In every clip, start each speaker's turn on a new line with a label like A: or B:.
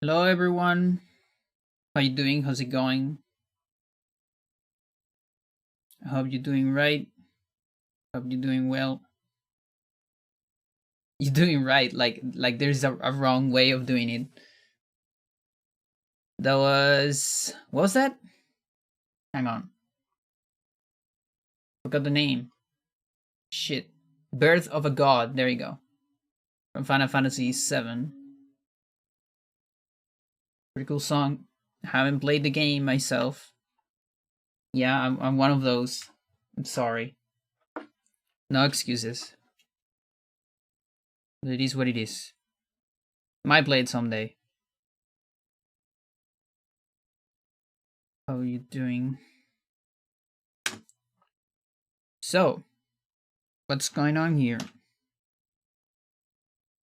A: Hello everyone. How you doing? How's it going? I hope you're doing right. Hope you're doing well. You're doing right. Like there's a wrong way of doing it. That was what was that? Hang on. Forgot the name. Shit. Birth of a God. There you go. From Final Fantasy VII. Pretty cool song. Haven't played the game myself. Yeah, I'm one of those. I'm sorry. No excuses. But it is what it is. Might play it someday. How are you doing? So, what's going on here?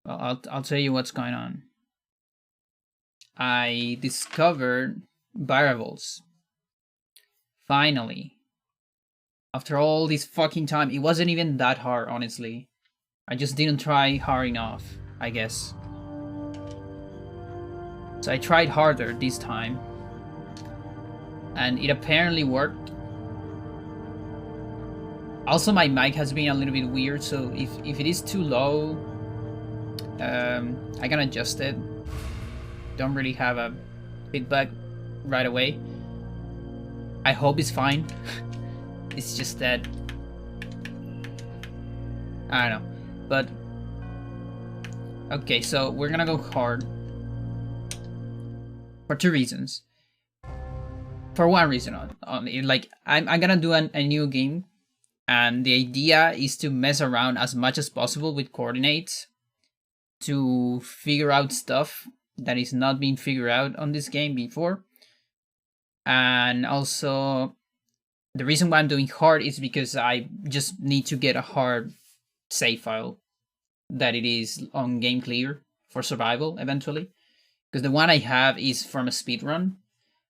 A: Well, I'll tell you what's going on. I discovered variables. Finally. After all this fucking time, it wasn't even that hard, honestly. I just didn't try hard enough, I guess. So I tried harder this time. And it apparently worked. Also, my mic has been a little bit weird, so if it is too low, I can adjust it. Don't really have a feedback right away. I hope it's fine. It's just that I don't know. But okay, so we're gonna go hard for two reasons. For one reason, like I'm gonna do a new game, and the idea is to mess around as much as possible with coordinates to figure out stuff that is not being figured out on this game before. And also, the reason why I'm doing hard is because I just need to get a hard save file that it is on game clear for survival eventually. Because the one I have is from a speedrun,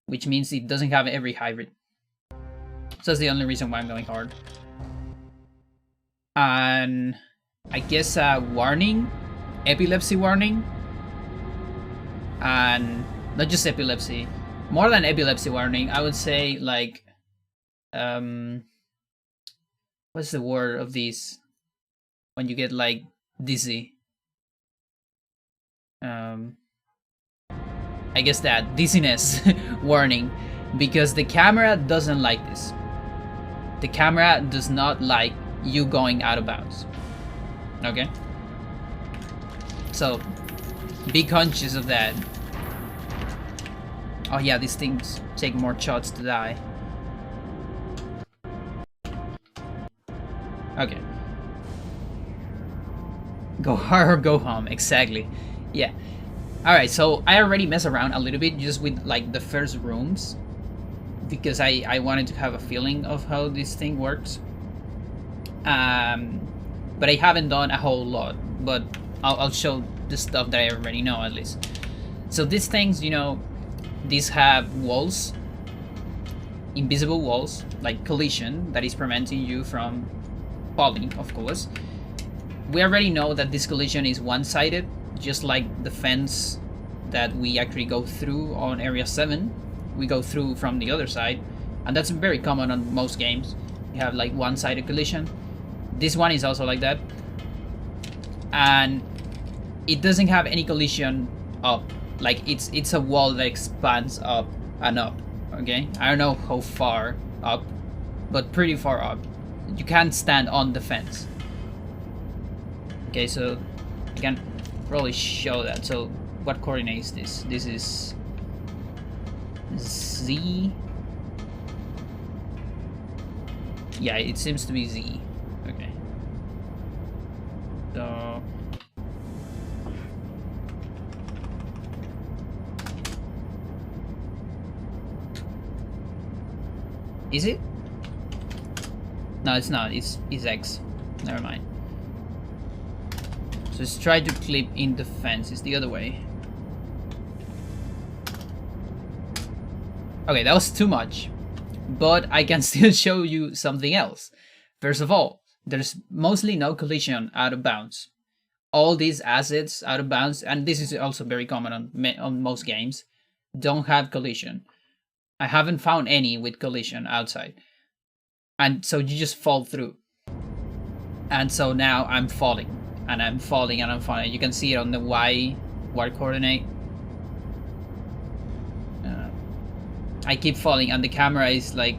A: which means it doesn't have every hybrid. So that's the only reason why I'm going hard. And I guess a warning, epilepsy warning. And not just epilepsy, more than epilepsy warning, I would say like what's the word of this when you get like dizzy? I guess that dizziness warning, because the camera doesn't like this. The camera does not like you going out of bounds. Okay? So be conscious of that. Oh yeah, these things take more shots to die. Okay. Go hard or go home, exactly. Yeah. Alright, so I already mess around a little bit just with like the first rooms, because I wanted to have a feeling of how this thing works. But I haven't done a whole lot, but I'll show the stuff that I already know at least. So these things, you know, these have walls, invisible walls, like collision, that is preventing you from falling, of course. We already know that this collision is one-sided, just like the fence that we actually go through on Area 7. We go through from the other side, and that's very common on most games. You have like one-sided collision. This one is also like that. And it doesn't have any collision up. Like it's a wall that expands up and up. Okay, I don't know how far up, but pretty far up. You can't stand on the fence. Okay, so I can probably show that. So what coordinate is this? This is Z. Yeah, it seems to be Z. Okay. So is it? No, it's not. It's X. Never mind. So let's try to clip in the fence. It's the other way. Okay, that was too much. But I can still show you something else. First of all, there's mostly no collision out of bounds. all these assets out of bounds, and this is also very common on most games, don't have collision. I haven't found any with collision outside. And so you just fall through. And so now I'm falling. And I'm falling and I'm falling. You can see it on the Y coordinate. I keep falling and the camera is like...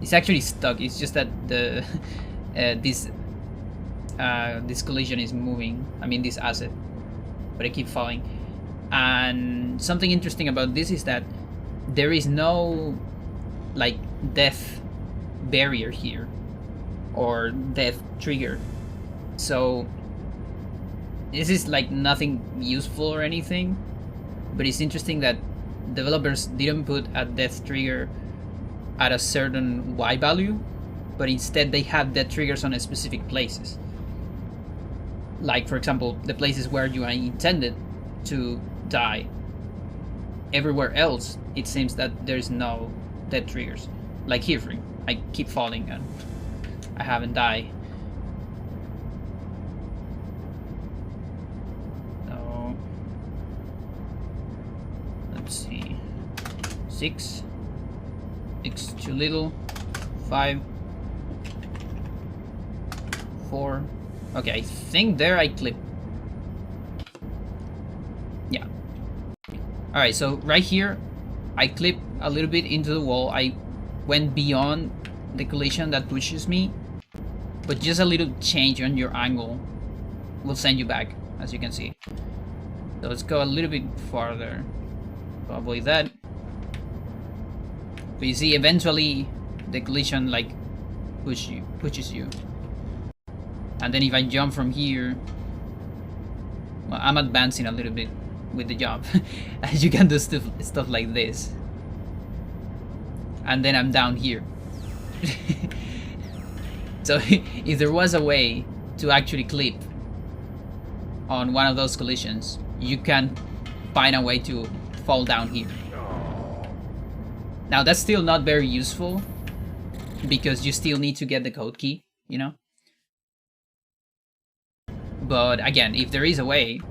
A: It's actually stuck. It's just that the this collision is moving. I mean this asset. But I keep falling. And something interesting about this is that there is no like death barrier here or death trigger, so this is like nothing useful or anything, but it's interesting that developers didn't put a death trigger at a certain Y value, but instead they have death triggers on specific places, like for example the places where you are intended to die. Everywhere else it seems that there's no death triggers, like here I keep falling and I haven't died. So let's see. 6 too little. 5 4. Okay, I think there I clip. Yeah. Alright, so right here I clip a little bit into the wall. I went beyond the collision that pushes me, but just a little change on your angle will send you back, as you can see. So let's go a little bit farther to avoid that. But you see, eventually the collision like pushes you. And then if I jump from here, well, I'm advancing a little bit with the jump. As you can do stuff like this. And then I'm down here. So if there was a way to actually clip on one of those collisions, you can find a way to fall down here. Now that's still not very useful because you still need to get the code key, you know? But again, if there is a way,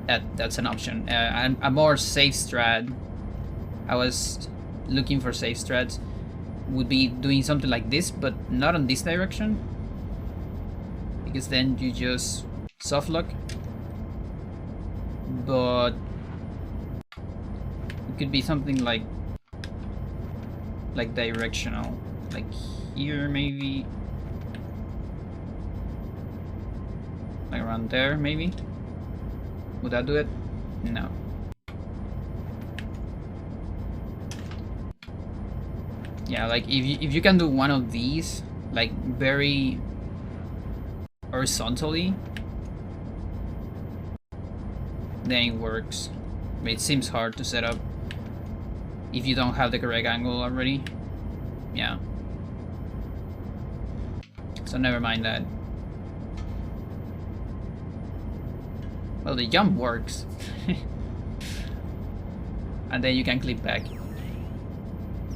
A: that's an option. And a more safe strat, I was looking for safe strats, would be doing something like this, but not on this direction, because then you just soft lock. But it could be something like directional, like here maybe, like around there maybe. Would that do it? No. Yeah, like if you can do one of these, like very horizontally, then it works. But it seems hard to set up if you don't have the correct angle already. Yeah. So never mind that. Well, the jump works. And then you can clip back.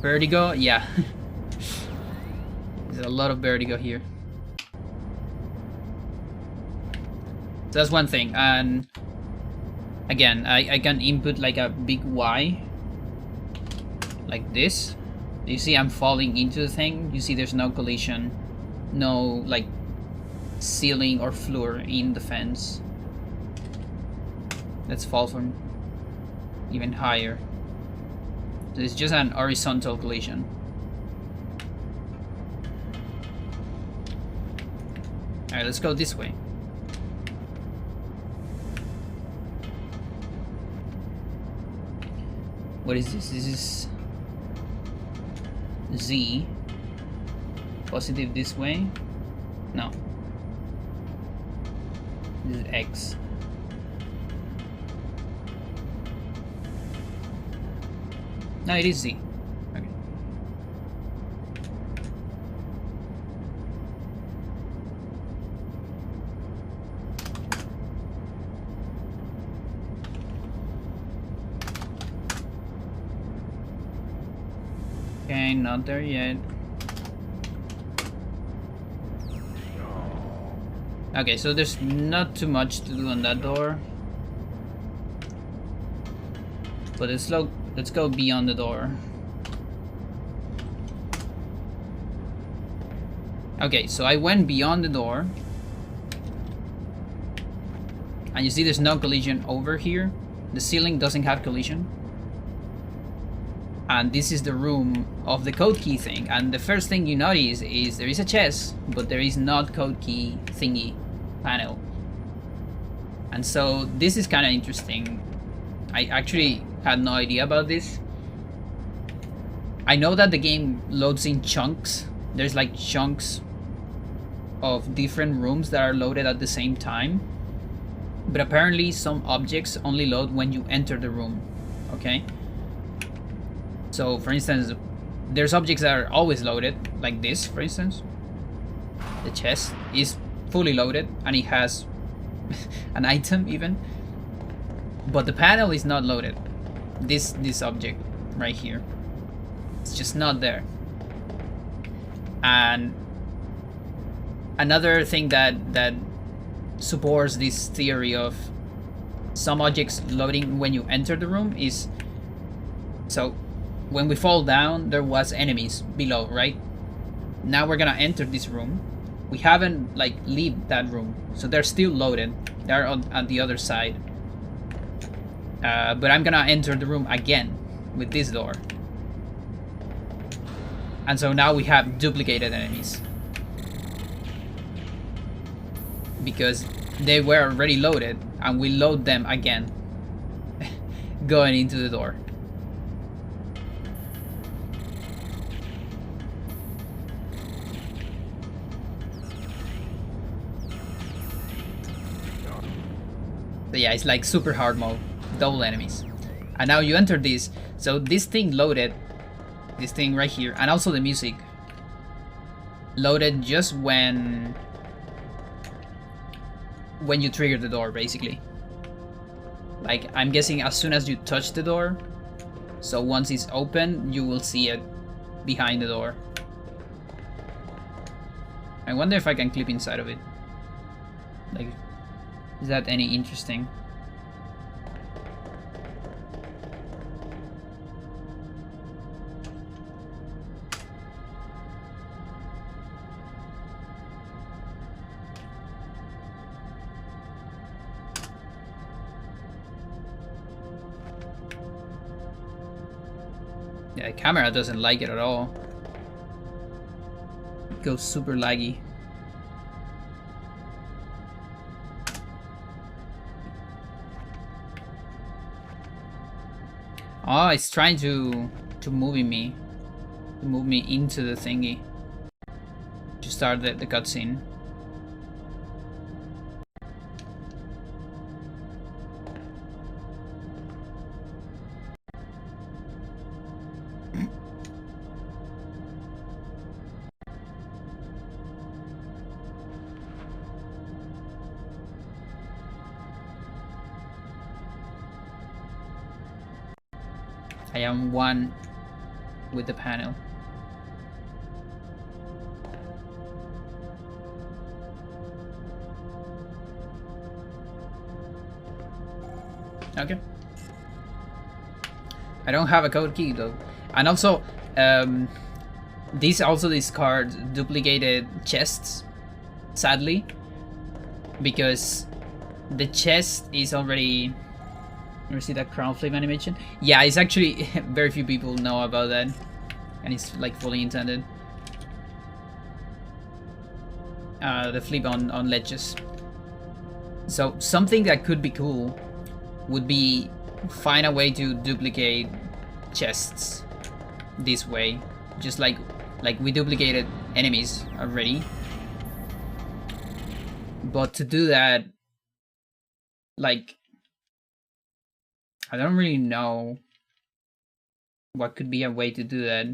A: Vertigo, yeah. There's a lot of vertigo here. So that's one thing. And again, I can input like a big Y, like this. You see I'm falling into the thing. You see there's no collision, no like ceiling or floor in the fence. Let's fall from even higher. So it's just an horizontal collision. Alright, let's go this way. What is this? This is Z. Positive this way? No. This is X. No, it is Z. Okay. Okay, not there yet. Okay, so there's not too much to do on that door. But let's go beyond the door. Okay, so I went beyond the door. And you see there's no collision over here. The ceiling doesn't have collision. And this is the room of the code key thing. And the first thing you notice is there is a chest, but there is not code key thingy panel. And so this is kind of interesting. I actually had no idea about this. I know that the game loads in chunks. There's like chunks of different rooms that are loaded at the same time. But apparently some objects only load when you enter the room. Okay? So for instance, there's objects that are always loaded, like this for instance. The chest is fully loaded and it has an item even. But the panel is not loaded. This object right here. It's just not there. And another thing that supports this theory of some objects loading when you enter the room is, so when we fall down there was enemies below, right? Now we're gonna enter this room. We haven't like leave that room, so they're still loaded. They're on the other side. But I'm gonna enter the room again with this door. And so now we have duplicated enemies. Because they were already loaded and we load them again. Going into the door. So yeah, it's like super hard mode. Double enemies. And now you enter this. So this thing loaded. This thing right here. And also the music. Loaded just when you trigger the door, basically. Like, I'm guessing as soon as you touch the door. So once it's open, you will see it behind the door. I wonder if I can clip inside of it. Like, is that any interesting? Yeah, the camera doesn't like it at all. It goes super laggy. Oh, it's trying to move me into the thingy to start the cutscene. I am one with the panel. Okay. I don't have a code key though. And also, these also discards duplicated chests, sadly, because the chest is already... You see that crown flip animation? Yeah, it's actually very few people know about that, and it's like fully intended. The flip on ledges. So something that could be cool would be find a way to duplicate chests this way, just like we duplicated enemies already. But to do that, like, I don't really know what could be a way to do that.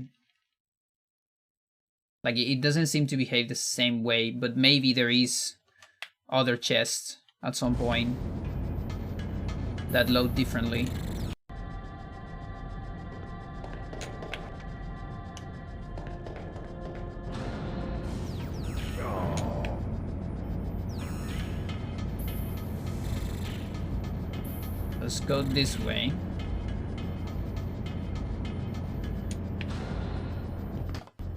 A: Like, it doesn't seem to behave the same way, but maybe there is other chests at some point that load differently. Let's go this way.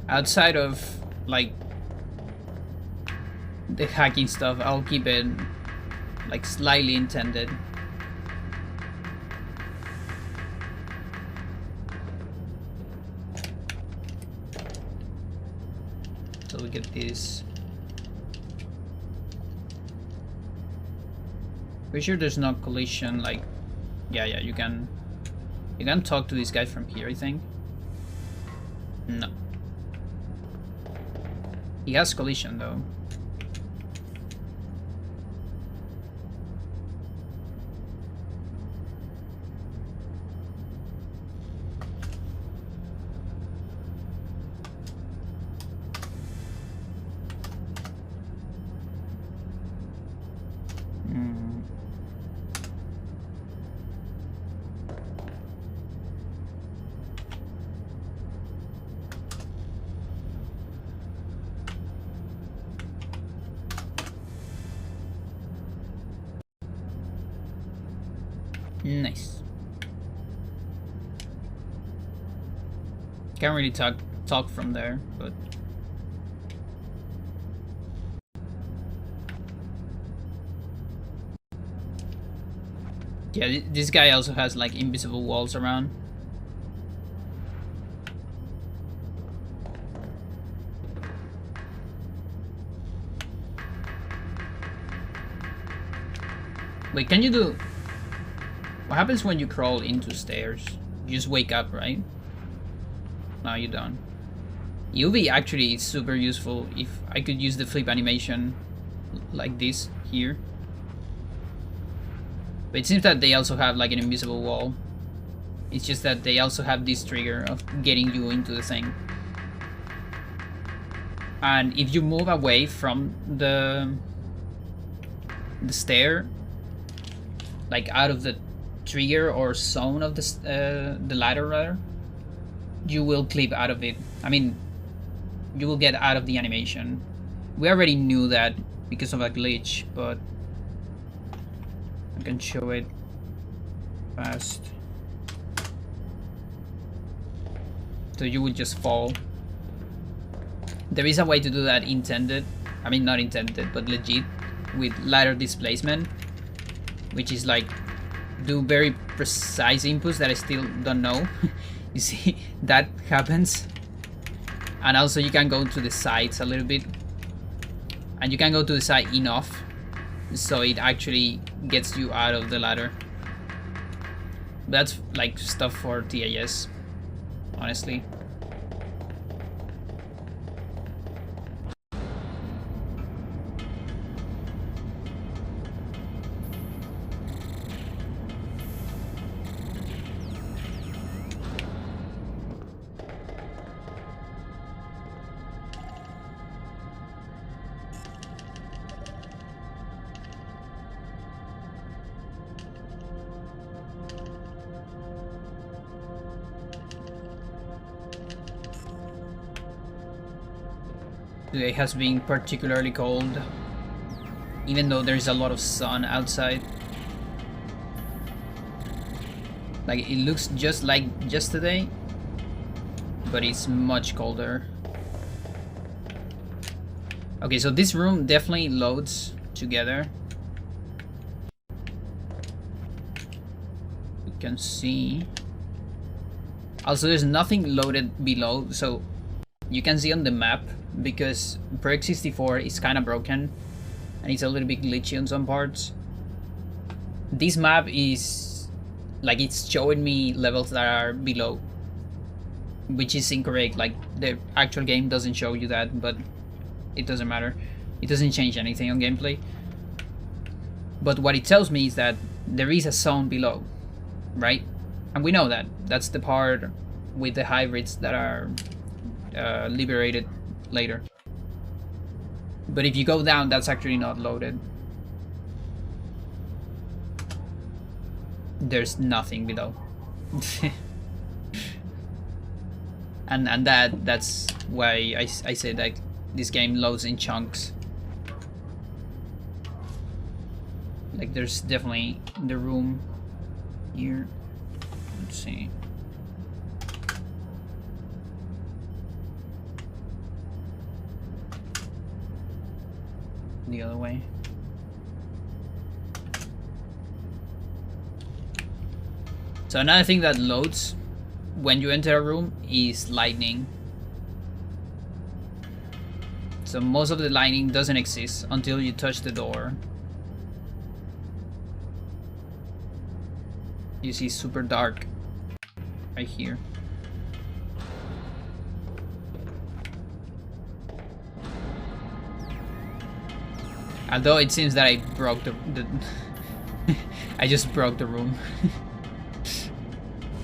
A: Outside of like the hacking stuff, I'll keep it like slightly intended. So we get this. Pretty sure there's no collision. Like, yeah, you can talk to this guy from here, I think. No. He has collision though. Nice. Can't really talk from there, but yeah, this guy also has like invisible walls around. Wait, can you do... What happens when you crawl into stairs? You just wake up, right? No, you don't. UV actually is super useful if I could use the flip animation like this here. But it seems that they also have like an invisible wall. It's just that they also have this trigger of getting you into the thing. And if you move away from the stair, like out of the trigger or zone of the ladder rather, you will clip out of it. I mean, you will get out of the animation. We already knew that because of a glitch, but I can show it fast. So you would just fall. There is a way to do that intended. I mean, not intended, but legit, with ladder displacement, which is like do very precise inputs that I still don't know. You see, that happens. And also you can go to the sides a little bit. And you can go to the side enough so it actually gets you out of the ladder. That's like stuff for TAS, honestly. Today has been particularly cold, even though there's a lot of sun outside. Like, it looks just like yesterday, but it's much colder. Okay, so this room definitely loads together. You can see. Also, there's nothing loaded below, so you can see on the map, because Project 64 is kind of broken and it's a little bit glitchy on some parts. This map is like, it's showing me levels that are below, which is incorrect. Like, the actual game doesn't show you that, but it doesn't matter. It doesn't change anything on gameplay. But what it tells me is that there is a zone below, right? And we know that. That's the part with the hybrids that are liberated later. But if you go down, that's actually not loaded. There's nothing below. and that's why I say that this game loads in chunks. Like, there's definitely the room here. Let's see. The other way. So another thing that loads when you enter a room is lightning. So most of the lightning doesn't exist until you touch the door. You see super dark right here. Although it seems that I broke the I just broke the room.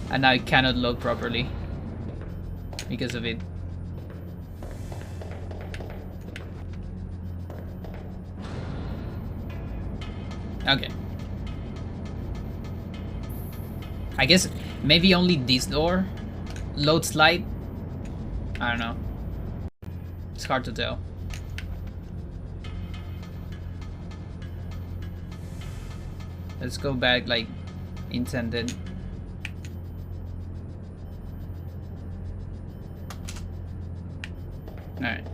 A: And now I cannot load properly because of it. Okay. I guess maybe only this door loads light. I don't know. It's hard to tell. Let's go back like intended. Alright.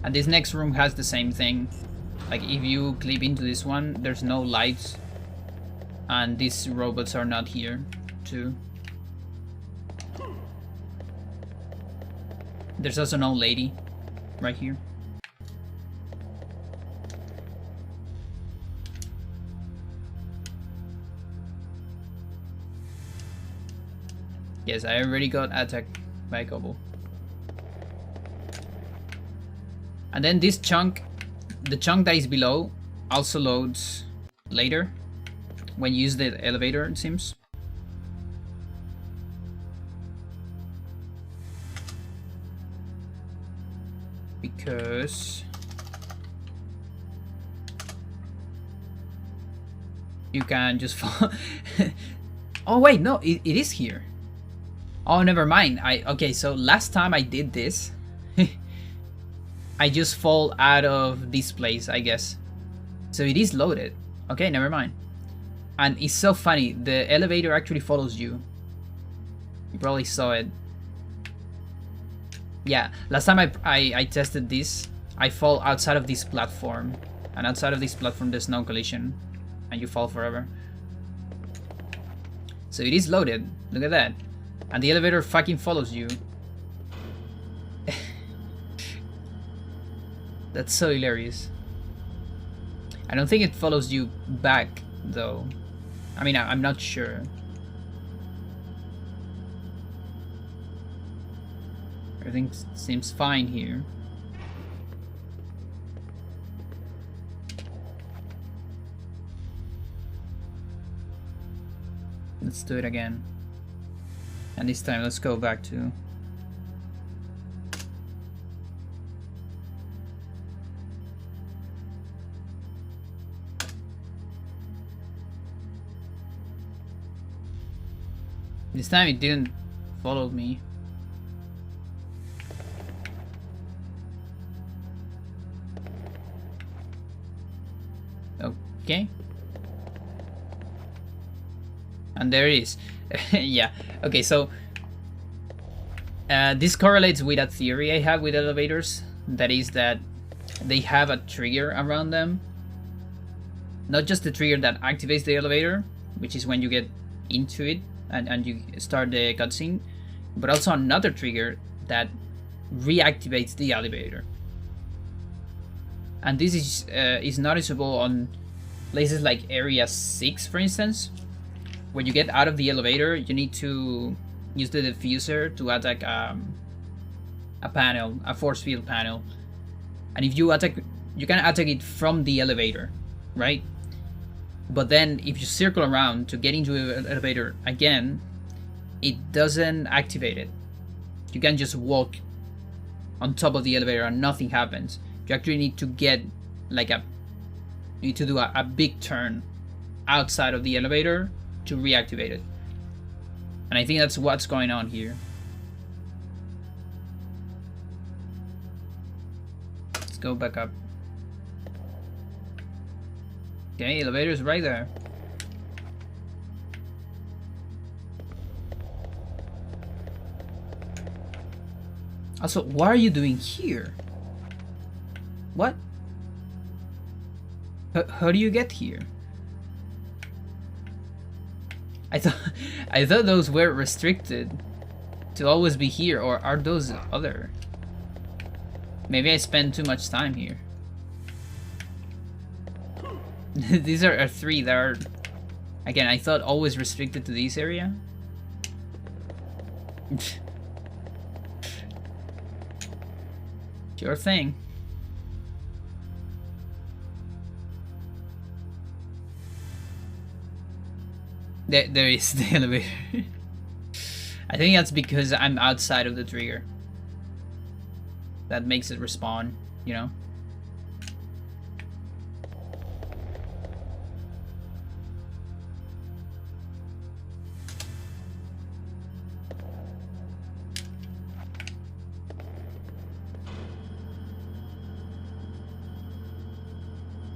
A: And this next room has the same thing. Like if you clip into this one, there's no lights. And these robots are not here too. There's also no lady right here. Yes, I already got attacked by a couple. And then this chunk, the chunk that is below, also loads later when you use the elevator, it seems. Because you can just fall. Oh wait, no, it is here. Oh, never mind. Okay, so last time I did this, I just fall out of this place, I guess. So it is loaded. Okay, never mind. And it's so funny, the elevator actually follows you. You probably saw it. Yeah, last time I tested this, I fall outside of this platform. And outside of this platform there's no collision. And you fall forever. So it is loaded. Look at that. And the elevator fucking follows you. That's so hilarious. I don't think it follows you back, though. I mean, I'm not sure. Everything seems fine here. Let's do it again. And this time let's go back to... This time it didn't follow me. Okay. And there it is. Yeah. Okay, so this correlates with a theory I have with elevators. That is that they have a trigger around them. Not just the trigger that activates the elevator, which is when you get into it and you start the cutscene, but also another trigger that reactivates the elevator. And this is noticeable on places like Area 6, for instance. When you get out of the elevator, you need to use the diffuser to attack a panel, a force field panel. And if you attack, you can attack it from the elevator, right? But then if you circle around to get into the elevator again, it doesn't activate it. You can just walk on top of the elevator and nothing happens. You actually need to get like you need to do a big turn outside of the elevator to reactivate it. And I think that's what's going on here. Let's go back up. Okay, elevator's right there. Also, what are you doing here? What? How do you get here? I thought those were restricted to always be here, or are those other? Maybe I spend too much time here. These are 3 that are, again, I thought always restricted to this area. Sure thing. There is the elevator. I think that's because I'm outside of the trigger. That makes it respawn, you know?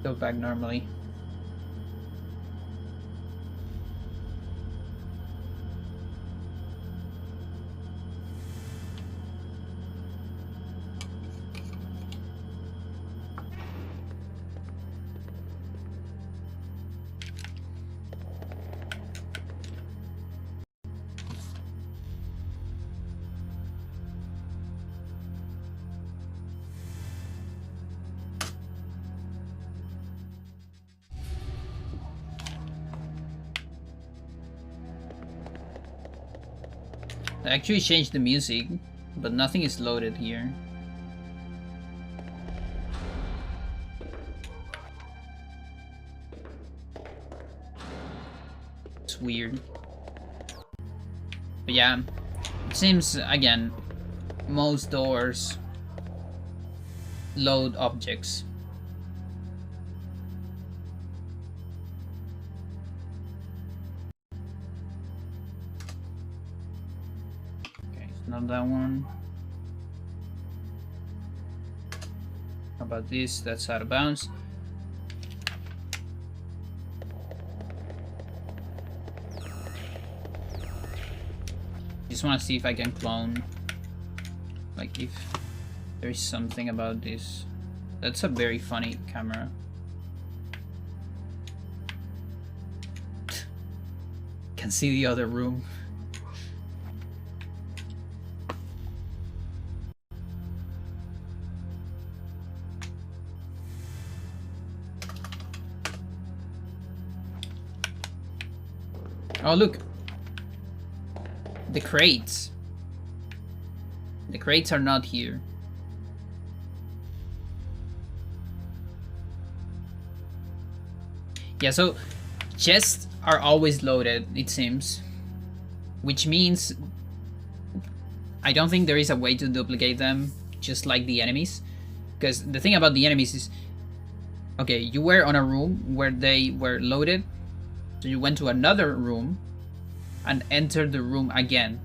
A: Go back normally. I actually changed the music, but nothing is loaded here. It's weird. But yeah, it seems, again, most doors load objects. Not that one. How about this? That's out of bounds. Just want to see if I can clone. Like if there's something about this. That's a very funny camera. Can see the other room. Oh, look. The crates. The crates are not here. Yeah, so chests are always loaded, it seems. Which means I don't think there is a way to duplicate them, just like the enemies. Because the thing about the enemies is, okay, you were on a room where they were loaded. So you went to another room and entered the room again.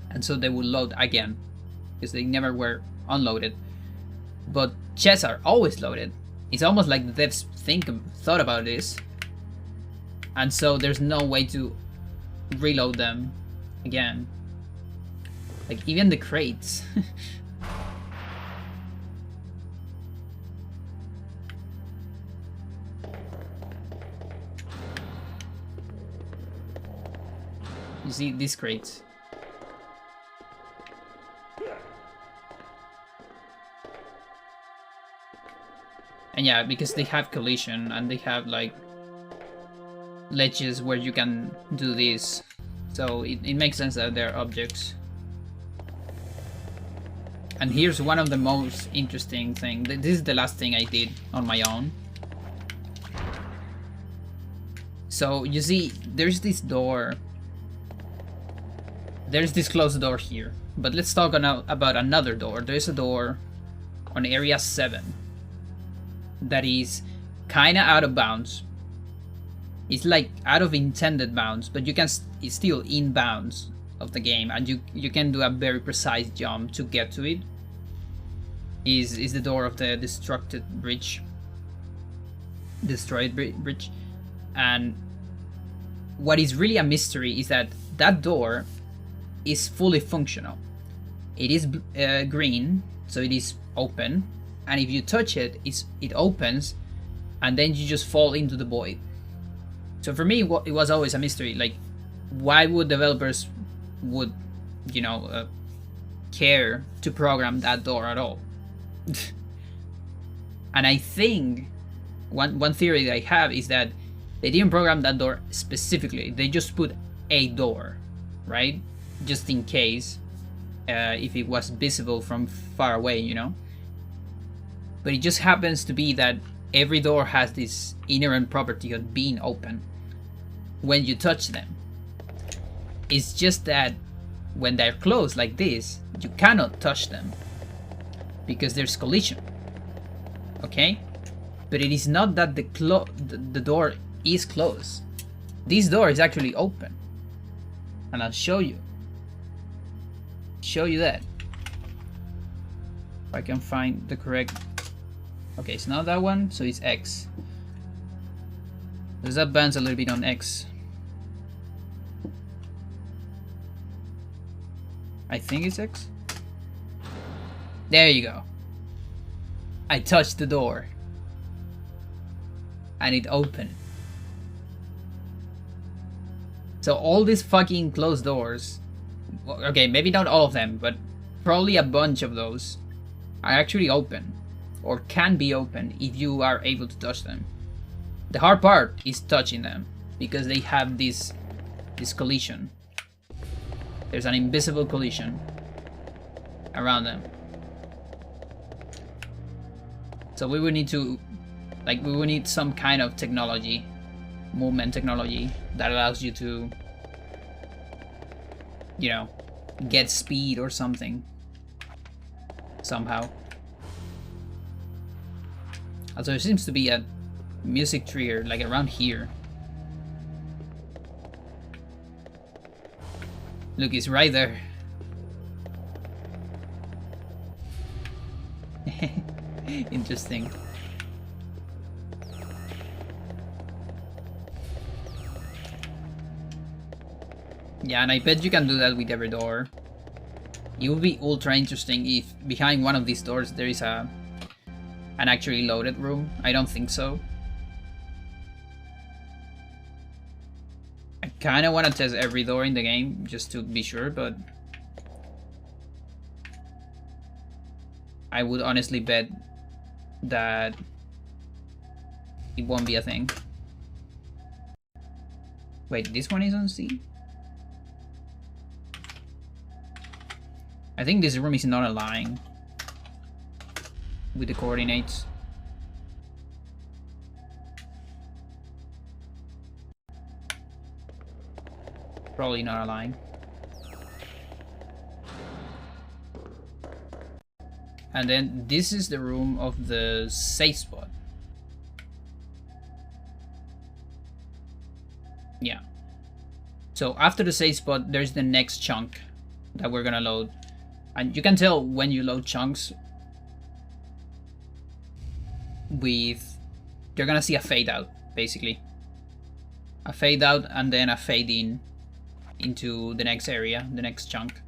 A: And so they will load again. Because they never were unloaded. But chests are always loaded. It's almost like the devs thought about this. And so there's no way to reload them again. Like even the crates. You see these crates. And yeah, because they have collision and they have like ledges where you can do this. So it makes sense that they're objects. And here's one of the most interesting things. This is the last thing I did on my own. So you see, there's this door. There's this closed door here. But let's talk about another door. There's a door on area 7 that is kinda out of bounds. It's like out of intended bounds, but you can it's still in bounds of the game, and you can do a very precise jump to get to it. Is the door of the destructed bridge. destroyed bridge. And what is really a mystery is that that door is fully functional. It is green, so it is open, and if you touch it, it opens, and then you just fall into the void. So for me, it was always a mystery. Like, why would developers would, you know, care to program that door at all? And I think one theory that I have is that they didn't program that door specifically. They just put a door, right? Just in case, if it was visible from far away, you know? But it just happens to be that every door has this inherent property of being open when you touch them. It's just that when they're closed like this, you cannot touch them because there's collision. Okay? But it is not that the door is closed. This door is actually open. And I'll show you. Show you that. If I can find the correct... Okay, it's not that one, so it's X. Let's advance a little bit on X. I think it's X. There you go. I touched the door. And it opened. So all these fucking closed doors, okay, maybe not all of them, but probably a bunch of those are actually open, or can be open if you are able to touch them. The hard part is touching them, because they have this collision. There's an invisible collision around them. So we would need to, like, we would need some kind of technology, movement technology, that allows you to, you know, get speed or something. Somehow. Also, there seems to be a music trigger, like around here. Look, it's right there. Interesting. Yeah, and I bet you can do that with every door. It would be ultra interesting if behind one of these doors there is an actually loaded room. I don't think so. I kind of want to test every door in the game just to be sure, but I would honestly bet that it won't be a thing. Wait, this one is on C? I think this room is not aligned with the coordinates. Probably not aligned. And then this is the room of the safe spot. Yeah. So after the safe spot, there's the next chunk that we're gonna load. And you can tell when you load chunks with... You're gonna see a fade out, basically. A fade out and then a fade in into the next area, the next chunk.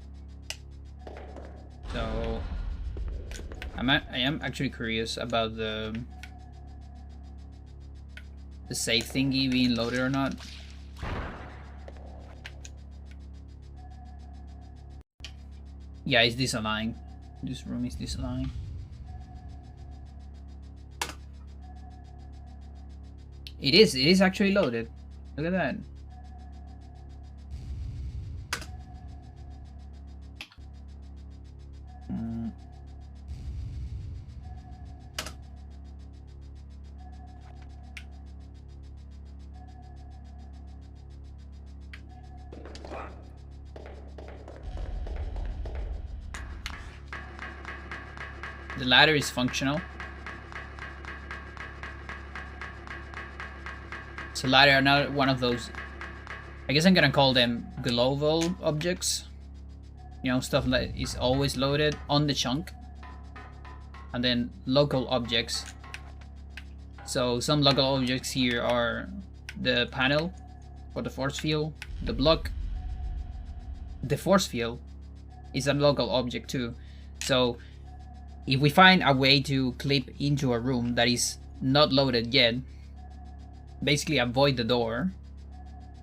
A: So I am actually curious about the save thingy being loaded or not. Yeah, it's disaligned. This room is disaligned. It is actually loaded. Look at that. The ladder is functional. So ladder are not one of those, I guess I'm gonna call them global objects. You know, stuff that is always loaded on the chunk. And then local objects. So some local objects here are the panel for the force field, the block. The force field is a local object too. So if we find a way to clip into a room that is not loaded yet, basically avoid the door,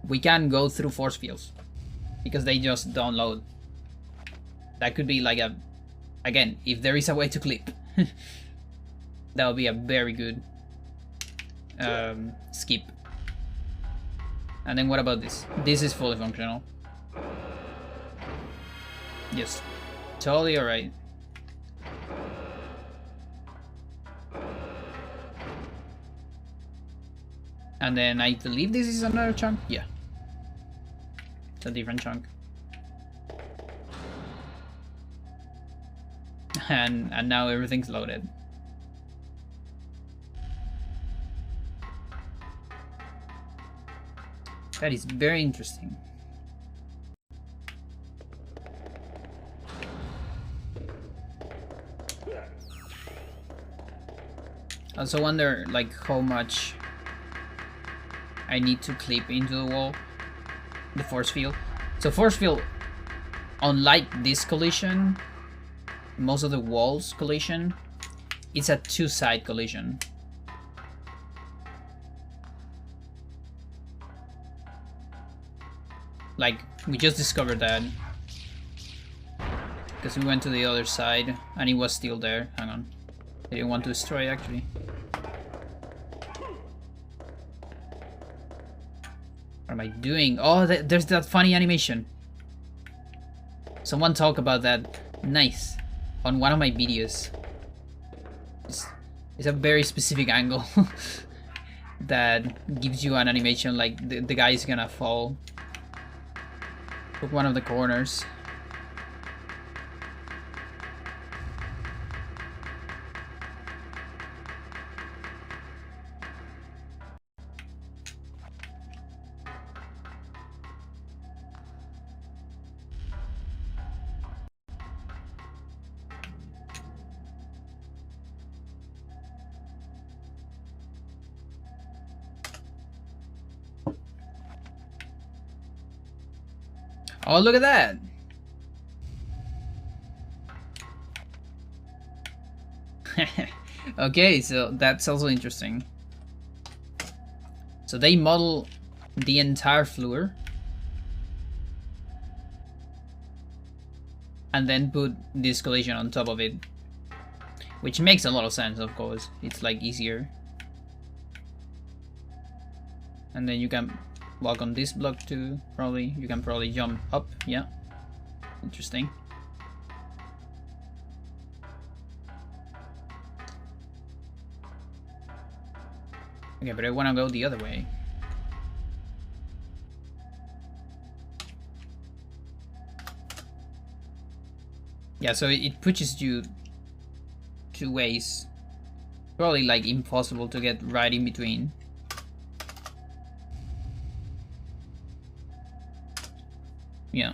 A: we can go through force fields because they just don't load. That could be like a, again, if there is a way to clip, that would be a very good skip. And then what about this? This is fully functional. Yes, totally alright. And then I believe this is another chunk. Yeah, it's a different chunk. And now everything's loaded. That is very interesting. I also wonder like how much I need to clip into the wall, the force field. So force field, unlike this collision, most of the walls collision, it's a two-side collision. Like, we just discovered that because we went to the other side and it was still there. Hang on, I didn't want to destroy it, actually. What am I doing? Oh, there's that funny animation. Someone talk about that. Nice. On one of my videos. It's a very specific angle that gives you an animation like the guy is gonna fall. Took one of the corners. Oh, look at that! Okay, so that's also interesting. So they model the entire floor and then put this collision on top of it, which makes a lot of sense, of course. It's like easier. And then you can walk on this block too, probably. You can probably jump up, yeah. Interesting. Okay, but I want to go the other way. Yeah, so it pushes you two ways. Probably like impossible to get right in between. Yeah.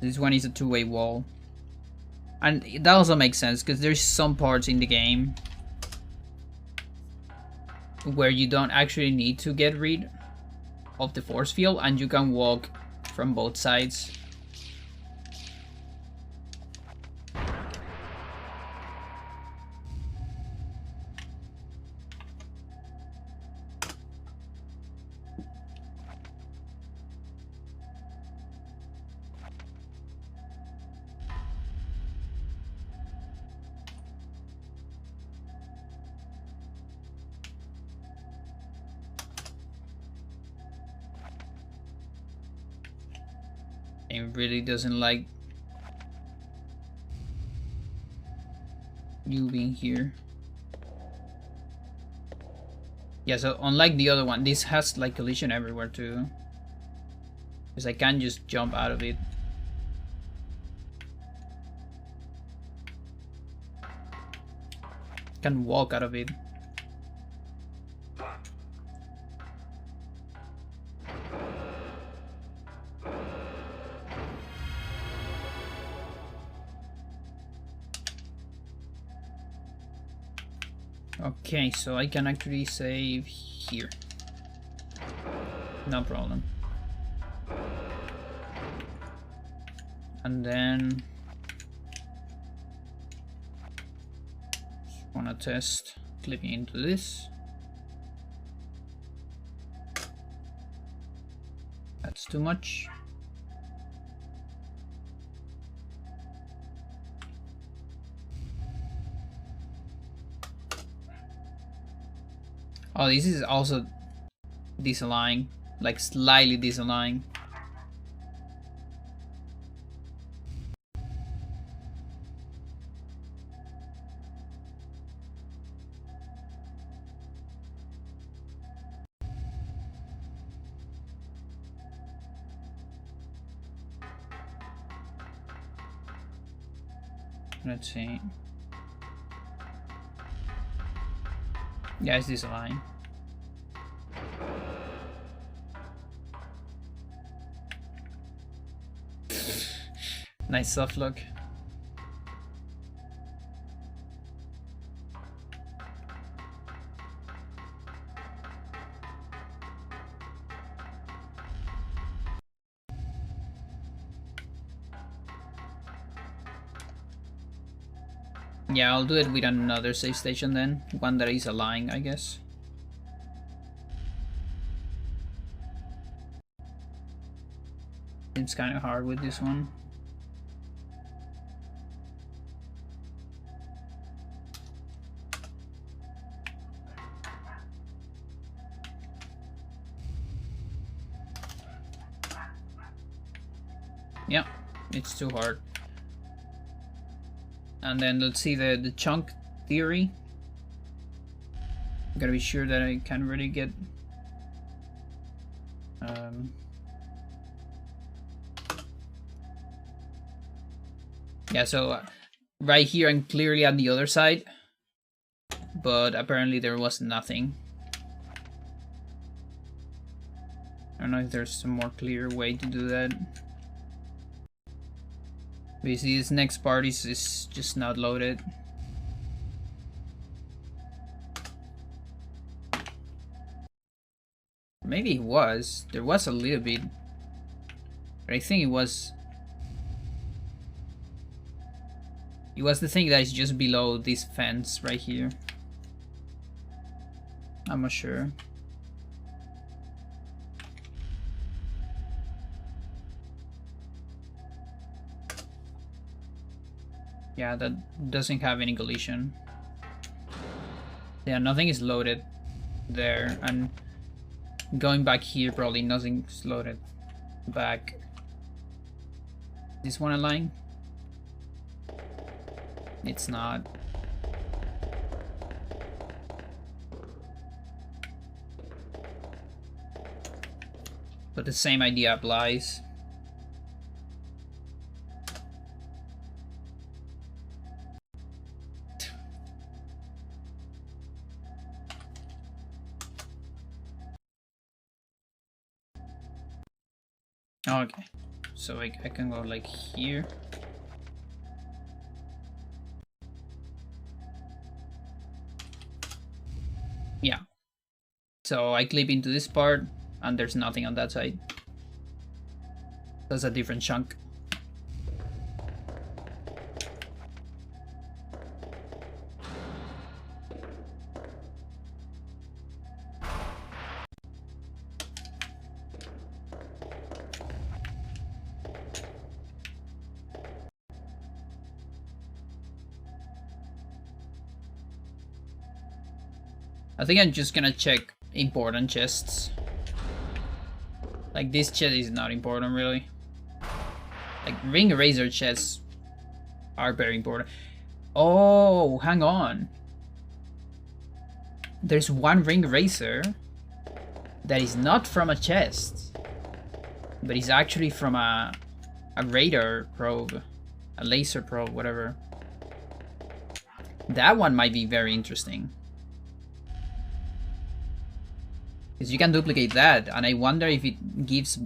A: This one is a two-way wall. And that also makes sense because there's some parts in the game where you don't actually need to get rid of the force field and you can walk from both sides. It really doesn't like you being here. Yeah, so unlike the other one, this has like collision everywhere too. Because I can't just jump out of it. Can walk out of it. Okay, so I can actually save here. No problem. And then just wanna test clipping into this. That's too much. Oh, this is also disaligning, like slightly disaligning. Let's see. Yeah, it's disaligning. Nice soft look. Yeah, I'll do it with another save station then. One that is aligned, I guess. It's kind of hard with this one. Yeah, it's too hard. And then let's see the chunk theory. Gotta be sure that I can really get yeah, so right here I'm clearly on the other side, but apparently there was nothing. I don't know if there's a more clear way to do that. But you see, this next part is just not loaded. Maybe it was. There was a little bit. But I think it was... It was the thing that is just below this fence right here. I'm not sure. Yeah, that doesn't have any collision. Yeah, nothing is loaded there, and going back here probably nothing's loaded back. This one a line? It's not. But the same idea applies. Okay, so I can go like here. Yeah. So I clip into this part and there's nothing on that side. That's a different chunk. I think I'm just gonna check important chests. Like this chest is not important really. Like ring eraser chests are very important. Oh, hang on. There's one ring eraser that is not from a chest, but is actually from a radar probe, a laser probe, whatever. That one might be very interesting. Because you can duplicate that, and I wonder if it gives,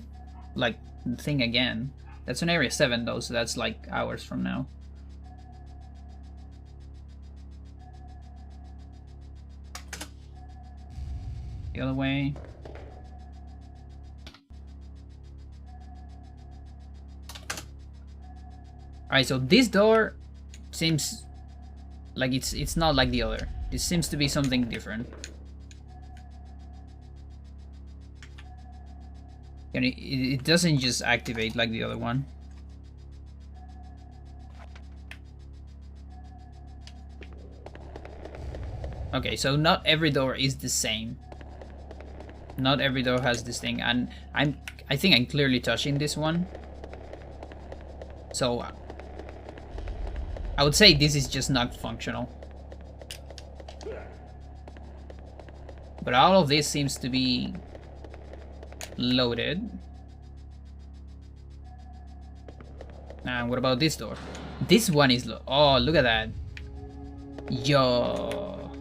A: like, the thing again. That's on area 7 though, so that's like hours from now. the other way. Alright, so this door seems like it's not like the other. This seems to be something different. And it doesn't just activate like the other one. Okay, so not every door is the same. Not every door has this thing, and I think I'm clearly touching this one. So I would say this is just not functional. But all of this seems to be loaded. And what about this door? This one is oh, look at that. Yo.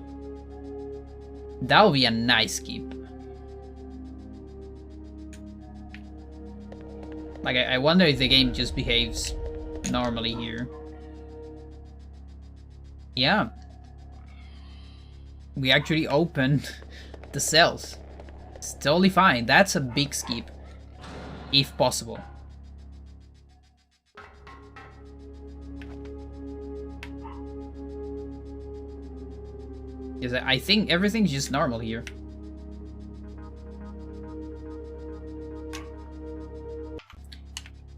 A: That would be a nice keep. Like, I wonder if the game just behaves normally here. Yeah. We actually opened the cells. It's totally fine. That's a big skip, if possible. Because I think everything's just normal here.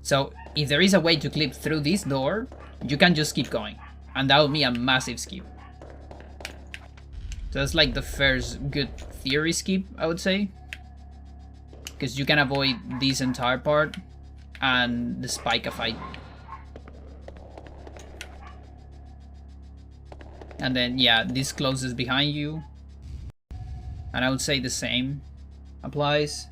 A: So if there is a way to clip through this door, you can just keep going. And that would be a massive skip. So that's like the first good theory skip, I would say. Because you can avoid this entire part and the Spica fight. And then, yeah, this closes behind you. And I would say the same applies.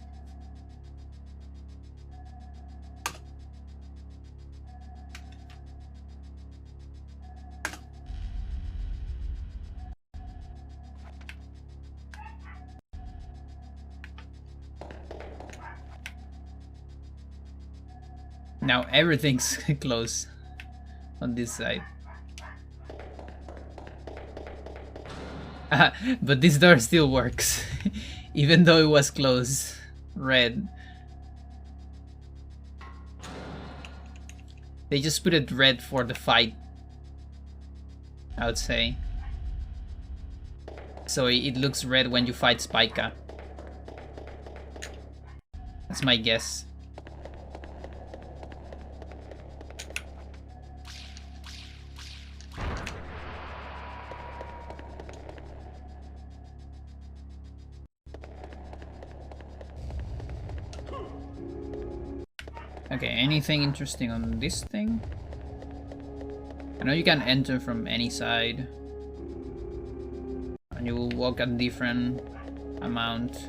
A: Now everything's closed on this side. But this door still works, even though it was closed. Red. They just put it red for the fight, I would say. So it looks red when you fight Spica. That's my guess. Okay, anything interesting on this thing? I know you can enter from any side. And you will walk a different amount.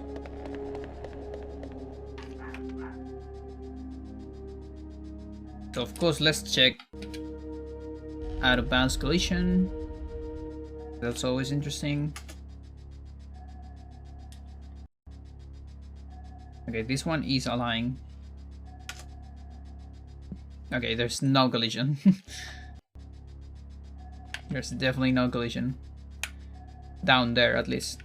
A: So of course, let's check out of bounds collision. That's always interesting. Okay, this one is aligning. Okay, there's no collision. There's definitely no collision. Down there, at least.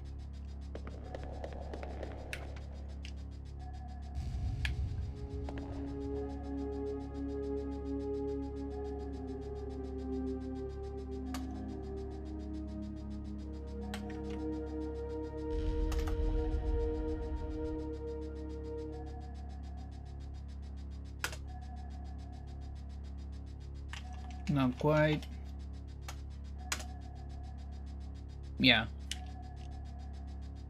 A: Not quite. Yeah.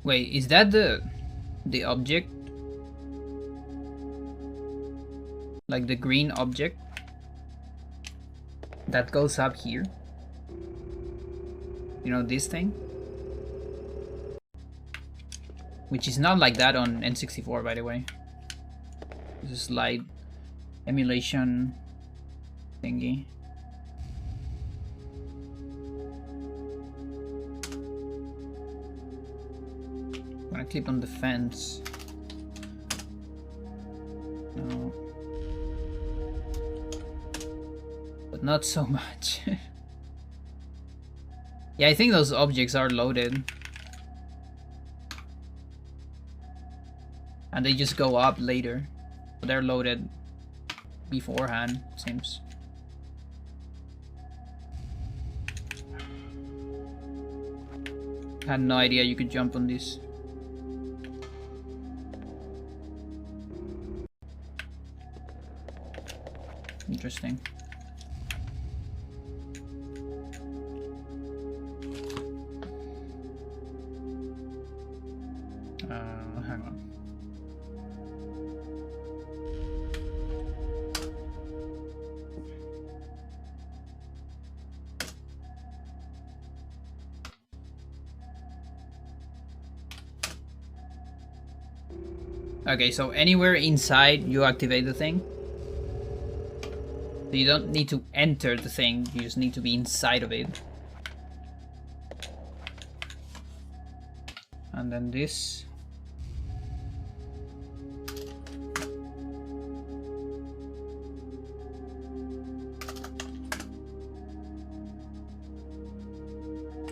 A: Wait, is that the object? Like the green object that goes up here? You know, this thing? Which is not like that on N64, by the way. It's a slide emulation thingy. I'm gonna clip on the fence. No. But not so much. Yeah, I think those objects are loaded. and they just go up later. So they're loaded beforehand, seems. Had no idea you could jump on this. Interesting. Hang on. Okay, so anywhere inside you activate the thing. So you don't need to enter the thing, you just need to be inside of it. And then this.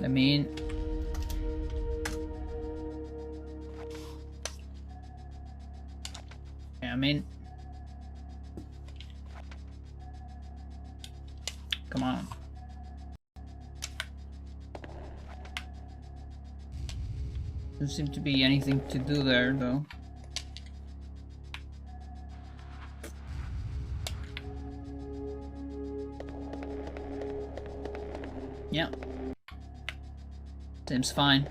A: I mean, come on. Doesn't seem to be anything to do there, though. Yeah. Seems fine.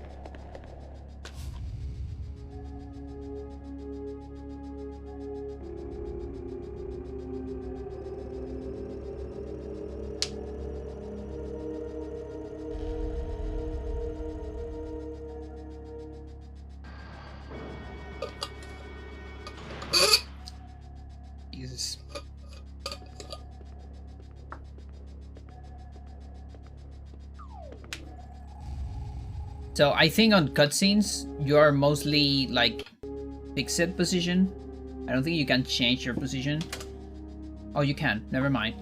A: Jesus. So I think on cutscenes, you're mostly like fixed position. I don't think you can change your position. Oh, you can. Never mind.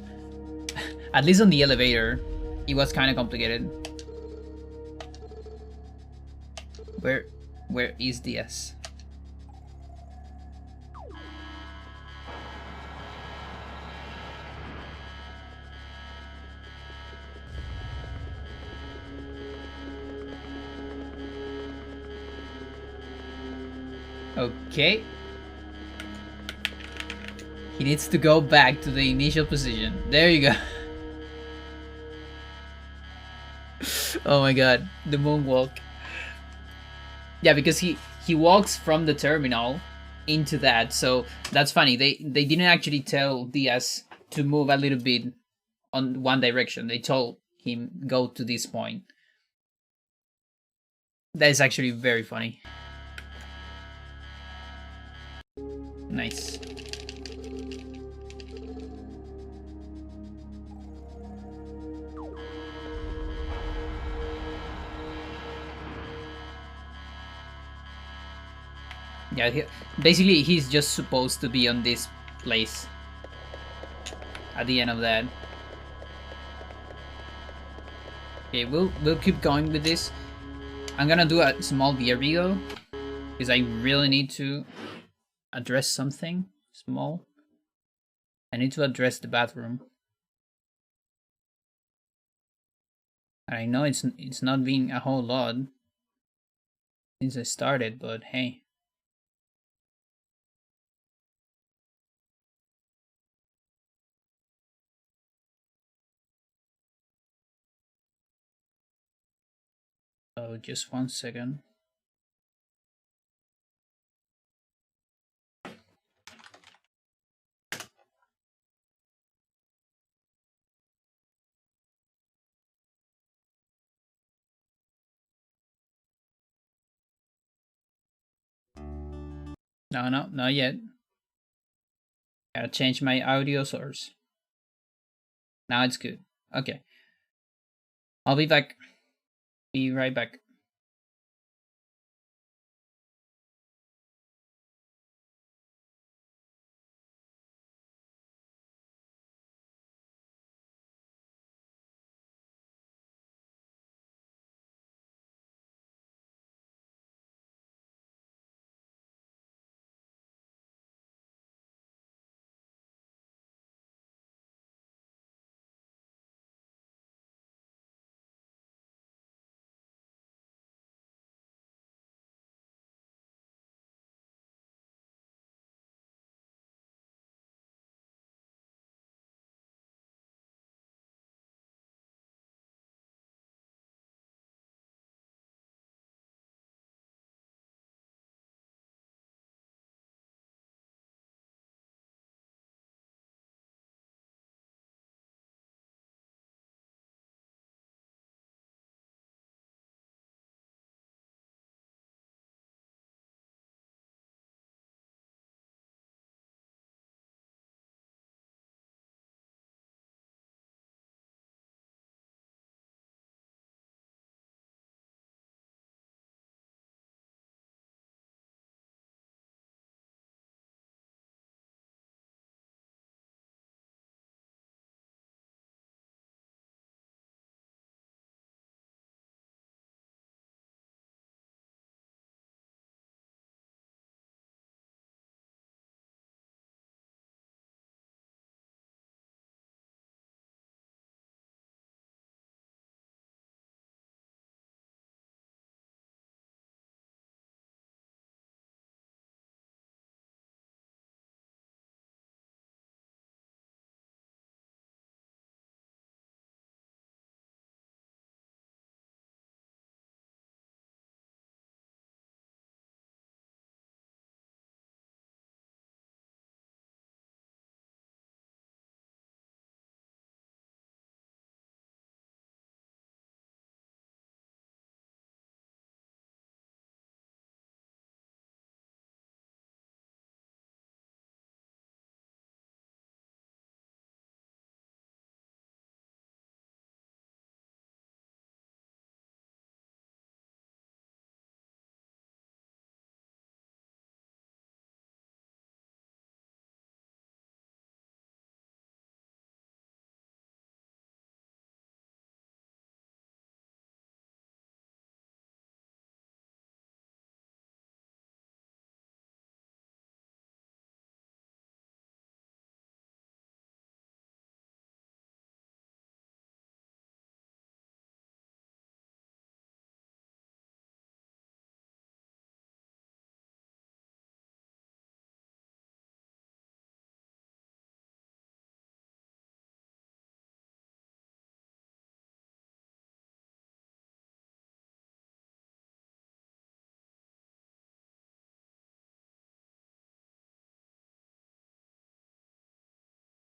A: At least on the elevator, it was kind of complicated. Where is the S? Okay. He needs to go back to the initial position. There you go. Oh my god, the moonwalk. Yeah, because he walks from the terminal into that, so that's funny. They didn't actually tell Diaz to move a little bit on one direction. They told him go to this point. That is actually very funny. Nice. Yeah, basically he's just supposed to be on this place at the end of that. Okay, we'll keep going with this. I'm gonna do a small beer video because I really need to address something small. I need to address the bathroom. I know it's not been a whole lot since I started, but hey. Oh, just 1 second. No, not yet. Gotta change my audio source. Now it's good. Okay. I'll be back. Be right back.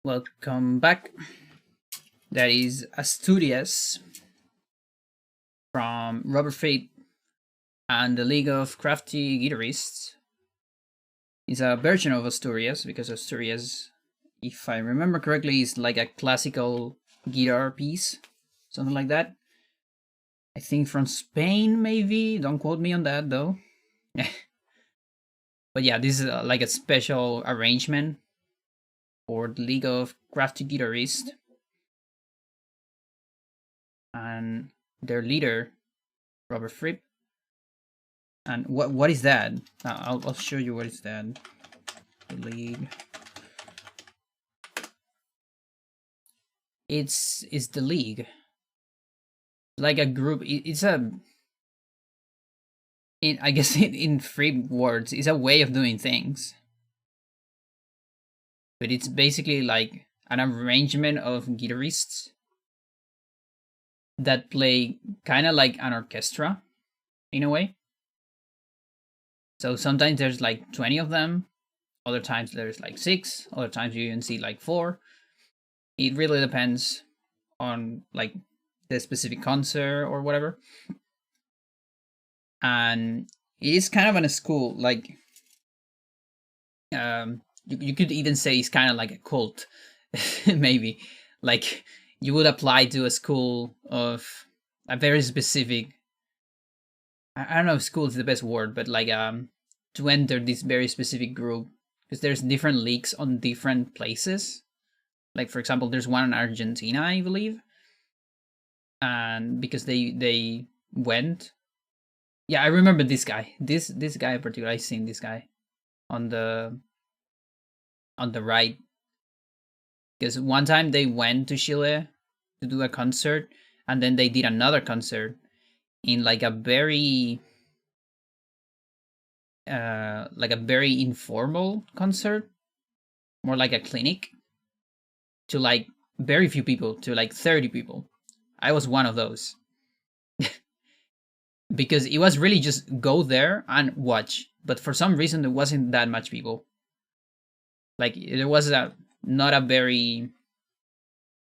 A: Welcome back. That is Asturias from Robert Fripp and the League of Crafty Guitarists. It's a version of Asturias because Asturias, if I remember correctly, is like a classical guitar piece, something like that. I think from Spain, maybe. Don't quote me on that though. But yeah, this is like a special arrangement for the League of Crafty Guitarists. And their leader, Robert Fripp. And what is that? I'll show you what is that. The league. It's the league. Like a group. It's a. I guess in Fripp words, it's a way of doing things. But it's basically like an arrangement of guitarists that play kind of like an orchestra in a way. So sometimes there's like 20 of them, other times there's like 6, other times you even see like 4. It really depends on like the specific concert or whatever. And it is kind of in a school, like you could even say it's kind of like a cult, maybe. Like you would apply to a school of a very specific, I don't know if school is the best word, but like to enter this very specific group, because there's different leagues on different places. Like for example, there's one in Argentina, I believe, and because they went. Yeah, I remember this guy. This guy in particular, I seen this guy on the right, because one time they went to Chile to do a concert, and then they did another concert in like a very informal concert, more like a clinic, to like very few people, to like 30 people. I was one of those. Because it was really just go there and watch, but for some reason there wasn't that much people. Like there was not a very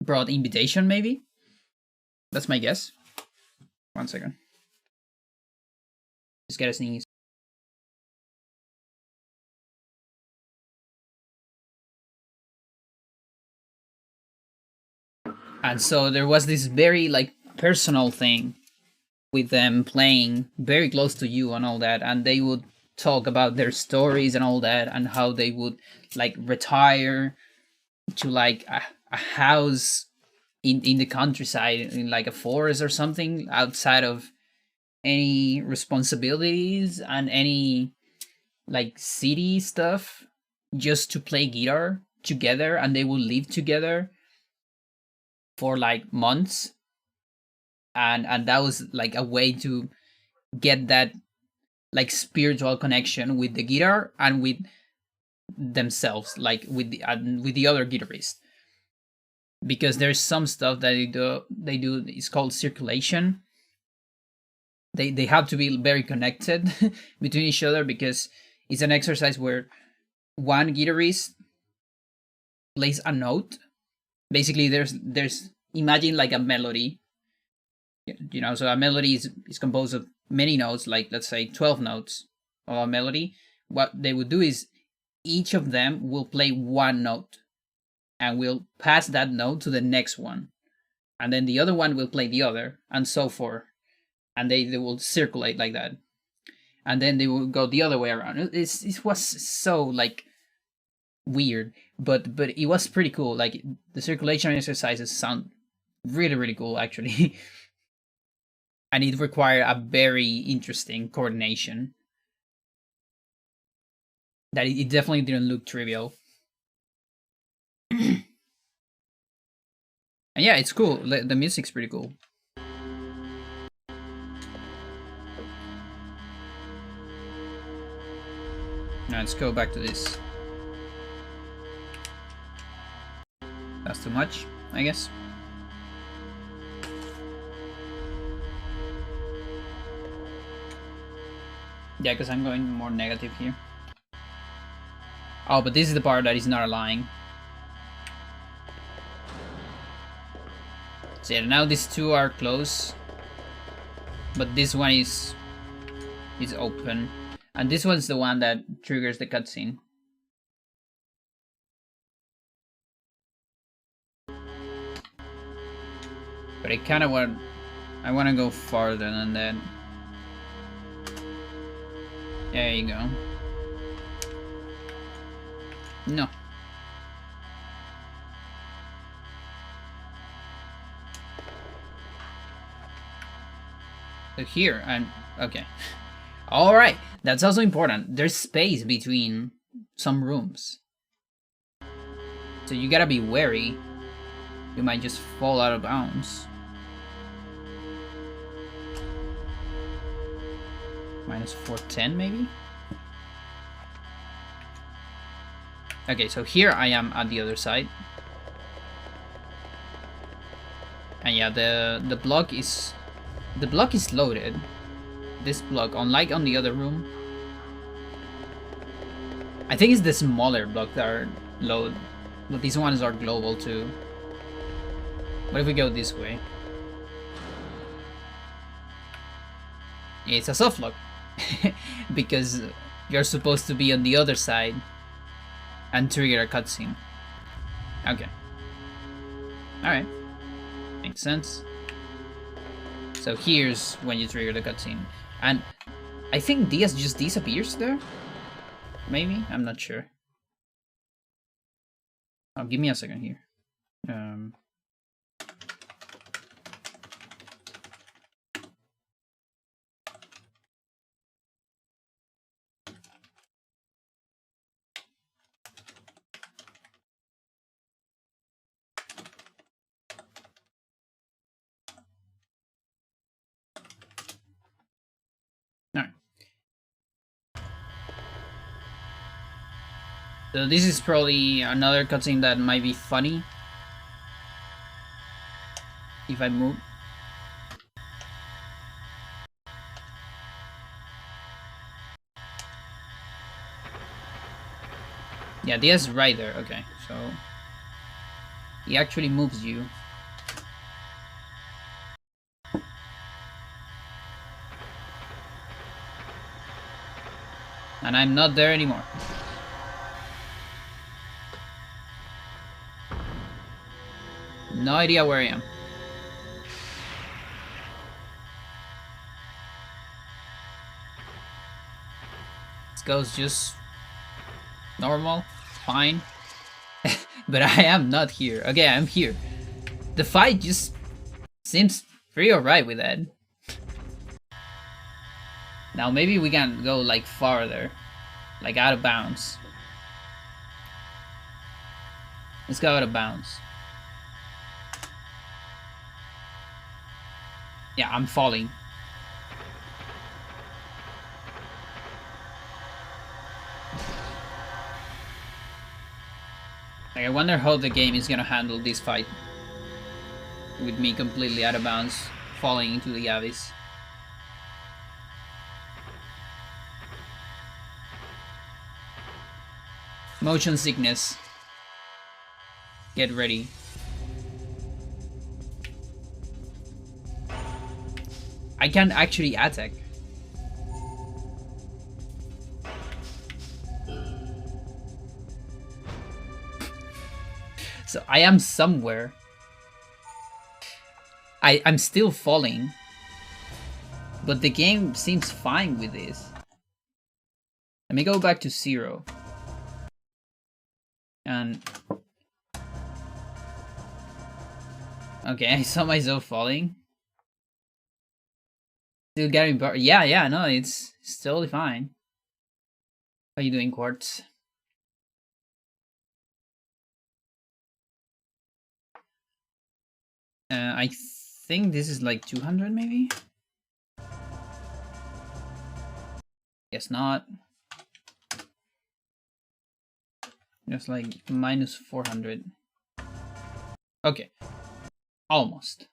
A: broad invitation, maybe. That's my guess. 1 second. Just get a sneeze. And so there was this very like personal thing with them playing very close to you and all that, and they would talk about their stories and all that, and how they would like retire to like a house in the countryside, in like a forest or something, outside of any responsibilities and any like city stuff, just to play guitar together, and they would live together for like months, and that was like a way to get that like spiritual connection with the guitar and with themselves, like with the other guitarists. Because there's some stuff that they do it's called circulation. They have to be very connected between each other, because it's an exercise where one guitarist plays a note. Basically there's imagine like a melody, you know. So a melody is composed of many notes, like let's say 12 notes of a melody. What they would do is each of them will play one note and will pass that note to the next one, and then the other one will play the other, and so forth. And they will circulate like that, and then they will go the other way around. It was so like weird, but it was pretty cool. Like the circulation exercises sound really really cool actually. And it required a very interesting coordination that it definitely didn't look trivial. And yeah, it's cool. The music's pretty cool. Now let's go back to this. That's too much, I guess. Yeah, because I'm going more negative here. Oh, but this is the part that is not aligning. So yeah, now these two are close, but this one is open, and this one's the one that triggers the cutscene. But I kind of want to go farther than that. There you go. No. So here, I'm okay. All right, that's also important. There's space between some rooms, so you gotta be wary. You might just fall out of bounds. Minus 410, maybe? Okay, so here I am at the other side. And yeah, the block is loaded. This block, unlike on the other room. I think it's the smaller block that are loaded, but these ones are global too. What if we go this way? It's a soft lock. Because you're supposed to be on the other side and trigger a cutscene. Okay. Alright. Makes sense. So here's when you trigger the cutscene. And I think Diaz just disappears there? Maybe? I'm not sure. Oh, give me a second here. Alright. So this is probably another cutscene that might be funny. If I move. Yeah, Diaz is right there. Okay, so he actually moves you. And I'm not there anymore. No idea where I am. This goes just normal, fine. But I am not here. Okay, I'm here. The fight just seems pretty alright with that. Now maybe we can go like farther. Like out of bounds. Let's go out of bounds. Yeah, I'm falling. Like, I wonder how the game is gonna handle this fight. With me completely out of bounds, falling into the abyss. Motion sickness. Get ready. I can't actually attack. So I am somewhere. I'm still falling. But the game seems fine with this. Let me go back to 0. And... okay, I saw myself falling. Still getting burned. Yeah, no, it's totally fine. How are you doing, Quartz? I think this is like 200 maybe? Guess not. Just like minus 400. Okay. Almost.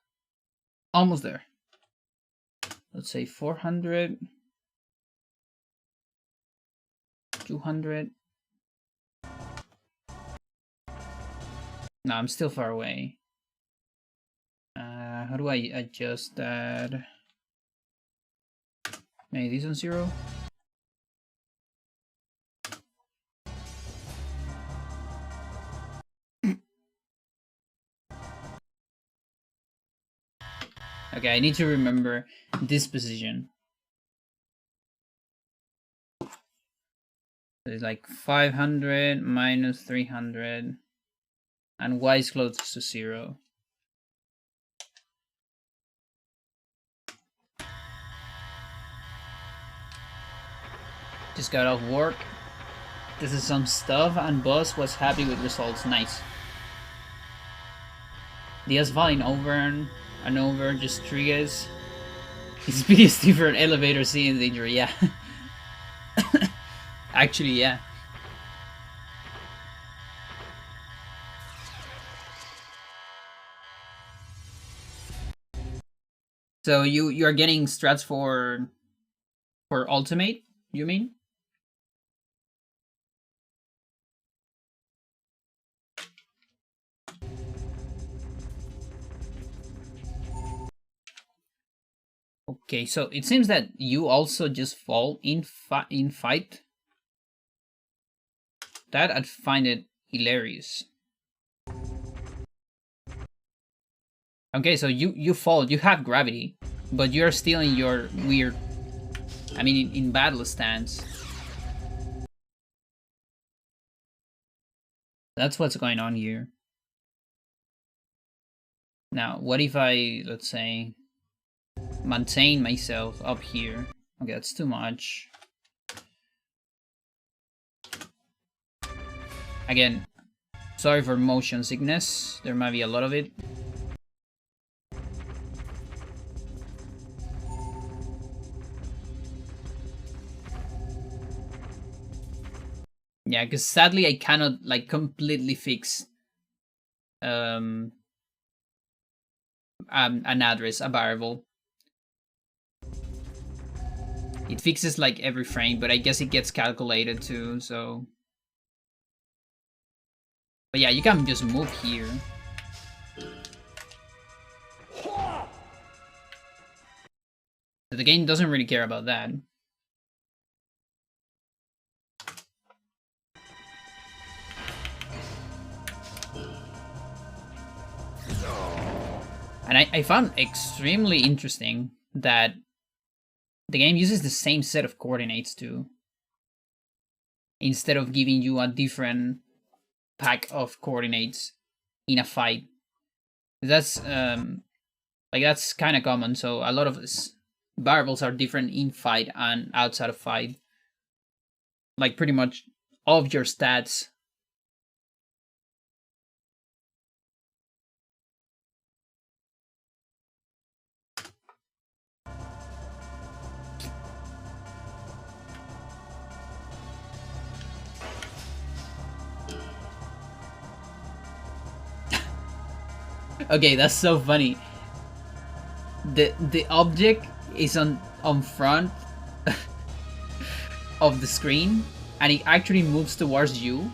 A: Almost there. Let's say 400. 200. No, I'm still far away. How do I adjust that? Maybe this on 0? Okay, I need to remember this position. So it's like 500 minus 300, and y is close to 0. Just got off work. This is some stuff, and boss was happy with results. Nice. The asphalt over and over just triggers. His biggest different elevator scene danger, yeah. Actually, yeah. So you are getting strats for ultimate, you mean? Okay, so it seems that you also just fall in fight. That I'd find it hilarious. Okay, so you fall, you have gravity, but you're still in your weird, I mean, in battle stance. That's what's going on here. Now, what if I, let's say, maintain myself up here? Okay, that's too much. Again, sorry for motion sickness. There might be a lot of it. Yeah, because sadly I cannot like completely fix an address, a variable. It fixes like every frame, but I guess it gets calculated too, so. But yeah, you can just move here. So the game doesn't really care about that. And I found extremely interesting that the game uses the same set of coordinates too, instead of giving you a different pack of coordinates in a fight. That's that's kind of common. So a lot of variables are different in fight and outside of fight. Like pretty much all of your stats. Okay, that's so funny. The object is on front of the screen, and it actually moves towards you,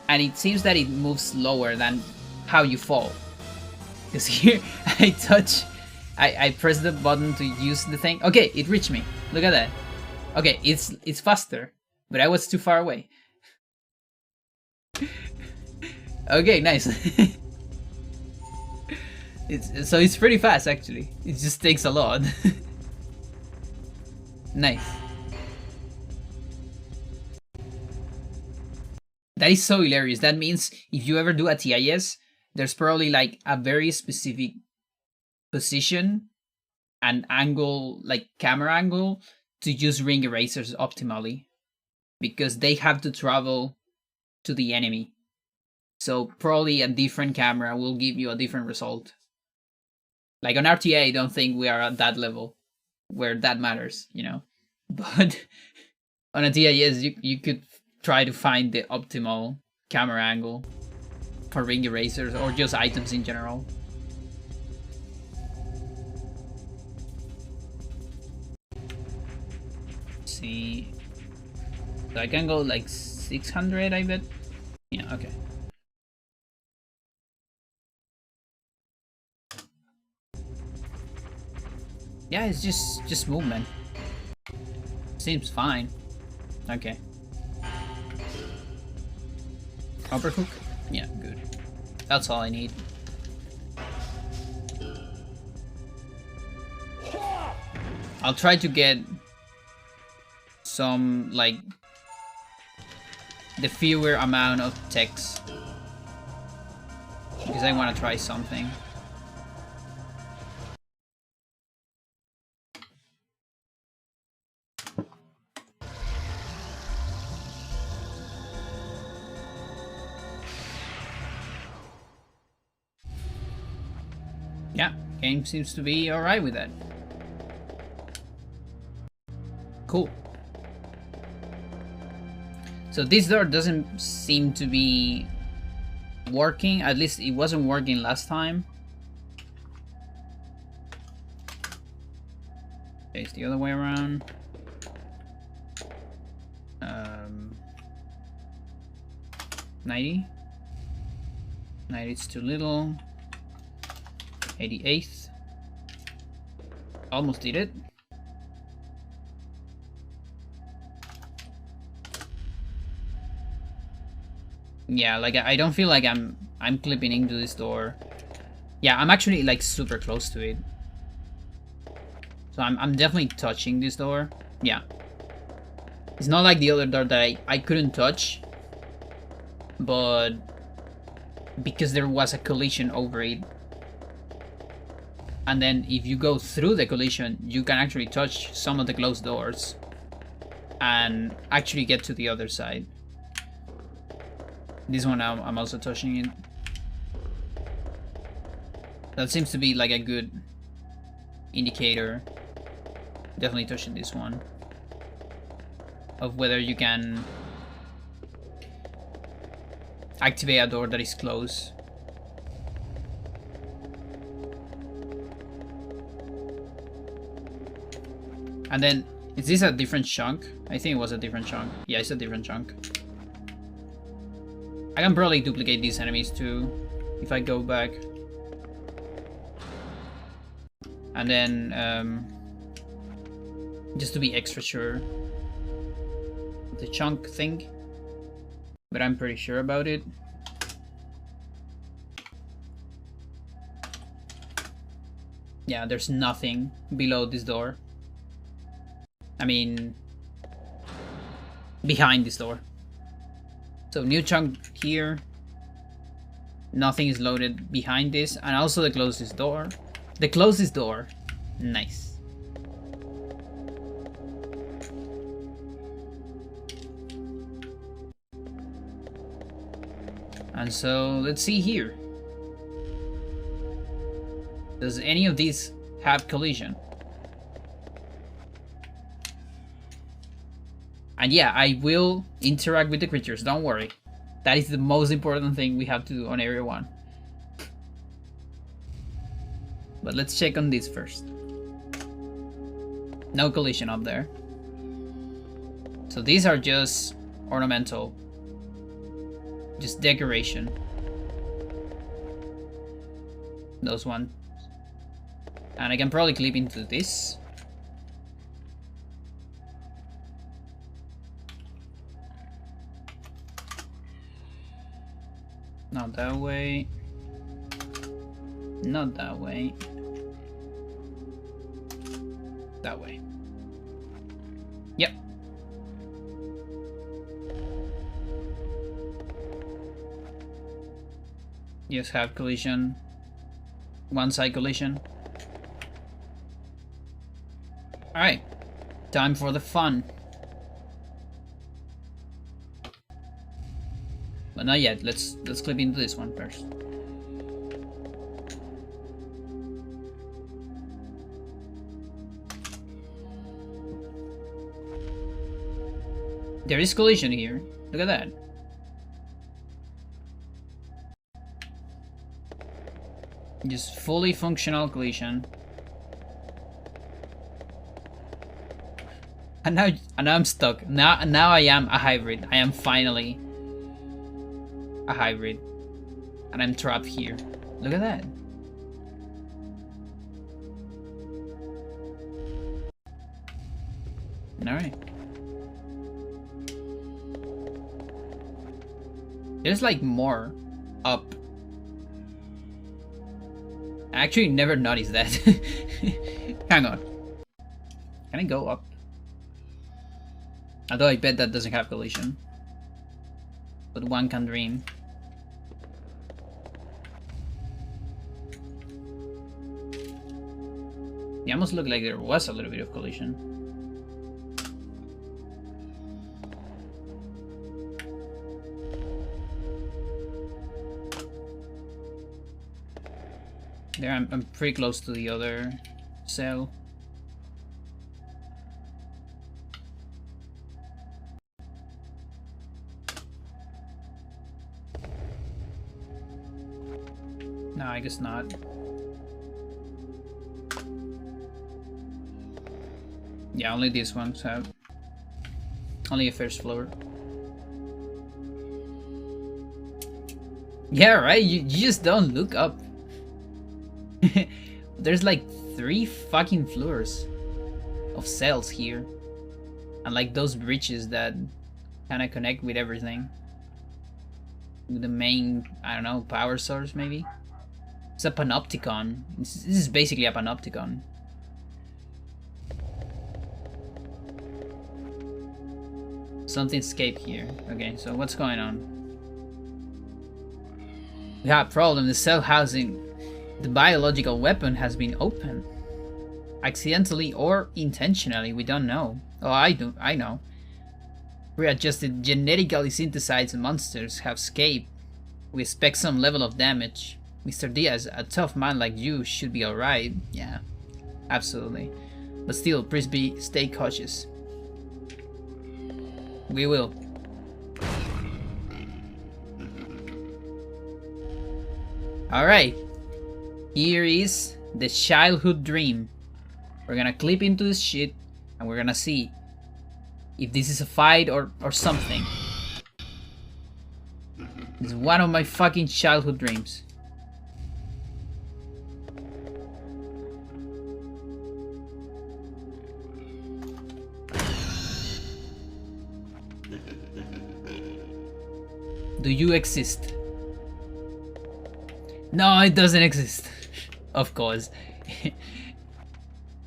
A: and it seems that it moves slower than how you fall. Because here I press the button to use the thing. Okay, it reached me. Look at that. Okay, it's faster, but I was too far away. Okay, nice. It's pretty fast actually. It just takes a lot. Nice. That is so hilarious. That means if you ever do a TIS, there's probably like a very specific position and angle, like camera angle, to use ring erasers optimally, because they have to travel to the enemy. So probably a different camera will give you a different result. Like on RTA, I don't think we are at that level where that matters, you know. But on a TIS, you could try to find the optimal camera angle for ring erasers or just items in general. Let's see. So I can go like 600, I bet. Yeah, okay. Yeah, it's just movement. Seems fine. Okay. Overhook? Yeah, good. That's all I need. I'll try to get some, like, the fewer amount of text. Because I want to try something. Yeah, game seems to be alright with that. Cool. So this door doesn't seem to be working. At least it wasn't working last time. Okay, it's the other way around. 90. 90 is too little. 88th. Almost did it. Yeah, like I don't feel like I'm clipping into this door. Yeah, I'm actually like super close to it. So I'm definitely touching this door. Yeah. It's not like the other door that I couldn't touch. But because there was a collision over it. And then if you go through the collision, you can actually touch some of the closed doors. And actually get to the other side. This one I'm also touching it. That seems to be like a good indicator. Definitely touching this one. Of whether you can activate a door that is closed. And then, is this a different chunk? I think it was a different chunk. Yeah, it's a different chunk. I can probably duplicate these enemies too, if I go back. And then, just to be extra sure. The chunk thing. But I'm pretty sure about it. Yeah, there's nothing below this door. I mean, behind this door. So new chunk here. Nothing is loaded behind this. And also the closest door. The closest door. Nice. And so let's see here. Does any of these have collision? And yeah, I will interact with the creatures, don't worry. That is the most important thing we have to do on area 1. But let's check on this first. No collision up there. So these are just ornamental. Just decoration. Those ones. And I can probably clip into this. Not that way. Not that way. That way. Yep. Yes, have collision. One side collision. Alright. Time for the fun. But not yet. Let's clip into this one first. There is collision here. Look at that. Just fully functional collision. And now I'm stuck. Now I am a hybrid. I am finally a hybrid. And I'm trapped here. Look at that. Alright. There's like more up. I actually never noticed that. Hang on. Can I go up? Although I bet that doesn't have collision. But one can dream. It almost looked like there was a little bit of collision. There, I'm pretty close to the other cell. No, I guess not. Yeah, only these ones have. Only a first floor. Yeah, right? You just don't look up. There's like 3 fucking floors of cells here. And like those bridges that kind of connect with everything. With the main, I don't know, power source maybe? It's a panopticon. This is basically a panopticon. Something escaped here. Okay, so what's going on? We have a problem. The cell housing the biological weapon has been opened. Accidentally or intentionally, we don't know. Oh, I know. Readjusted, genetically synthesized monsters have escaped. We expect some level of damage. Mr. Diaz, a tough man like you should be alright. Yeah, absolutely. But still, please stay cautious. We will. Alright. Here is the childhood dream. We're gonna clip into this shit and we're gonna see if this is a fight or something. It's one of my fucking childhood dreams. Do you exist? No, it doesn't exist. Of course.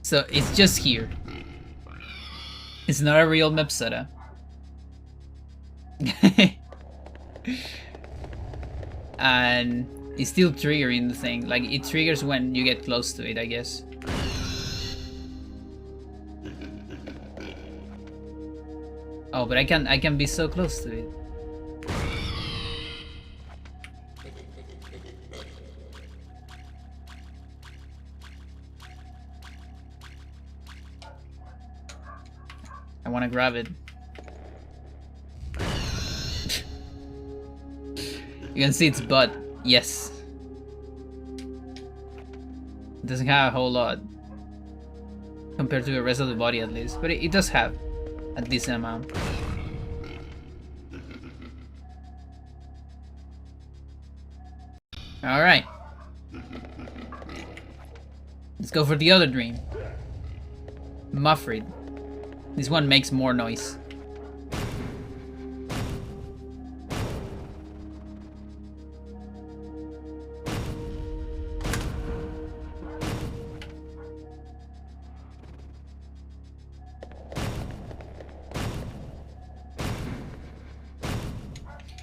A: So it's just here. It's not a real Mepsada. And it's still triggering the thing. Like it triggers when you get close to it, I guess. Oh, but I can be so close to it. I want to grab it. You can see its butt. Yes. It doesn't have a whole lot compared to the rest of the body, at least, but it does have a decent amount. Alright. Let's go for the other dream. Muffred. This one makes more noise.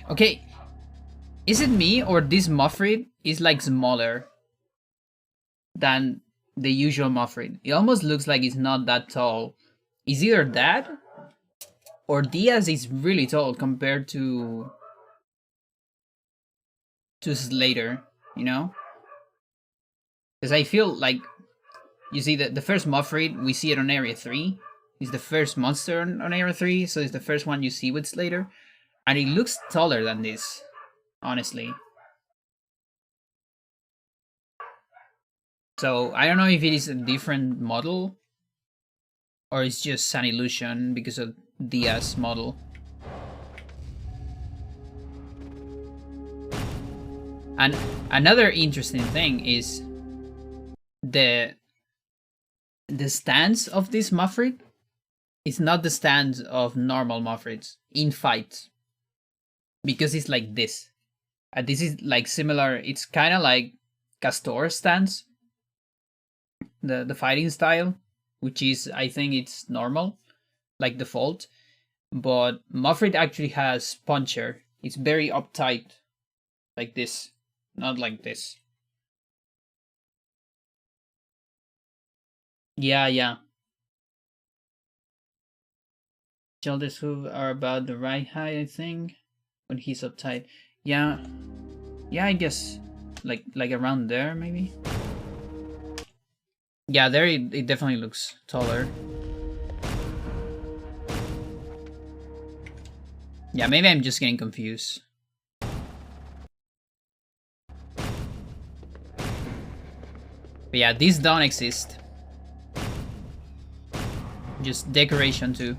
A: Okay, is it me or this Muffred is like smaller than the usual Muffred? It almost looks like it's not that tall. Is either that or Diaz is really tall compared to Slater, you know? Because I feel like, you see, the first Muffred, we see it on Area 3. It's the first monster on Area 3, so it's the first one you see with Slater. And it looks taller than this, honestly. So, I don't know if it is a different model or it's just an illusion because of Diaz model. And another interesting thing is the stance of this Muffred. It's not the stance of normal Mofrids in fight, because it's like this. This is like similar. It's kind of like Castor's stance, the fighting style, which is, I think it's normal, like default. But Mofrid actually has puncher. It's very uptight, like this, not like this. Yeah, yeah. Shoulders who are about the right height, I think, when he's uptight. Yeah, yeah, I guess like around there maybe. Yeah, there it definitely looks taller. Yeah, maybe I'm just getting confused. But yeah, these don't exist. Just decoration too.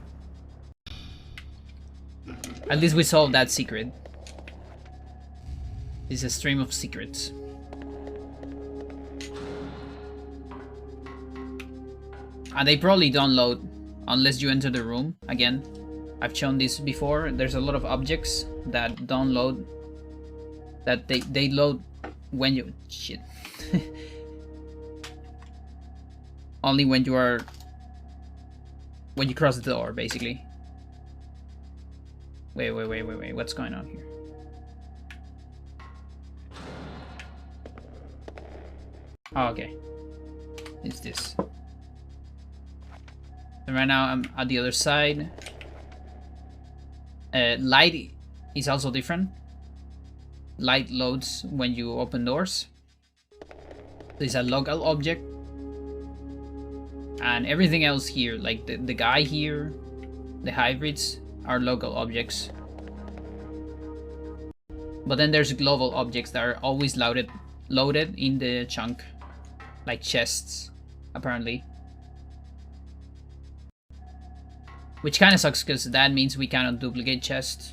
A: At least we solved that secret. It's a stream of secrets. And they probably don't load unless you enter the room. Again, I've shown this before. There's a lot of objects that don't load. That they load when you... Shit. Only when you are... When you cross the door, basically. Wait. What's going on here? Oh, okay. It's this. And right now I'm at the other side. Light is also different. Light loads when you open doors. There's a local object. And everything else here, like the guy here, the hybrids, are local objects. But then there's global objects that are always loaded in the chunk. Like chests, apparently. Which kind of sucks, because that means we cannot duplicate chests.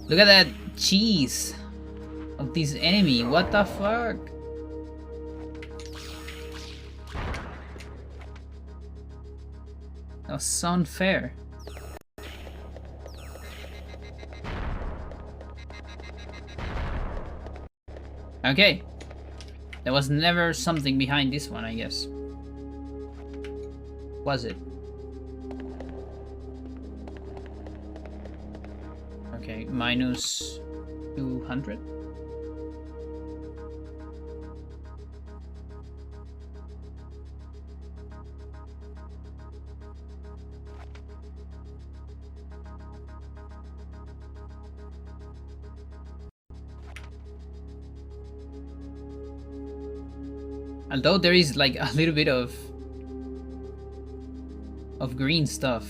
A: Look at that cheese of this enemy. What the fuck? That was so unfair. Okay. There was never something behind this one, I guess. Was it? Okay, minus 200. Although there is like a little bit of green stuff.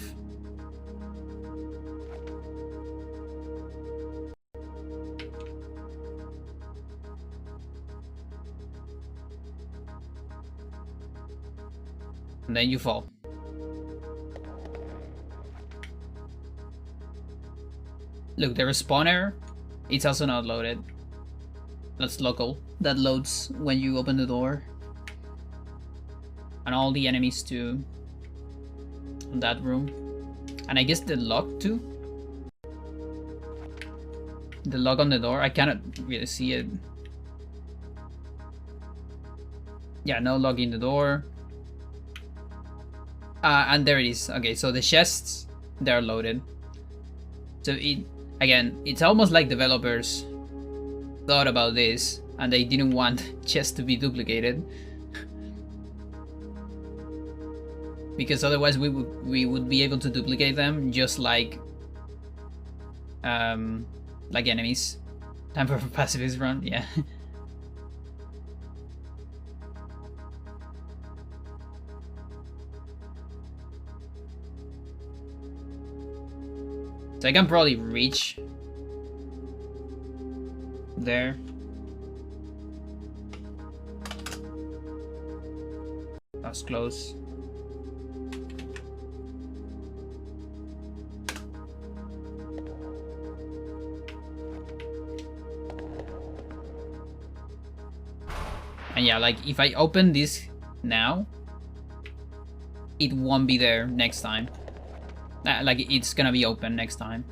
A: And then you fall. Look, the respawner, it's also not loaded. That's local. That loads when you open the door. And all the enemies too. In that room. And I guess the lock too. The lock on the door, I cannot really see it. Yeah, no lock in the door. And there it is. Okay, so the chests, they're loaded. So again, it's almost like developers thought about this and they didn't want chests to be duplicated. Because otherwise we would be able to duplicate them just like enemies. Time for a pacifist run, yeah. So I can probably reach there. That's close. And yeah, like if I open this now, it won't be there next time. Like it's gonna be open next time.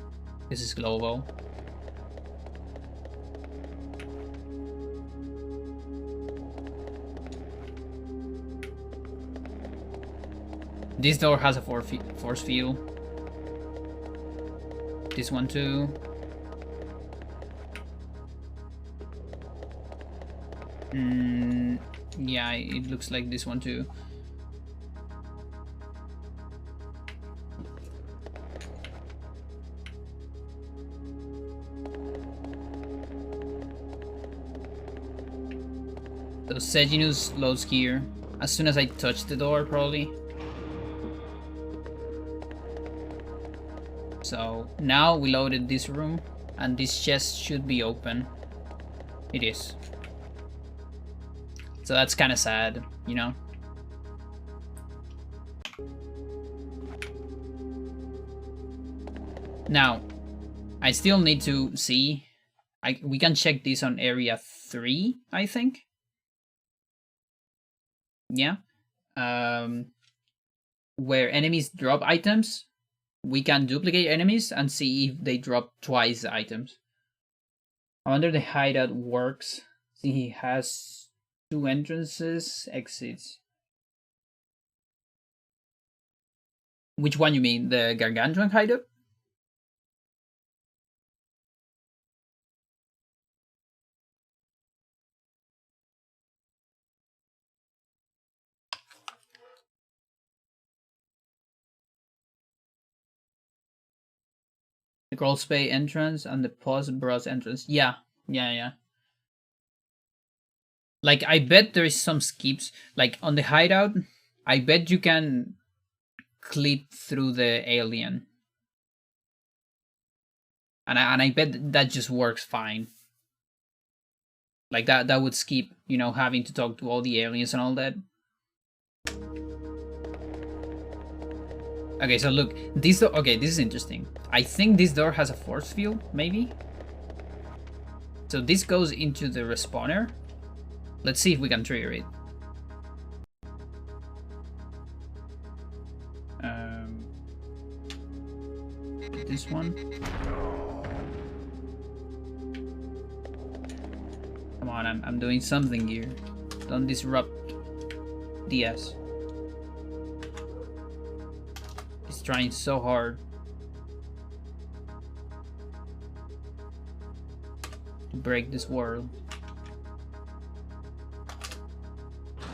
A: This is global. This door has a force field. This one too. Yeah, it looks like this one too. So Seginus loads here as soon as I touch the door, probably. So now we loaded this room, and this chest should be open. It is. So that's kind of sad, you know? Now, I still need to see. We can check this on area 3, I think. Yeah. Where enemies drop items, we can duplicate enemies and see if they drop twice the items. I wonder the hideout works. See, he has 2 entrances, exits. Which one you mean? The Gargantuan hideout? The Gross Bay entrance and the Post Bros entrance. Yeah. Like, I bet there is some skips. Like, on the hideout, I bet you can clip through the alien. And I bet that just works fine. Like, that would skip, you know, having to talk to all the aliens and all that. Okay, so look, this door, okay, this is interesting. I think this door has a force field, maybe? So this goes into the respawner. Let's see if we can trigger it. This one. Come on, I'm doing something here. Don't disrupt DS. He's trying so hard to break this world.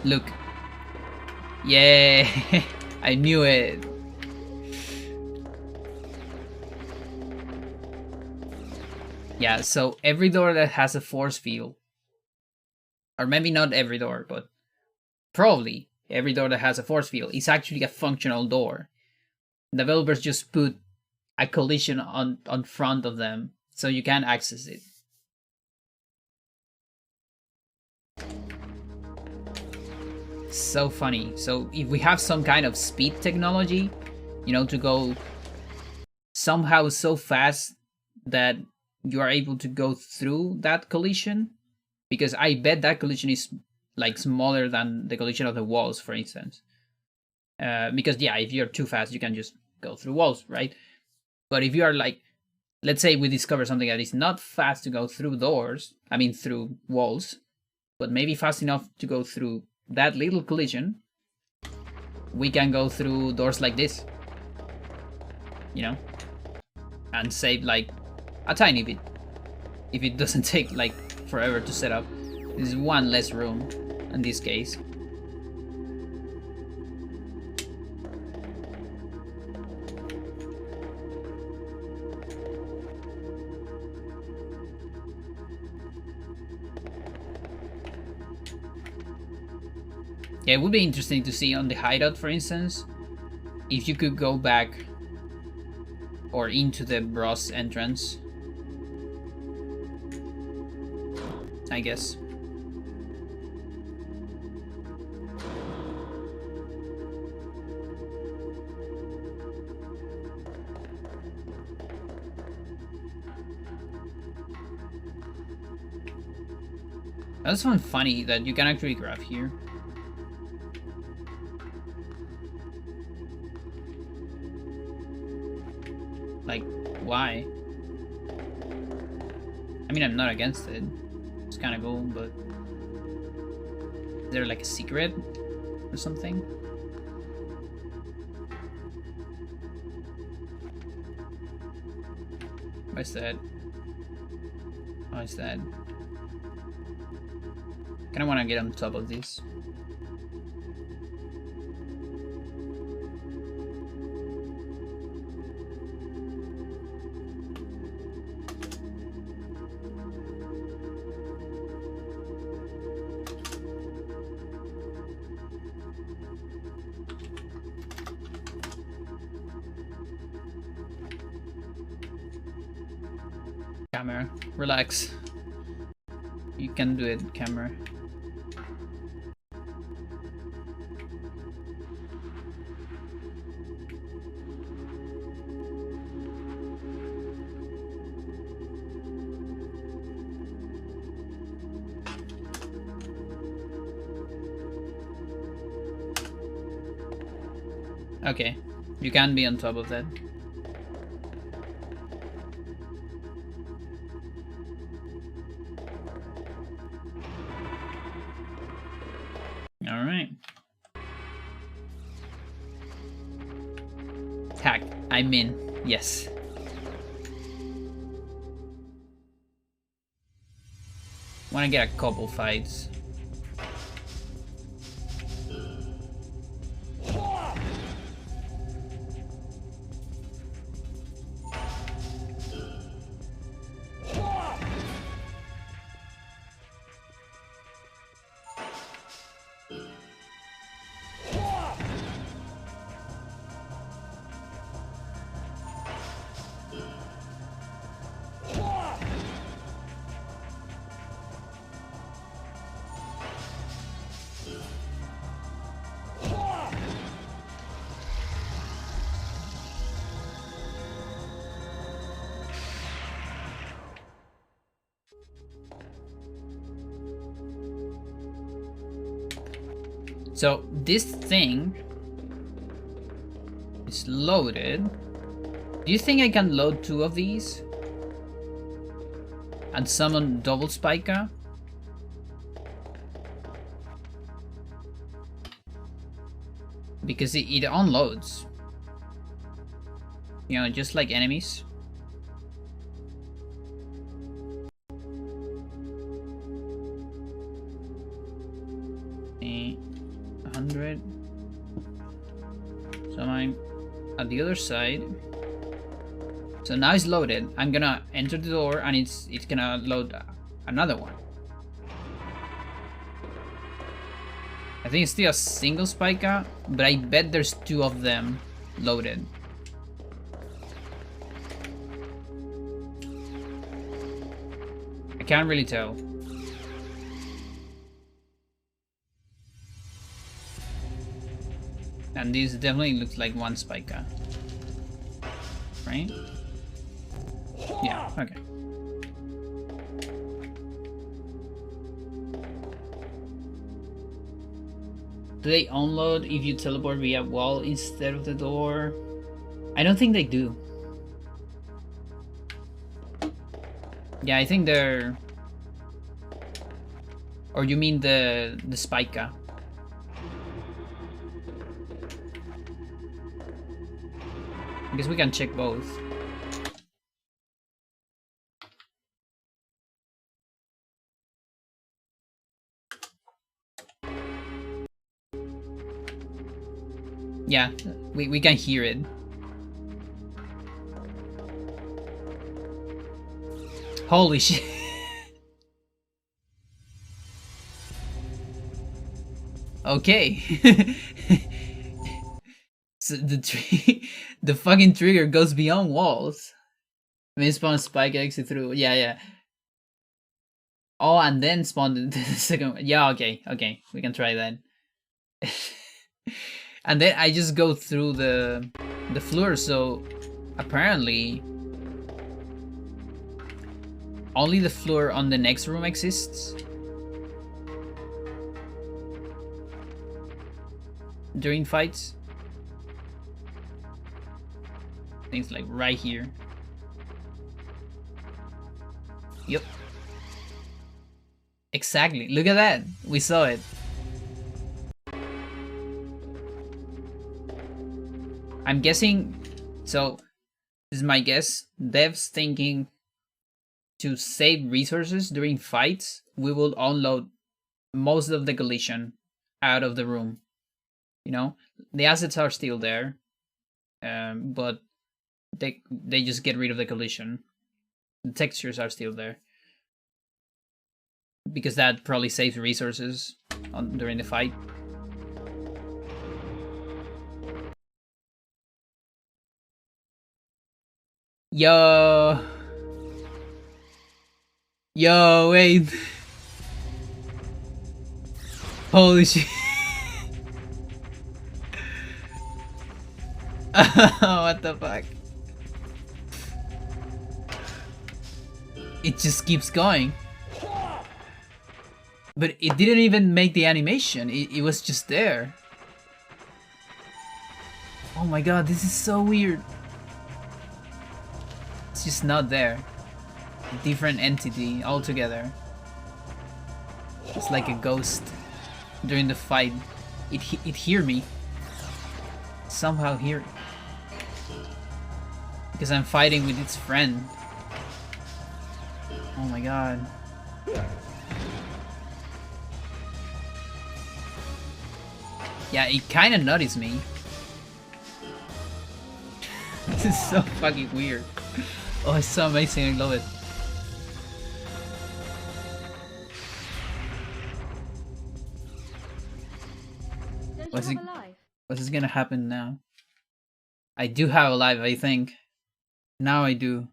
A: Look. Yeah, I knew it. Yeah, so every door that has a force field, or maybe not every door, but probably every door that has a force field is actually a functional door. Developers just put a collision on front of them so you can access it. So funny. So if we have some kind of speed technology, you know, to go somehow so fast that you are able to go through that collision, because I bet that collision is like smaller than the collision of the walls, for instance. Because yeah, if you're too fast, you can just go through walls, right? But if you are like, let's say we discover something that is not fast to go through doors, I mean through walls, but maybe fast enough to go through that little collision, we can go through doors like this, you know, and save like a tiny bit if it doesn't take like forever to set up. This is one less room in this case. Yeah, it would be interesting to see on the hideout, for instance, if you could go back or into the Bros entrance, I guess. I just found funny that you can actually grab here. Like, why? I mean, I'm not against it. It's kind of cool, but is there like a secret or something? What's that? Oh, it's that. Kinda wanna get on top of this. Camera, relax. You can do it, camera. Okay, you can be on top of that. Alright. Hack, I'm in. Yes. Wanna get a couple fights. So this thing is loaded. Do you think I can load 2 of these? And summon double Spica? Because it unloads. You know, just like enemies. So I'm at the other side. So now it's loaded. I'm gonna enter the door and it's gonna load another one. I think it's still a single Spica, but I bet there's 2 of them loaded. I can't really tell. And this definitely looks like 1 Spica. Right? Yeah, okay. Do they unload if you teleport via wall instead of the door? I don't think they do. Yeah, I think they're... Or you mean the Spica? I guess we can check both. Yeah, we can hear it. Holy shit. Okay. So the fucking trigger goes beyond walls. Main spawn spike exit through. Yeah. Oh, and then spawn the second one. Yeah, okay. We can try that. And then I just go through the floor, so apparently only the floor on the next room exists. during fights. Things like right here. Yep. Exactly. Look at that. We saw it. I'm guessing, so this is my guess, devs thinking to save resources during fights, we will unload most of the collision out of the room. You know, the assets are still there, but they just get rid of the collision. The textures are still there. Because that probably saves resources during the fight. Yo, wait. Holy shit. What the fuck? It just keeps going. But it didn't even make the animation. It was just there. Oh my god, this is so weird. It's just not there. Different entity altogether. It's like a ghost during the fight. It hear me. Somehow hear. Because I'm fighting with its friend. Oh my god. Yeah, it kinda noticed me. This is so fucking weird. Oh, it's so amazing, I love it. What's gonna happen now? I do have a life, I think. Now I do.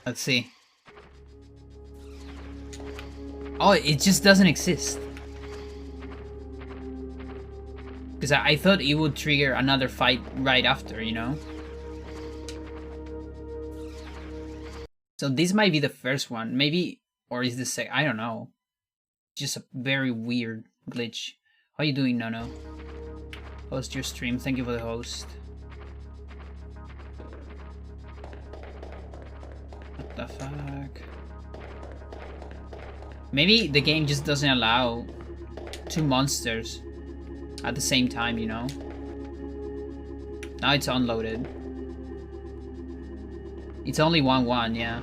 A: Let's see. Oh, it just doesn't exist. Because I thought it would trigger another fight right after, you know? So this might be the first one. Maybe, or is this I don't know. Just a very weird glitch. How you doing, Nono? Host your stream. Thank you for the host. What the fuck? Maybe the game just doesn't allow two monsters at the same time, you know? Now it's unloaded. It's only 1-1, yeah.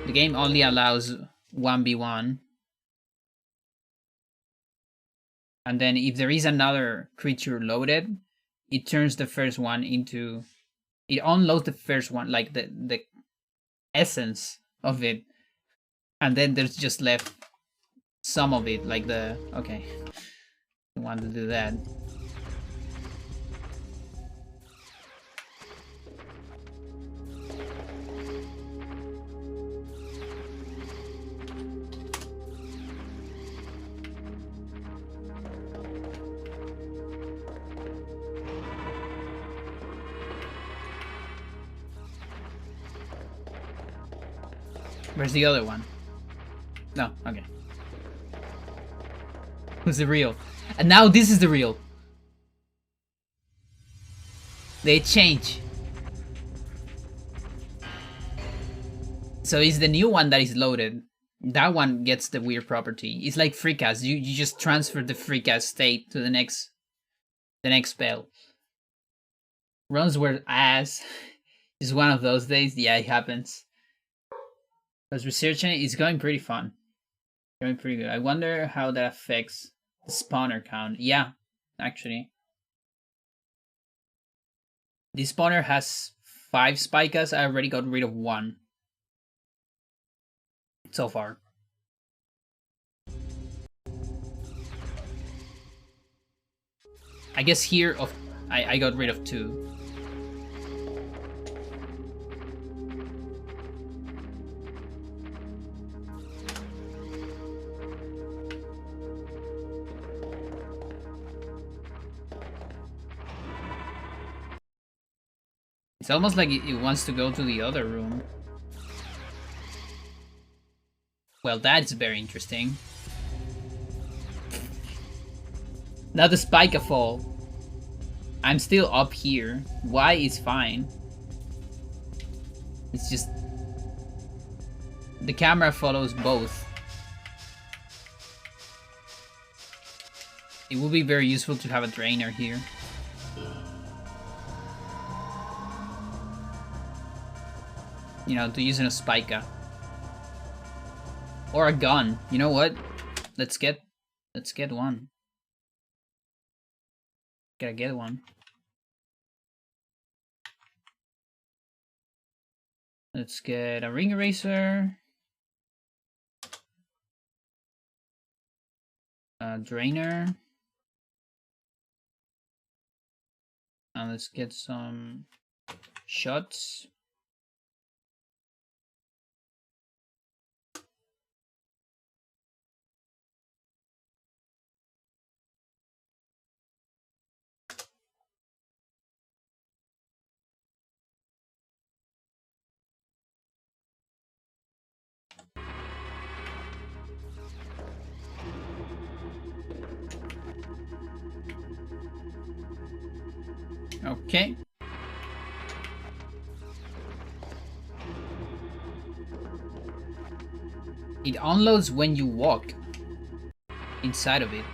A: The game only allows 1v1. And then if there is another creature loaded, it turns the first one into... It unloads the first one, like the essence of it. And then there's just left some of it, like the... Okay. I want to do that. Where's the other one? No, okay. Who's the real? And now this is the real. They change. So it's the new one that is loaded. That one gets the weird property. It's like FreeCast. You just transfer the FreeCast state to the next spell. Runs were ass. It's one of those days. Yeah, it happens. I was researching it. It's going pretty fun. Going pretty good. I wonder how that affects the spawner count. Yeah, actually. This spawner has 5 spikas. I already got rid of 1. So far. I guess here I got rid of 2. It's almost like it wants to go to the other room. Well, that's very interesting. Now the spike fall. I'm still up here. Y is fine. It's just the camera follows both. It would be very useful to have a drainer here. You know, to use in a spica. Or a gun. You know what? Let's get one. Gotta get one. Let's get a ring eraser. A drainer. And let's get some shots. Okay. It unloads when you walk inside of it.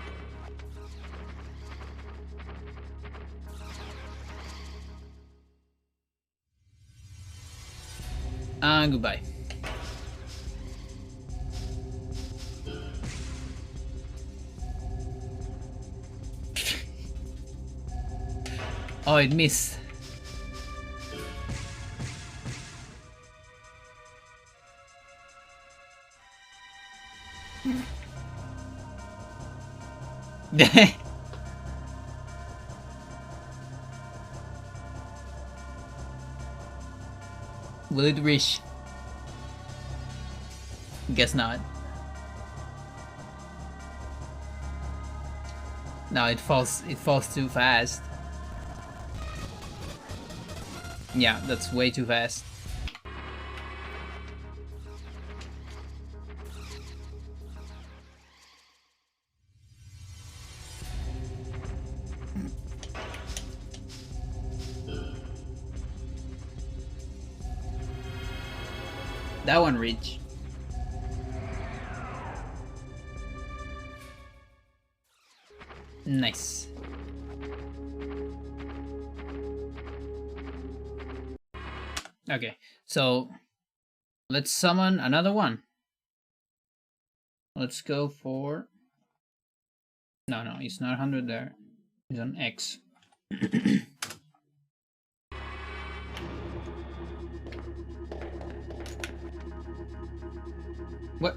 A: And goodbye. Oh, it missed. Will it reach? Guess not. No, it falls too fast. Yeah, that's way too fast. That one reached. Nice. Okay, so let's summon another one. Let's go for... No, it's not 100 there. It's on X. What?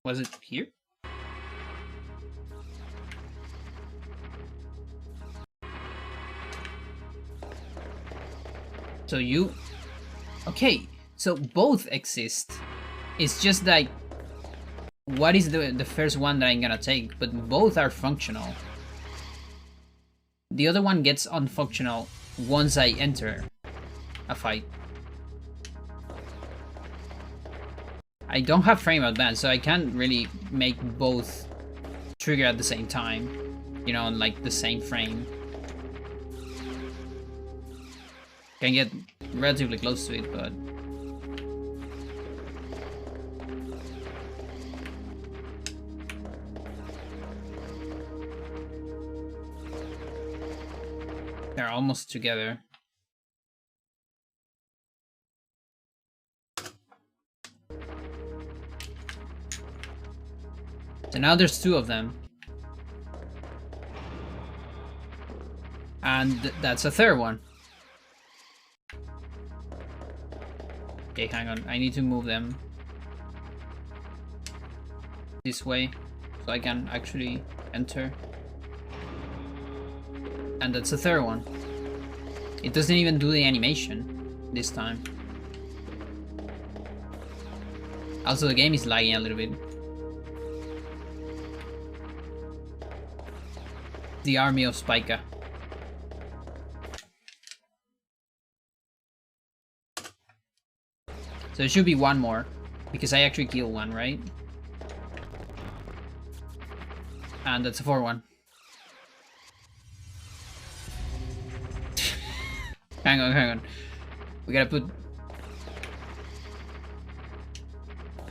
A: Was it here? So you... Okay, so both exist. It's just like... What is the first one that I'm gonna take? But both are functional. The other one gets unfunctional once I enter a fight. I don't have frame advance, so I can't really make both trigger at the same time. You know, in like the same frame. Can get relatively close to it, but... They're almost together. So now there's two of them. And that's a third one. Okay, hang on. I need to move them this way so I can actually enter. And that's the third one. It doesn't even do the animation this time. Also, the game is lagging a little bit. The army of Spica. So it should be one more, because I actually killed one, right? And that's a 4-1. Hang on. We gotta put...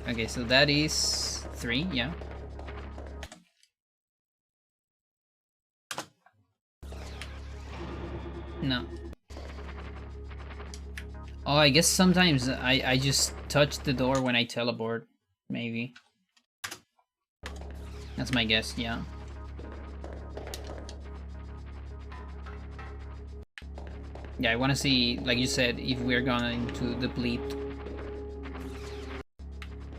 A: Okay, so that is 3, yeah. No. Oh, I guess sometimes I just touch the door when I teleport. Maybe. That's my guess, yeah. Yeah, I want to see, like you said, if we're going to deplete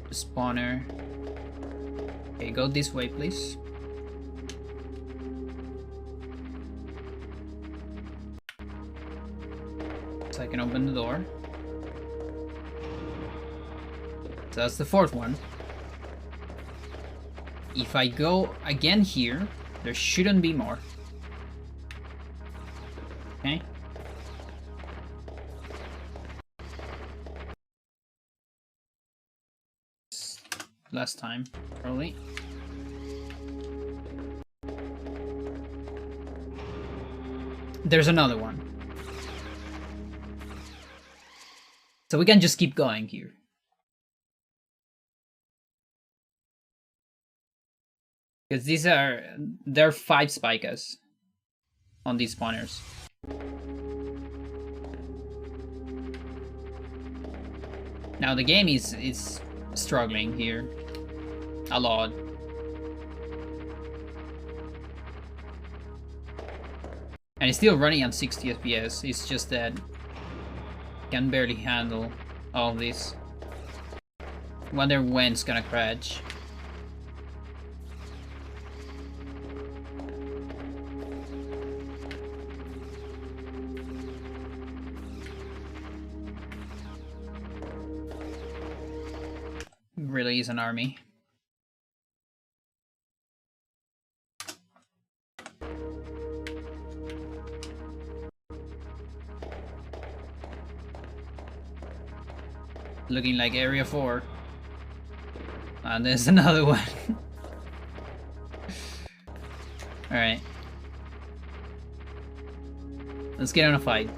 A: the spawner. Okay, go this way, please. So I can open the door. So that's the 4th one. If I go again here, there shouldn't be more. Okay. Last time, probably. There's another one. So we can just keep going here. Because there are 5 spikas on these spawners. Now the game is struggling here a lot. And it's still running on 60 FPS. It's just that I can barely handle all of this. Wonder when it's gonna crash. Really is an army. Looking like Area 4. And there's another one. Alright. Let's get on a fight.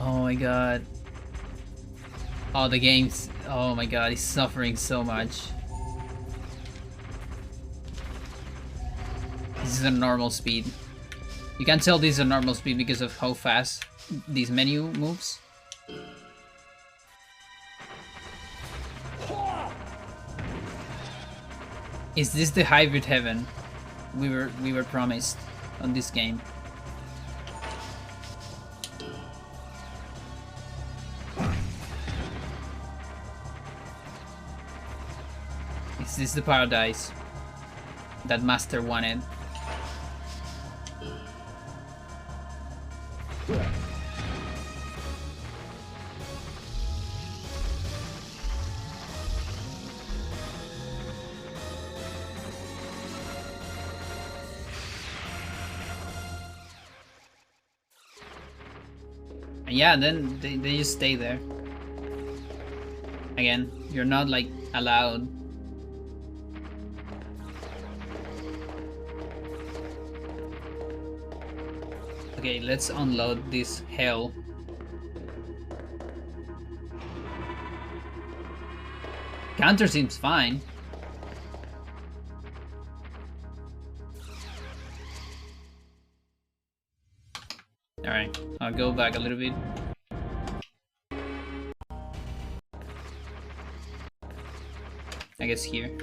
A: Oh my god. Oh, the game's... Oh my god, he's suffering so much. This is a normal speed. You can tell this is a normal speed because of how fast this menu moves. Is this the hybrid heaven we were promised on this game? Is this the paradise that Master wanted? And yeah, then they just stay there. Again, you're not like allowed. Okay, let's unload this hell. Counter seems fine. Alright, I'll go back a little bit. I guess here.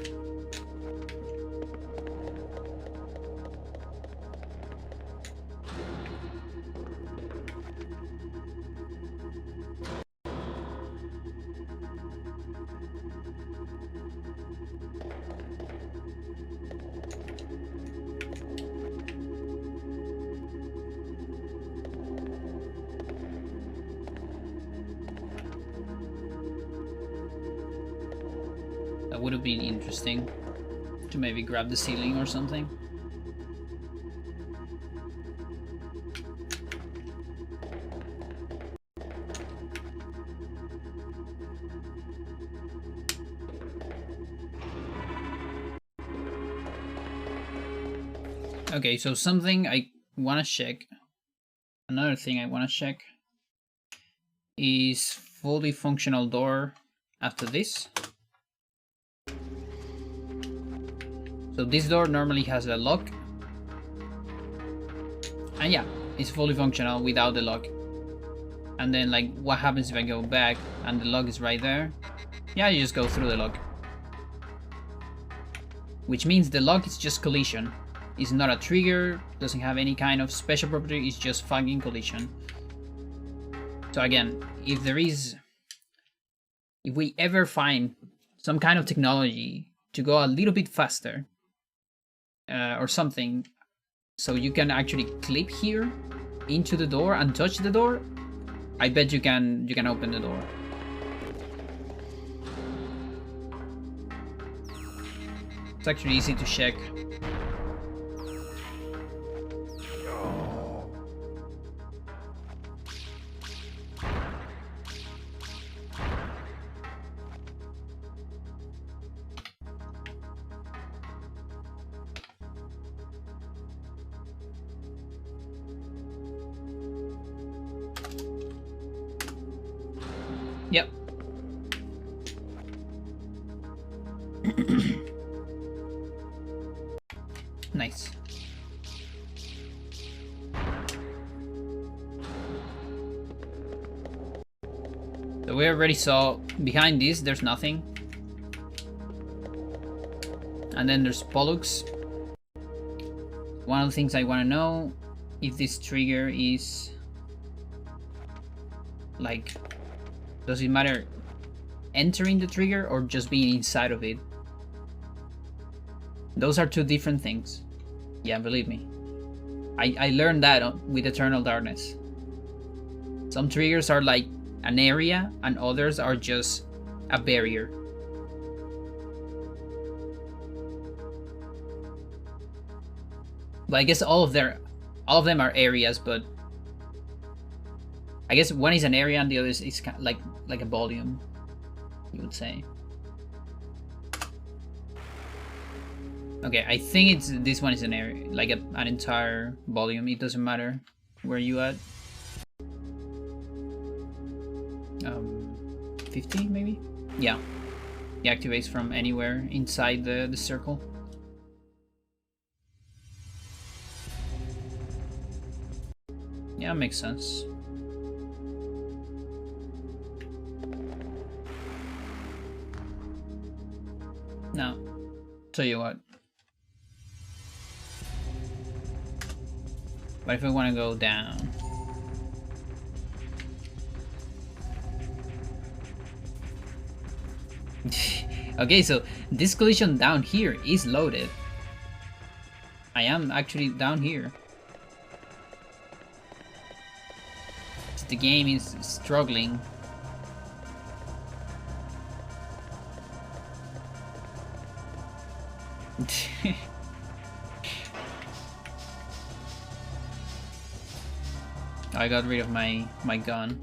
A: That would have been interesting to maybe grab the ceiling or something. Okay, so something I want to check. Another thing I want to check is fully functional door after this. So this door normally has a lock. And yeah, it's fully functional without the lock. And then like, what happens if I go back and the lock is right there? Yeah, you just go through the lock. Which means the lock is just collision. It's not a trigger, doesn't have any kind of special property, it's just fucking collision. So again, if we ever find some kind of technology to go a little bit faster, or something, so you can actually clip here into the door and touch the door, I bet you can open the door. It's actually easy to check. Yep. Nice. So we already saw behind this there's nothing. And then there's Pollux. One of the things I want to know if this trigger is like, does it matter entering the trigger or just being inside of it? Those are two different things. Yeah, believe me. I learned that with Eternal Darkness. Some triggers are like an area and others are just a barrier. But I guess all of them are areas, but I guess one is an area and the other is kind of like a volume, you would say. Okay, I think this one is an area, like an entire volume. It doesn't matter where you at. 50 maybe? Yeah. It activates from anywhere inside the circle. Yeah, makes sense. Now, tell you what. What if I want to go down? Okay, so this collision down here is loaded. I am actually down here. The game is struggling. I got rid of my gun.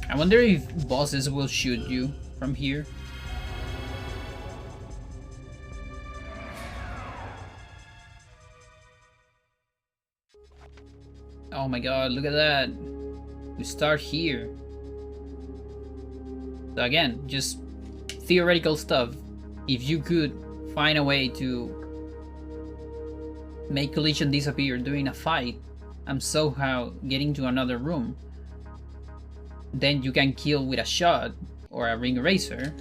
A: I wonder if bosses will shoot you from here. Oh my god, look at that. We start here. So again, just theoretical stuff. If you could find a way to make collision disappear during a fight and somehow getting to another room, then you can kill with a shot or a ring eraser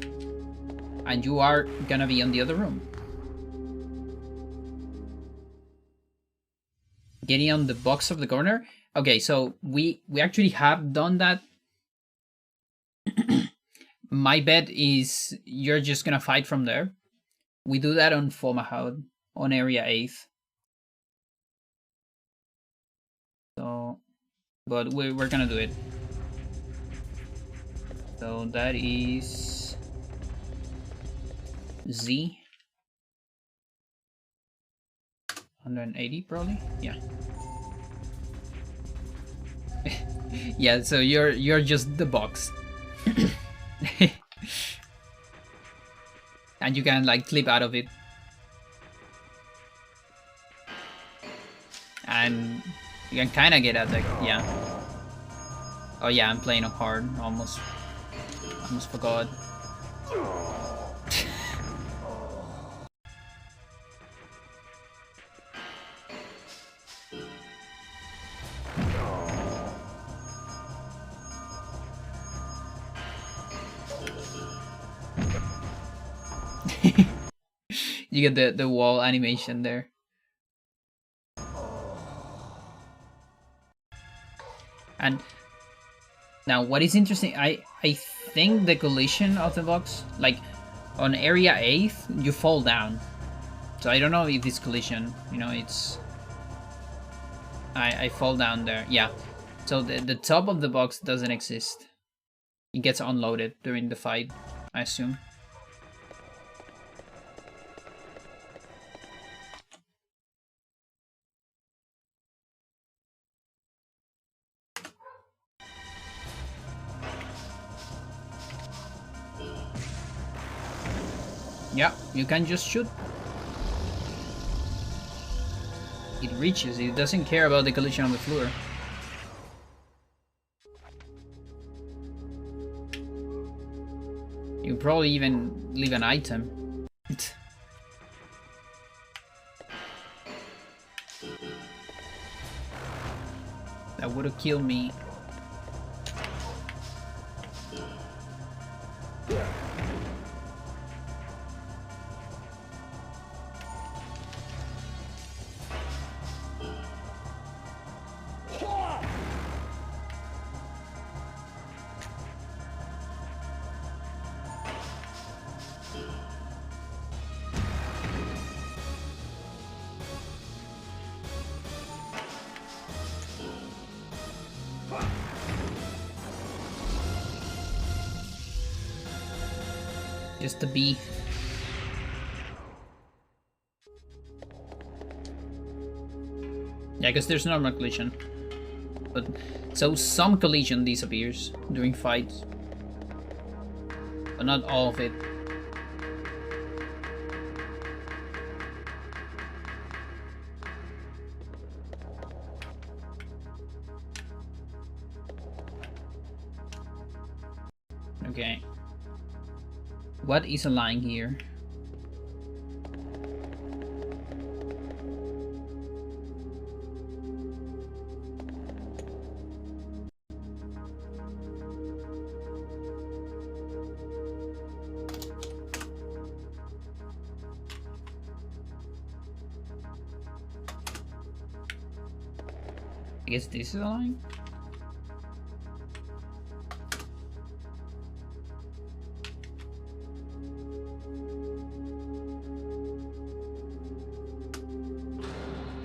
A: and you are gonna be on the other room. getting on the box of the corner. Okay, so we actually have done that. My bet is you're just gonna fight from there. We do that on Fomahout, on area 8th. So, but we're gonna do it. So that is Z. 180 probably, yeah. Yeah, so you're just the box. And you can like clip out of it. And you can kind of get attacked, yeah. Oh yeah, I'm playing on hard, almost forgot. You get the wall animation there. And now what is interesting, I think the collision of the box, like on area 8th, you fall down. So I don't know if this collision, you know, it's... I fall down there, yeah. So the top of the box doesn't exist. It gets unloaded during the fight, I assume. Yeah, you can just shoot. It reaches, it doesn't care about the collision on the floor. You probably even leave an item. That would have killed me. Just to be. Yeah, because there's normal collision. But so some collision disappears during fights. But not all of it. Okay. What is a line here? I guess this is a line?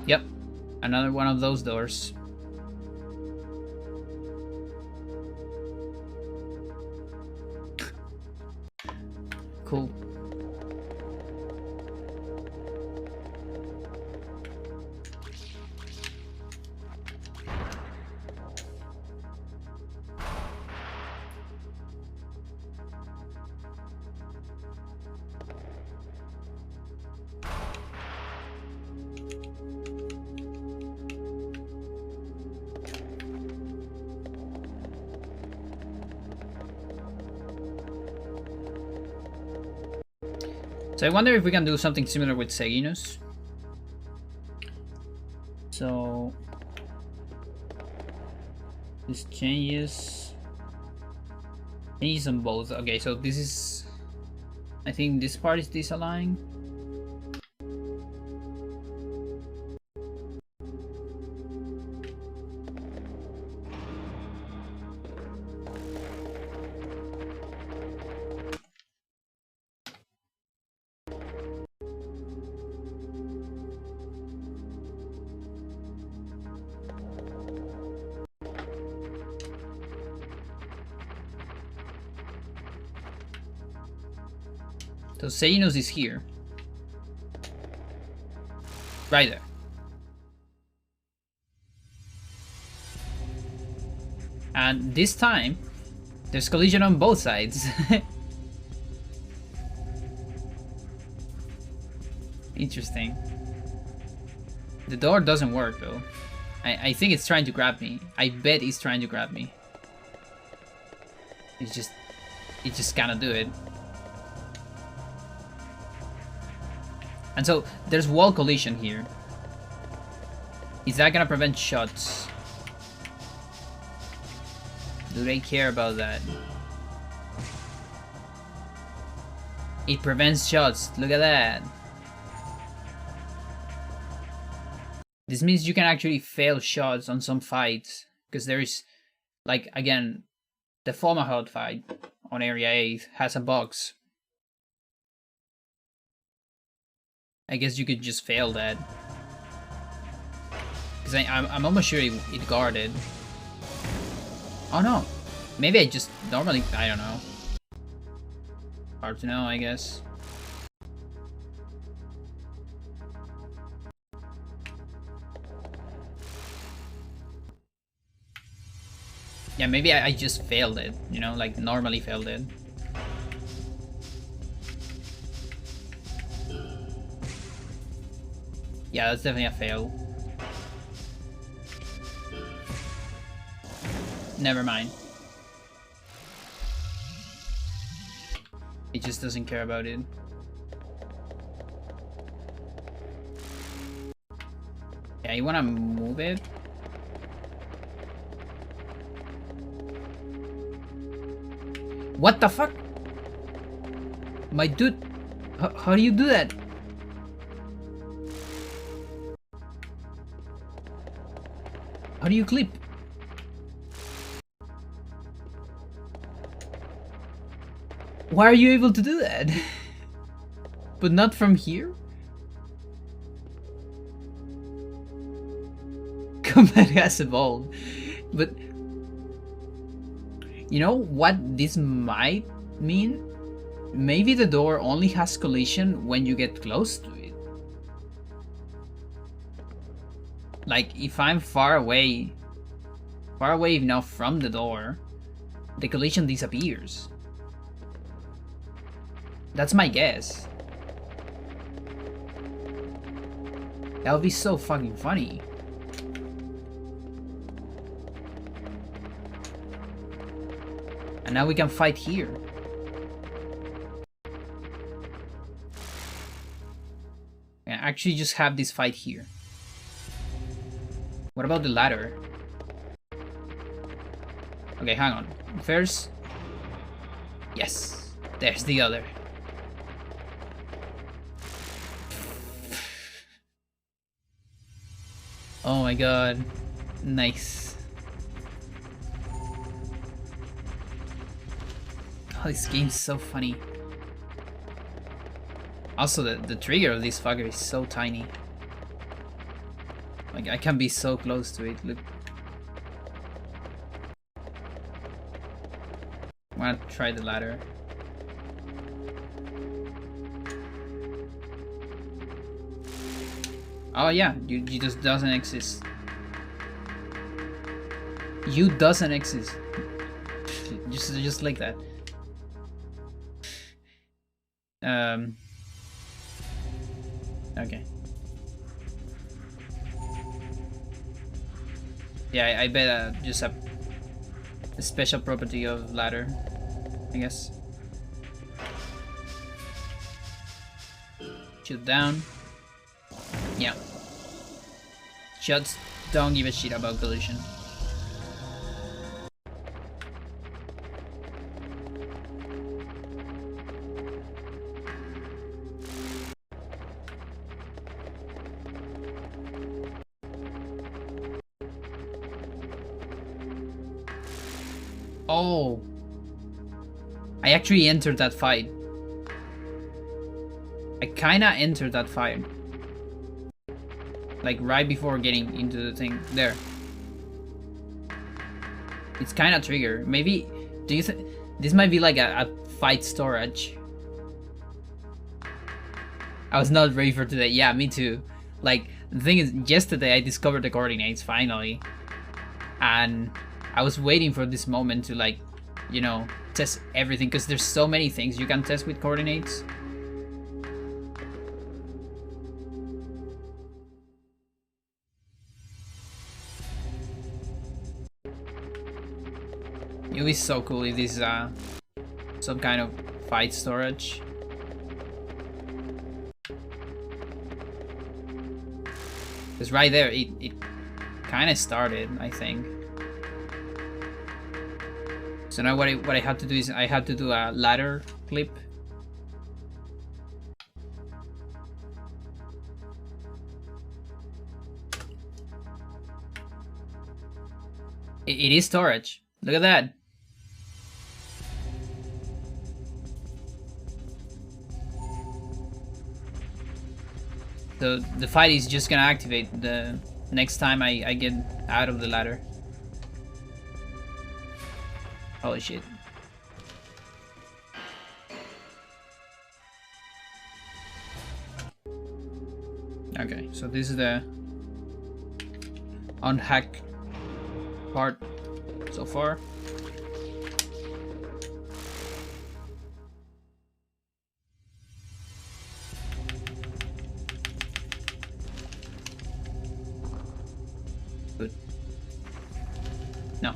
A: Yep, another one of those doors. Cool. So I wonder if we can do something similar with Seginus. So this changes on both. Okay, so this is, I think this part is disaligned. So Xenos is here. Right there. And this time, there's collision on both sides. Interesting. The door doesn't work though. I think it's trying to grab me. I bet it's trying to grab me. It just cannot do it. And so there's wall collision here. Is that gonna prevent shots? Do they care about that? It prevents shots. Look at that. This means you can actually fail shots on some fights. Because there is, like, again, the Fomalhaut fight on Area 8 has a box. I guess you could just fail that. Because I'm almost sure it guarded. Oh no. Maybe I just normally, I don't know. Hard to know, I guess. Yeah, maybe I just failed it, you know, like normally failed it. Yeah, that's definitely a fail. Never mind. It just doesn't care about it. Yeah, you wanna move it? What the fuck? My dude, how do you do that? How do you clip? Why are you able to do that? But not from here? Combat has evolved. But you know what this might mean? Maybe the door only has collision when you get close to it. Like if I'm far away enough from the door, the collision disappears. That's my guess. That would be so fucking funny. And now we can fight here. I actually just have this fight here. What about the ladder? Okay, hang on. First... Yes, there's the other. Oh my god. Nice. Oh, this game's so funny. Also, the trigger of this fucker is so tiny. Like, I can be so close to it, look. I'm gonna try the ladder. Oh yeah, you just doesn't exist. You doesn't exist. Just like that. Okay. Yeah, I bet just a special property of ladder, I guess. Shoot down. Yeah. Shots don't give a shit about collision. Oh. I actually entered that fight. I kinda entered that fight. Like right before getting into the thing. There. It's kinda trigger. Maybe, do you think this might be like a fight storage? I was not ready for today. Yeah, me too. Like, the thing is, yesterday I discovered the coordinates finally. And I was waiting for this moment to, like, you know, test everything, because there's so many things you can test with coordinates. It would be so cool if this is some kind of fight storage. Because right there, it kind of started, I think. So now what I have to do is I have to do a ladder clip. It is storage. Look at that. So the fight is just gonna activate the next time I get out of the ladder. Holy shit. Okay, so this is the unhack part so far. Good. No.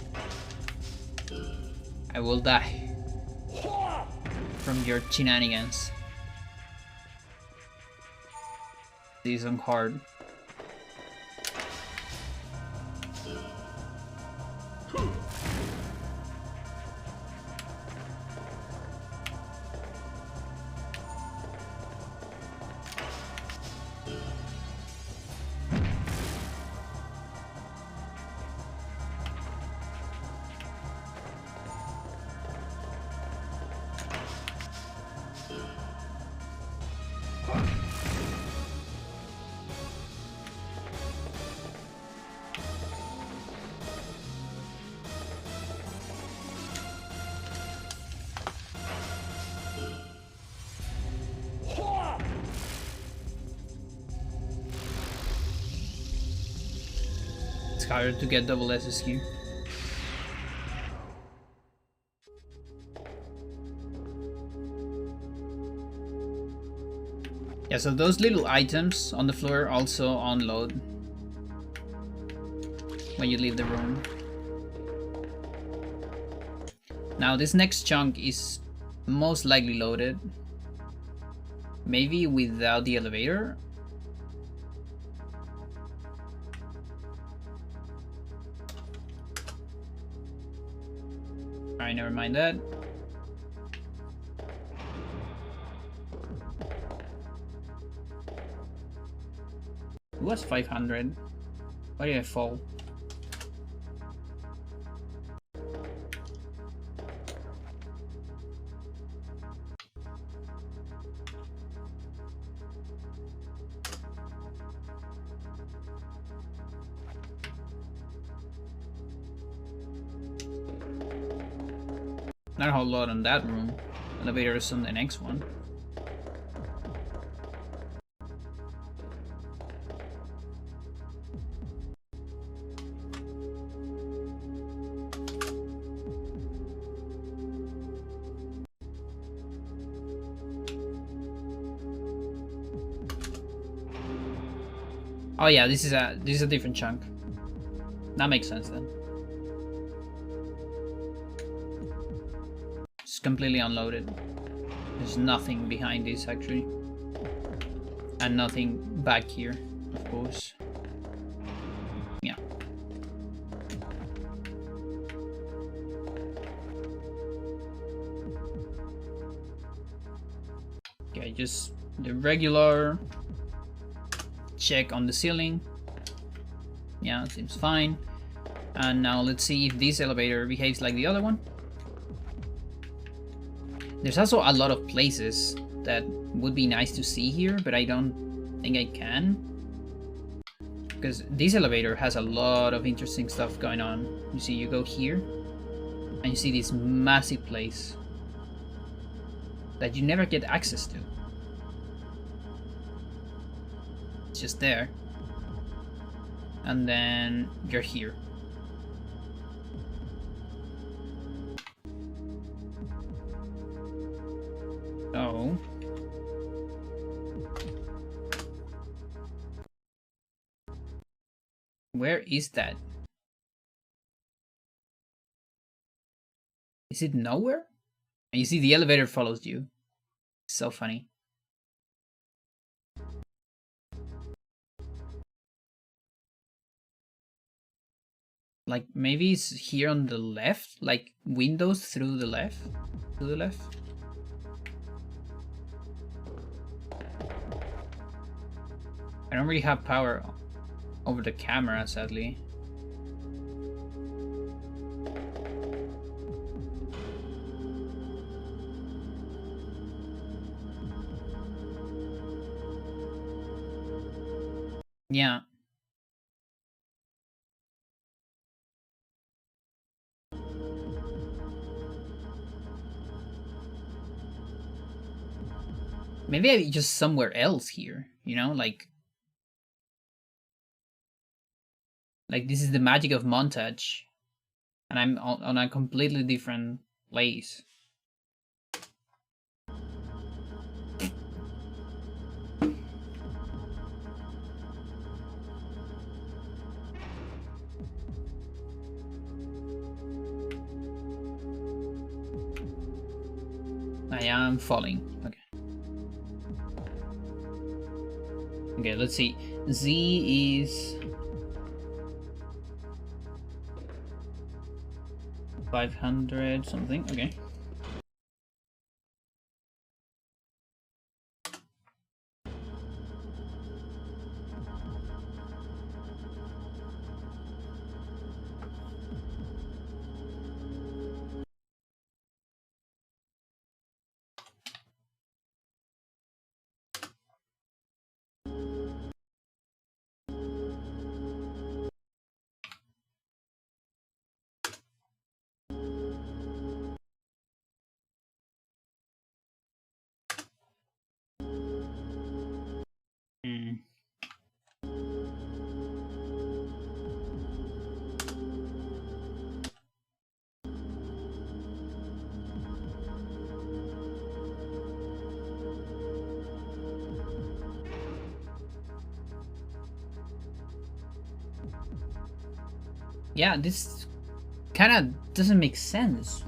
A: I will die from your shenanigans. This is hard. It's harder to get double SSQ. Yeah, so those little items on the floor also unload when you leave the room. Now this next chunk is most likely loaded. Maybe without the elevator. Alright, never mind that. It was 500. Why did I fall? Not a whole lot on that room. Elevator is on the next one. Oh yeah, this is a different chunk. That makes sense then. It's completely unloaded. There's nothing behind this actually. And nothing back here, of course. Yeah. Okay, just the regular check on the ceiling. Yeah, seems fine. And now let's see if this elevator behaves like the other one. There's also a lot of places that would be nice to see here, but I don't think I can. Because this elevator has a lot of interesting stuff going on. You see, you go here, and you see this massive place that you never get access to. just there. And then you're here. So where is that? Is it nowhere? And you see the elevator follows you. So funny. Like maybe it's here on the left, like windows through the left, to the left. I don't really have power over the camera, sadly. Yeah. Maybe I'm just somewhere else here, you know, like this is the magic of montage, and I'm on a completely different place. I am falling. Okay. Okay, let's see. Z is 500 something. Okay. Hmm. Yeah, this kind of doesn't make sense.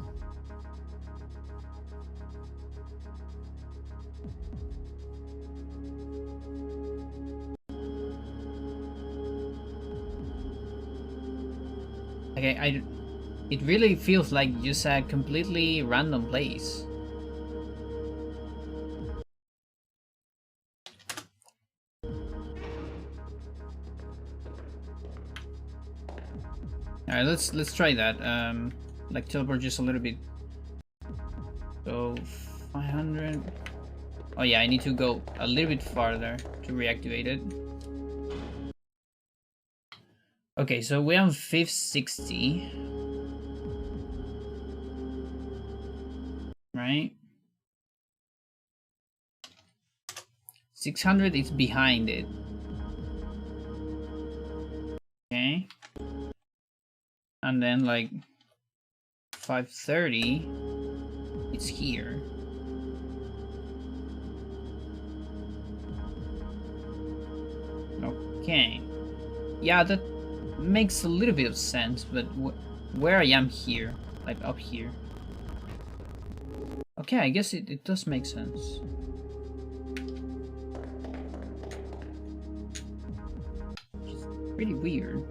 A: Okay, it really feels like just a completely random place. All right, let's try that. Like teleport just a little bit. So 500. Oh yeah, I need to go a little bit farther to reactivate it. Okay, so we're on 560. Right? 600 is behind it. Okay. And then like 530, it's here. Okay. Yeah, that makes a little bit of sense, but where I am here, like up here. Okay, I guess it does make sense. It's pretty weird.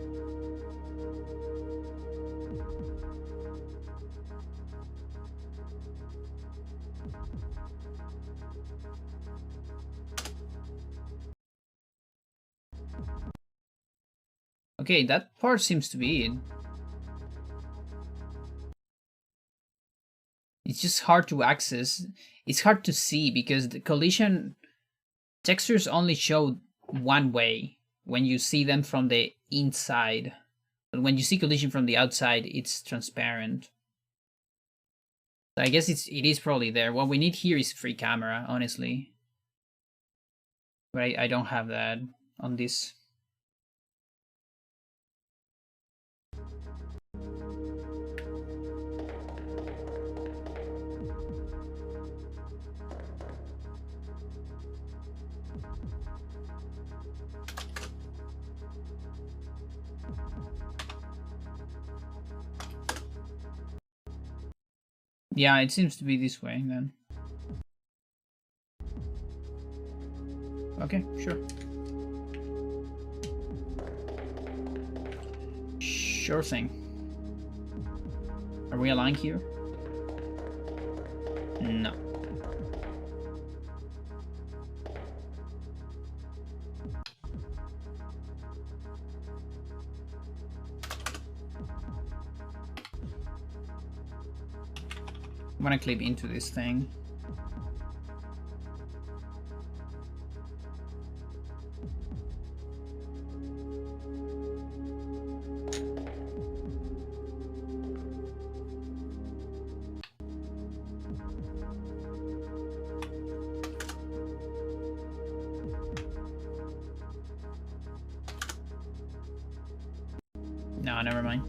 A: Okay, that part seems to be it. It's just hard to access. It's hard to see because the collision textures only show one way when you see them from the inside. But when you see collision from the outside, it's transparent. So I guess it is probably there. What we need here is free camera, honestly. But I don't have that. on this. Yeah, it seems to be this way then. Okay, sure. Sure thing. Are we aligned here? No. I'm gonna clip into this thing. No, never mind.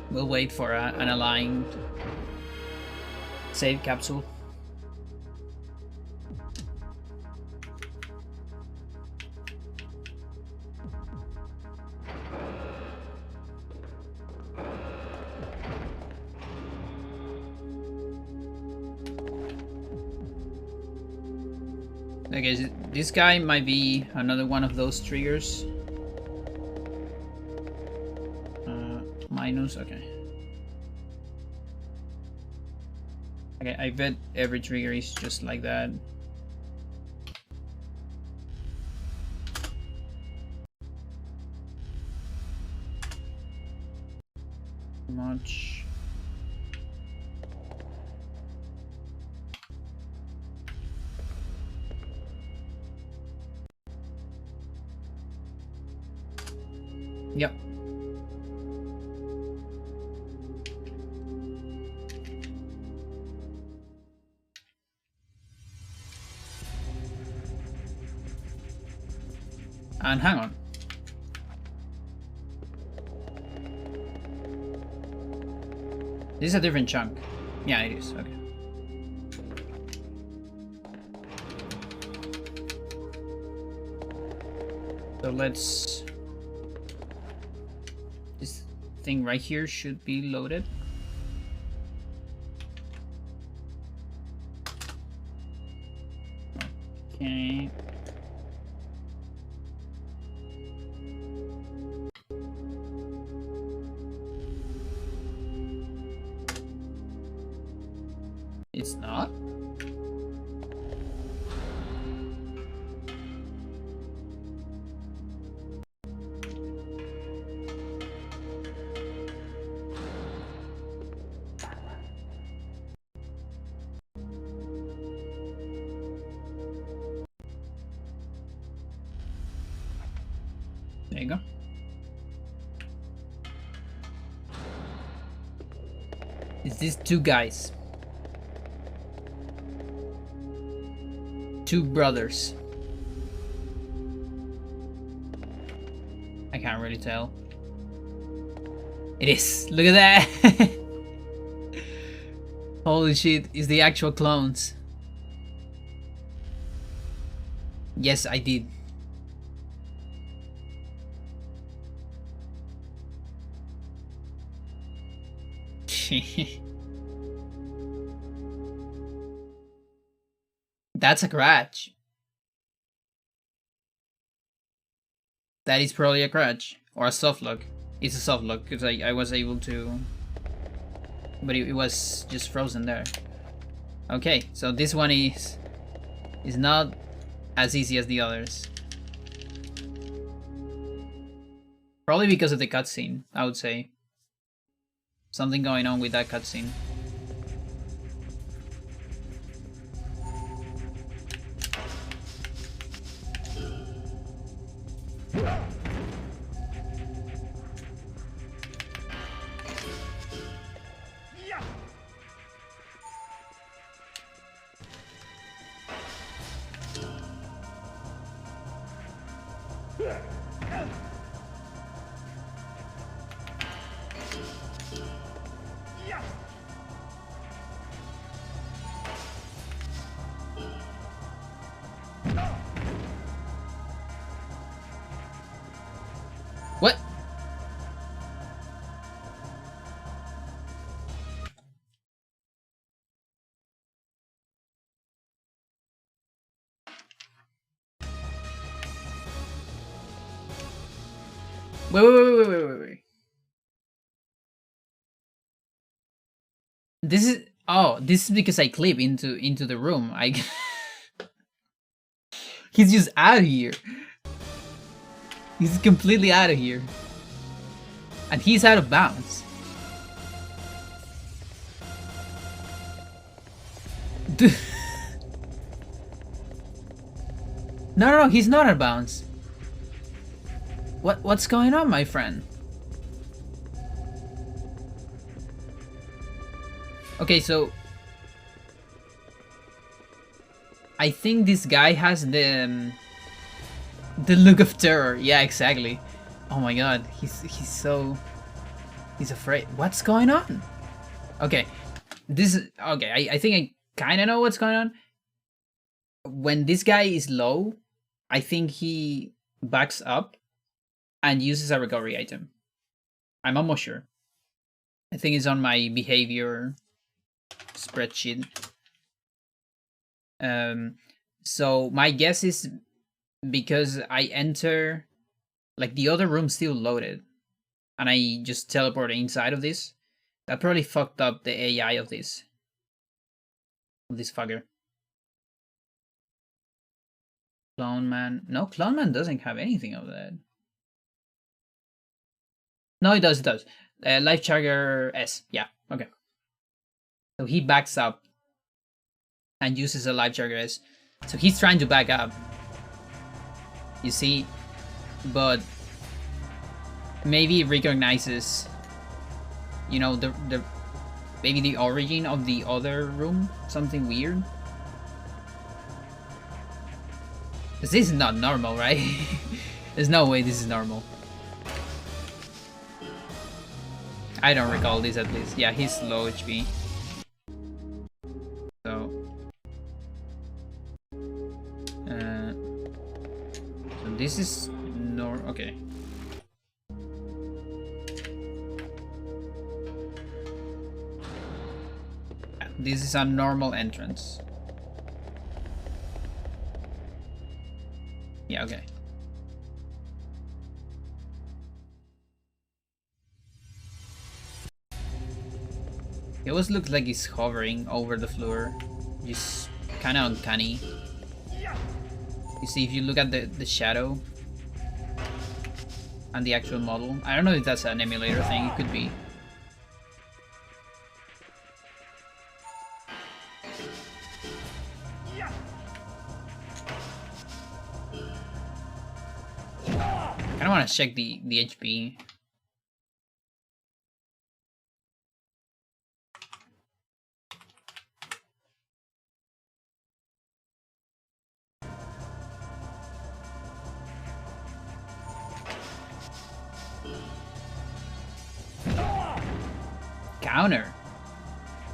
A: We'll wait for an aligned save capsule. Okay, this guy might be another one of those triggers. Minus, okay. Okay, I bet every trigger is just like that. Much. Yep. And hang on. This is a different chunk. Yeah, it is. Okay. So let's... This thing right here should be loaded. Okay. It's not? There you go. It's these two guys. Two brothers. I can't really tell. It is. Look at that. Holy shit, it's the actual clones. Yes, I did. That's a crutch. That is probably a crutch. Or a soft lock. It's a soft lock because I was able to... But it was just frozen there. Okay, so this one is not as easy as the others. Probably because of the cutscene, I would say. Something going on with that cutscene. Wait. This is this is because I clip into the room. He's just out of here. He's completely out of here. And he's out of bounds. Dude. No, he's not out of bounds. What's going on, my friend? Okay, so I think this guy has the look of terror. Yeah, exactly. Oh my god, he's afraid. What's going on? Okay, this is okay. I think I kind of know what's going on. When this guy is low, I think he backs up and uses a recovery item. I'm almost sure. I think it's on my behavior spreadsheet. So my guess is because I enter, like, the other room's still loaded, and I just teleported inside of this. That probably fucked up the AI of this fucker. Clone Man. No, Clone Man doesn't have anything of that. No, it does. Life Charger S. Yeah, okay. So he backs up and uses a Life Charger S. So he's trying to back up. You see? But maybe it recognizes, you know, the maybe the origin of the other room. Something weird. Because this is not normal, right? There's no way this is normal. I don't recall this at least. Yeah, he's low HP. So this is okay. This is a normal entrance. Yeah, okay. It always looks like he's hovering over the floor. Just kind of uncanny. You see, if you look at the shadow and the actual model. I don't know if that's an emulator thing, it could be. I don't want to check the HP. Counter.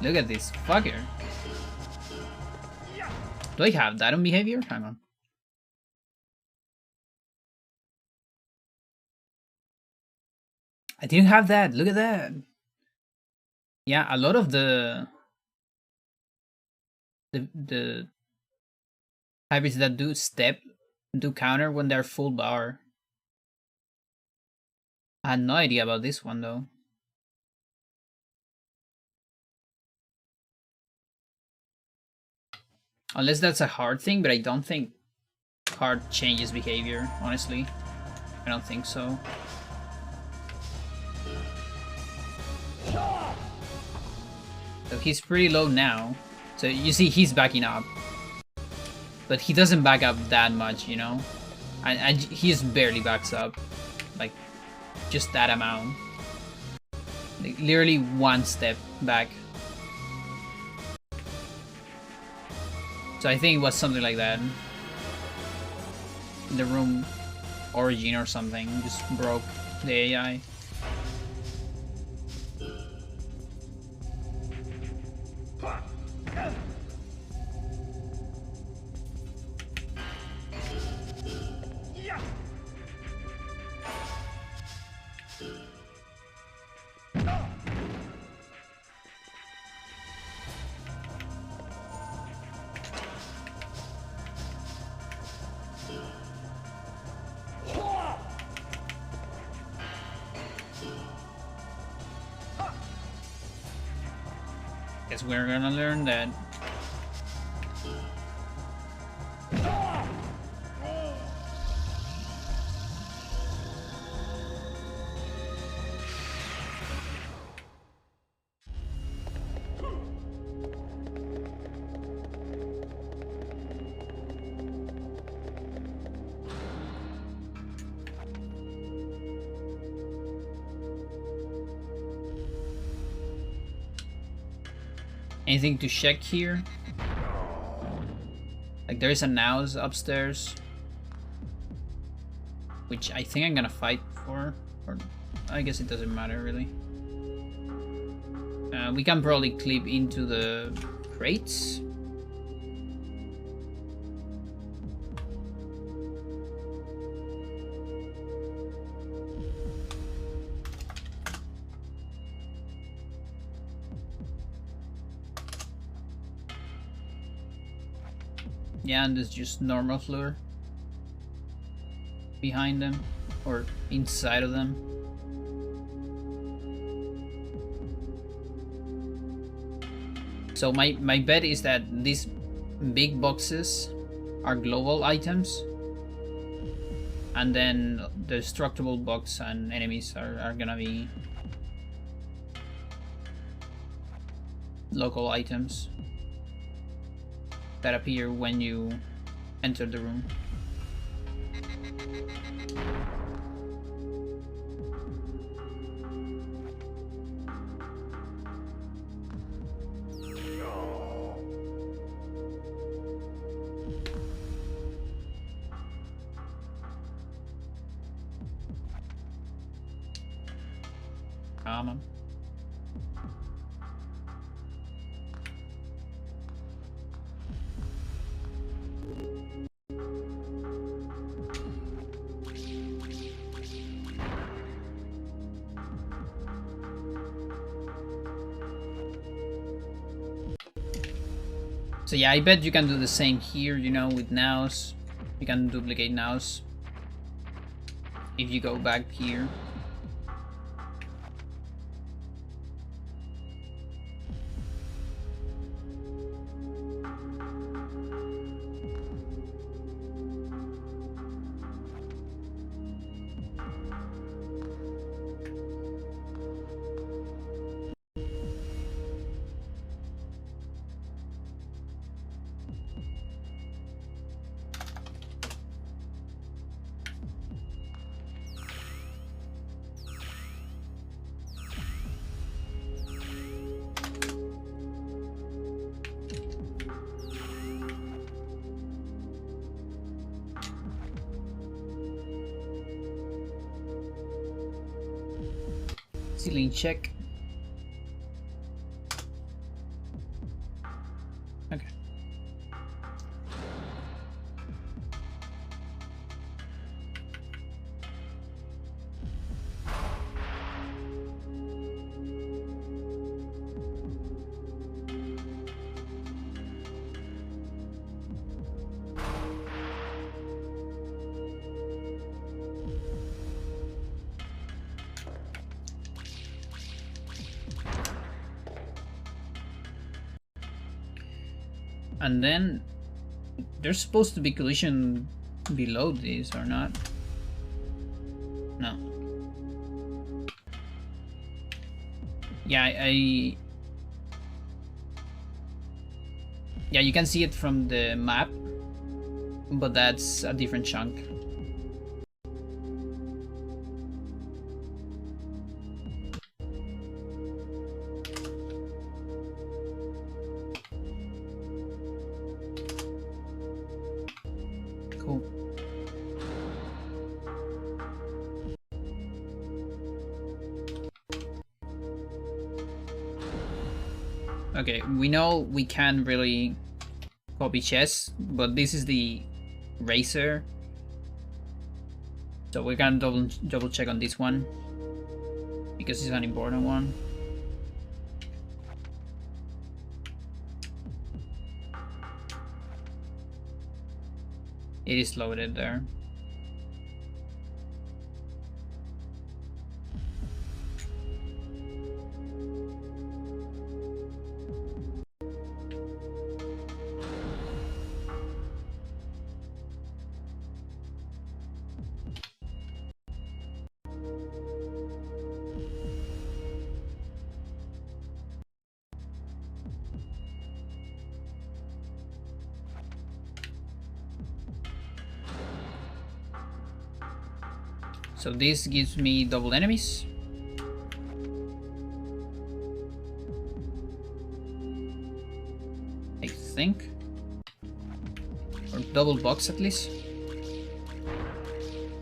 A: Look at this fucker. Do I have that on behavior? Hang on. I didn't have that. Look at that. Yeah, a lot of the hybrids that do step do counter when they're full bar. I had no idea about this one though. Unless that's a hard thing, but I don't think hard changes behavior, honestly. I don't think so. So he's pretty low now. So you see he's backing up. But he doesn't back up that much, you know? And he just barely backs up. Like, just that amount. Like, literally one step back. So I think it was something like that. The room origin or something just broke the AI. Guess we're gonna learn that. Anything to check here? Like there is a Nows upstairs, which I think I'm gonna fight for, or I guess it doesn't matter really. We can probably clip into the crates. Yeah, and there's just normal floor behind them, or inside of them. So my bet is that these big boxes are global items, and then the destructible box and enemies are gonna be local items that appear when you enter the room. Come on. So yeah, I bet you can do the same here, you know, with nows. You can duplicate nows if you go back here. Ceiling check. Okay. And then there's supposed to be collision below these, or not? No. Yeah, yeah, you can see it from the map, but that's a different chunk. Cool. Okay, we know we can't really copy chess, but this is the racer, so we're gonna double check on this one because it's an important one. It is loaded there. So this gives me double enemies. I think. Or double box at least.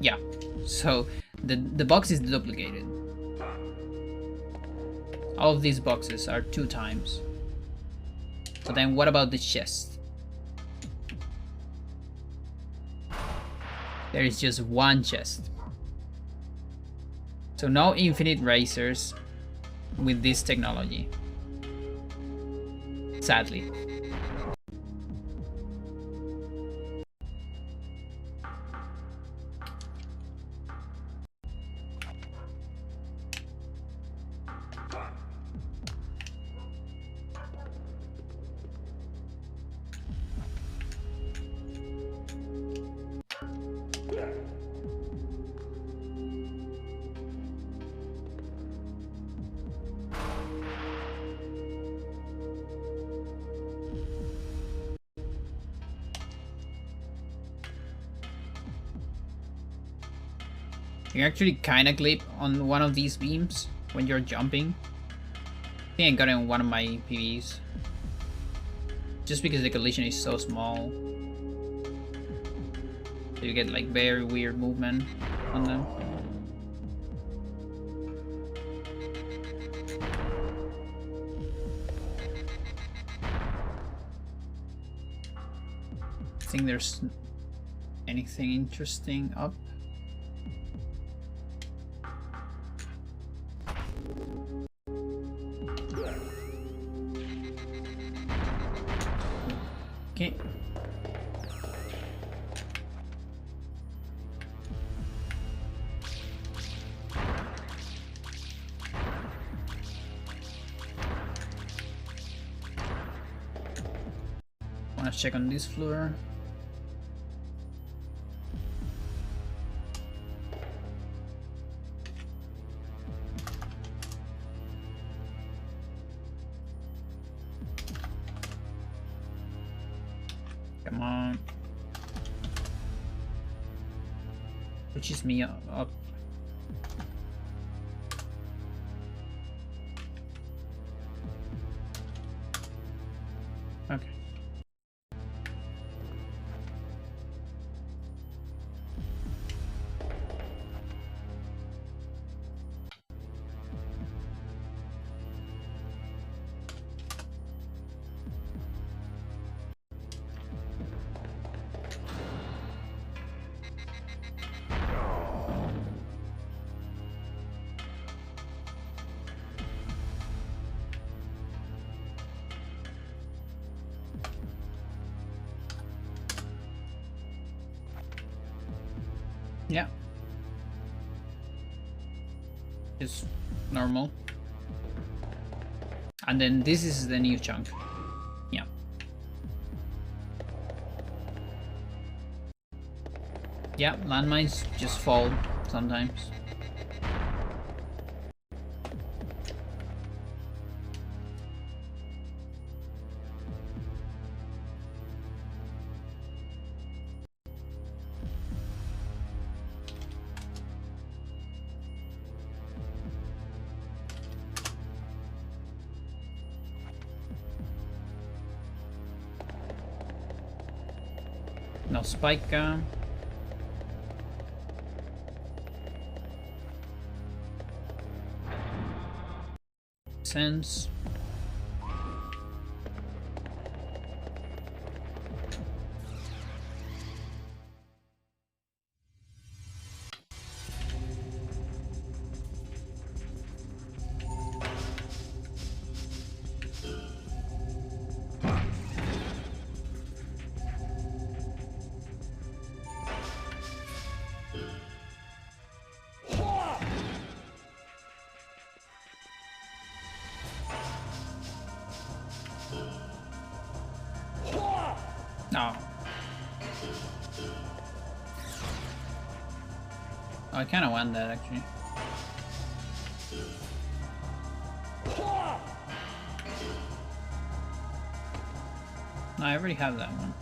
A: Yeah. So the box is duplicated. All of these boxes are 2 times. So then what about the chest? There is just 1 chest. So no infinite racers with this technology. Sadly. You actually kinda clip on one of these beams when you're jumping. I think I got it in one of my Pvs. Just because the collision is so small. So you get like very weird movement on them. I think there's anything interesting up. Okay. Wanna check on this floor. Come on. Pushes me up. Okay. Yeah. Just normal. And then this is the new chunk. Yeah. Yeah, landmines just fall sometimes. No spike. Sense. No. Oh, I kind of want that actually. No, I already have that one.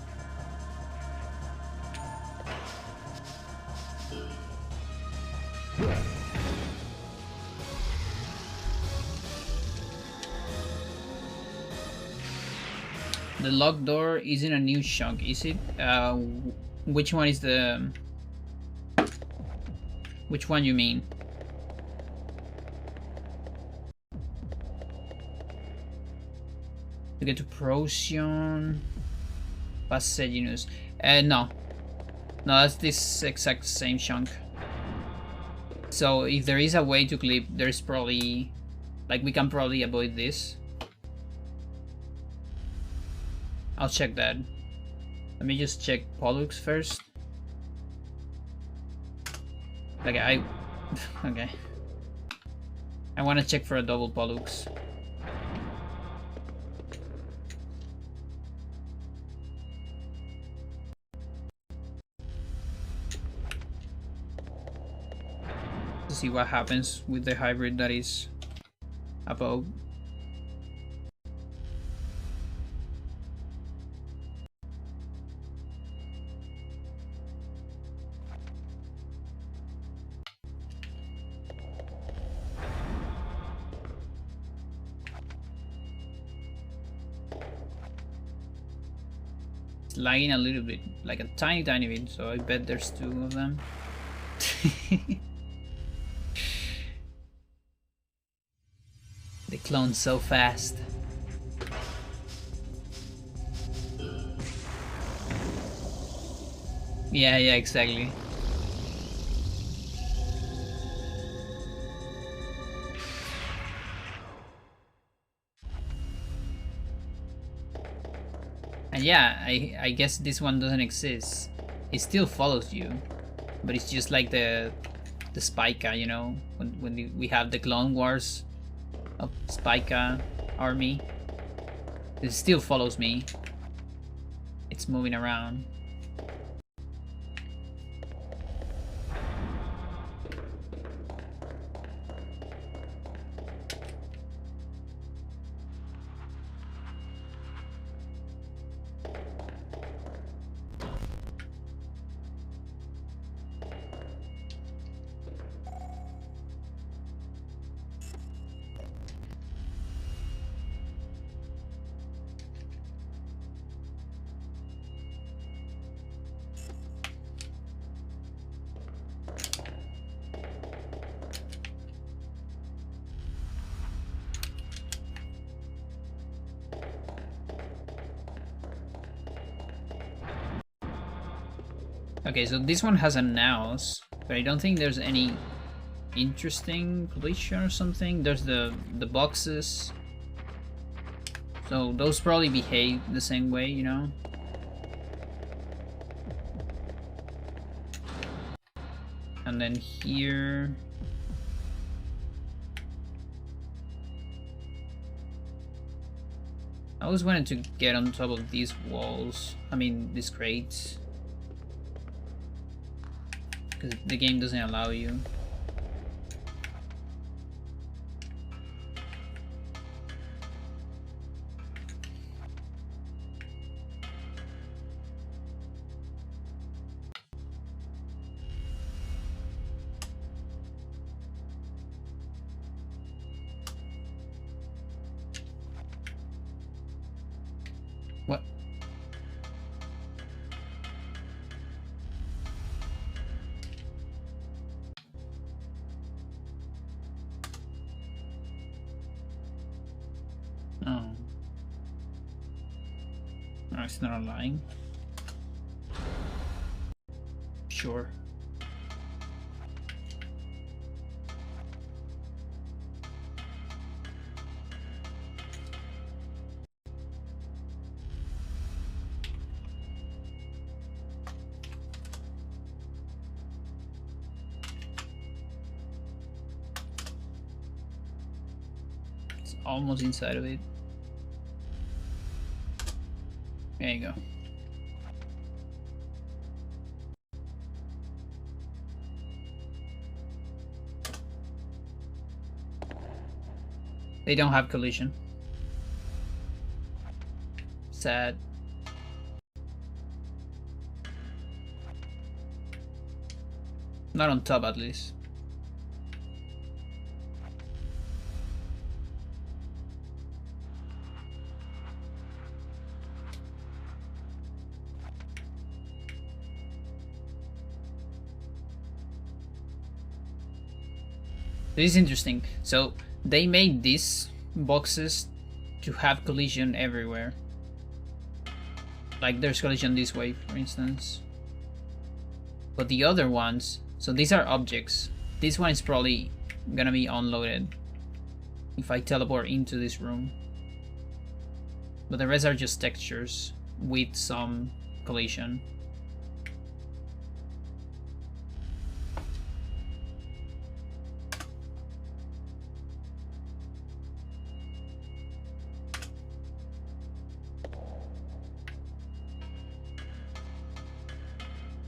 A: The locked door isn't a new chunk, is it? Which one is the... Which one you mean? To get to Procyon... Passaginus. No. No, that's this exact same chunk. So if there is a way to clip, there's probably... Like, we can probably avoid this. I'll check that. Let me just check Pollux first. Like, okay. I want to check for a double Pollux. To see what happens with the hybrid that is above. It's lagging a little bit, like a tiny bit, so I bet there's two of them. They clone so fast. Yeah, exactly. And yeah, I guess this one doesn't exist. It still follows you, but it's just like the Spica, you know, when we have the Clone Wars of Spica army. It still follows me. It's moving around. Okay, so this one has a nose, but I don't think there's any interesting collision or something. There's the boxes. So those probably behave the same way, you know? And then here... I always wanted to get on top of these walls. I mean, these crates. Because the game doesn't allow you. What? Oh. No, it's not lying. Sure. It's almost inside of it. There you go. They don't have collision. Sad. Not on top, at least. This is interesting. So they made these boxes to have collision everywhere. Like there's collision this way, for instance. But the other ones, so these are objects. This one is probably gonna be unloaded if I teleport into this room. But the rest are just textures with some collision.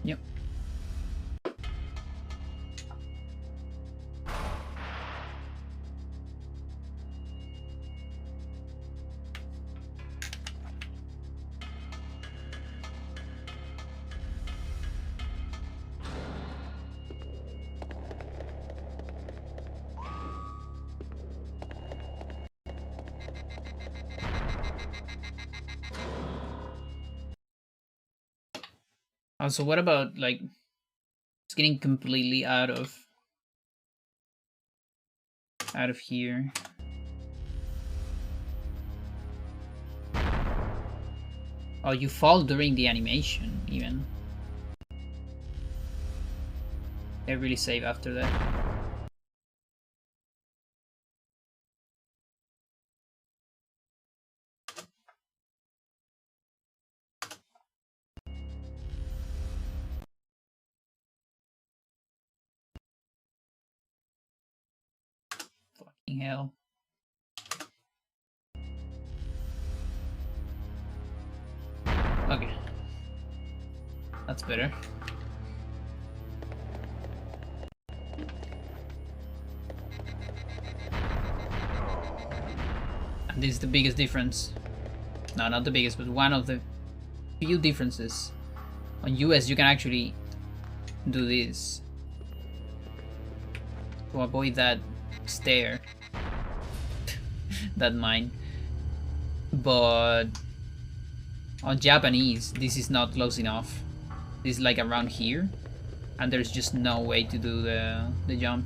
A: Yep. Also, what about like it's getting completely out of here? Oh, you fall during the animation even. They really save after that. Fucking hell. Okay. That's better. And this is the biggest difference. No, not the biggest, but one of the few differences. On US, you can actually do this to avoid that stair, that mine. But on Japanese, this is not close enough. This is like around here, and there's just no way to do the jump.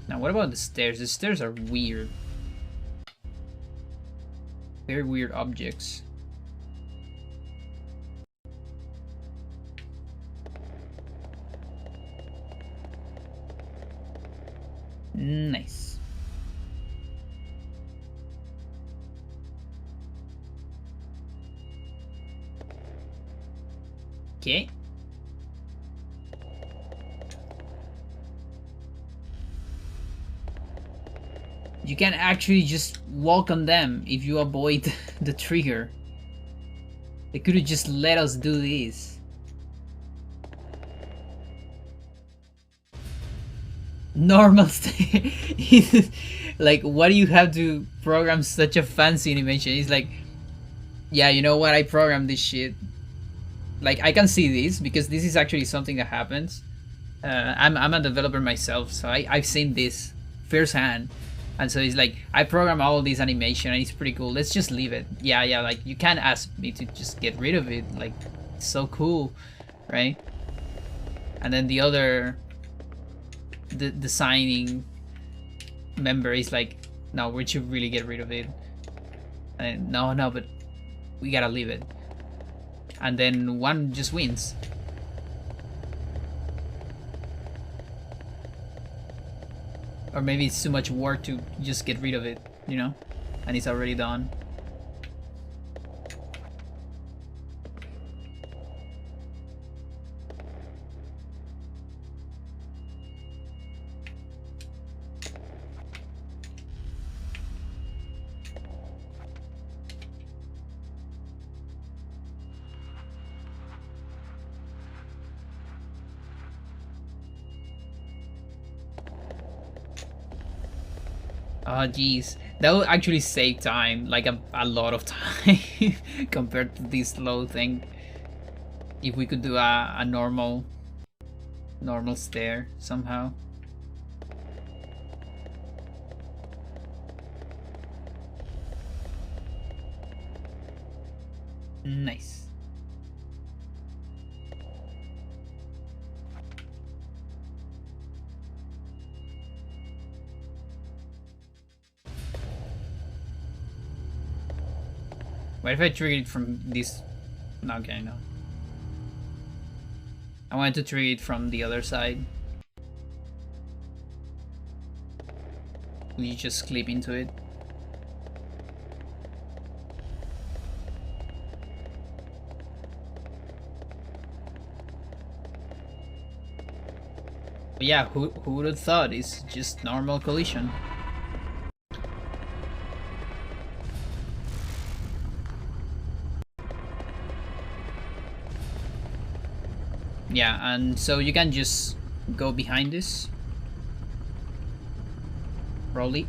A: Now, what about the stairs? The stairs are weird. Very weird objects. Nice. Okay. You can actually just walk on them if you avoid the trigger. They could have just let us do this. Normal stay. Like, why do you have to program such a fancy animation? It's like, yeah, you know what? I programmed this shit. Like, I can see this because this is actually something that happens. I'm a developer myself, so I've seen this firsthand. And so it's like, I program all this animation and it's pretty cool. Let's just leave it. Yeah, like, you can't ask me to just get rid of it. Like, it's so cool, right? And then the other the designing member is like, no, we should really get rid of it. And no, but we gotta leave it. And then one just wins. Or maybe it's too much work to just get rid of it, you know? And it's already done. Oh, geez. That would actually save time, like a lot of time compared to this slow thing. If we could do a normal stair somehow. Nice. What if I trigger it from this? Okay, no. I wanted to trigger it from the other side. You just clip into it. But yeah, who would have thought? It's just normal collision. Yeah, and so you can just go behind this. Probably.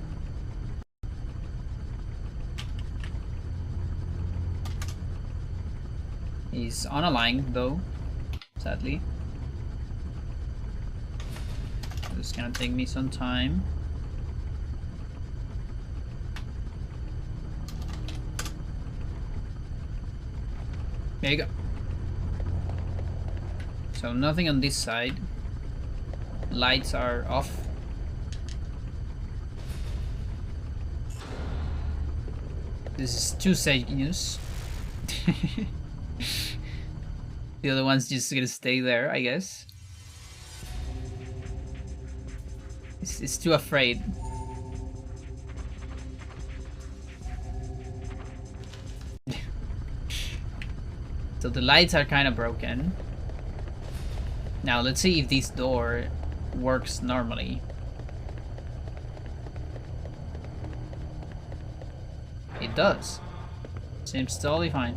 A: He's on a line though, sadly. This is gonna take me some time. There you go. So nothing on this side. Lights are off. This is too sad news. The other one's just gonna stay there, I guess. It's too afraid. So the lights are kind of broken. Now let's see if this door works normally. It does. Seems totally fine.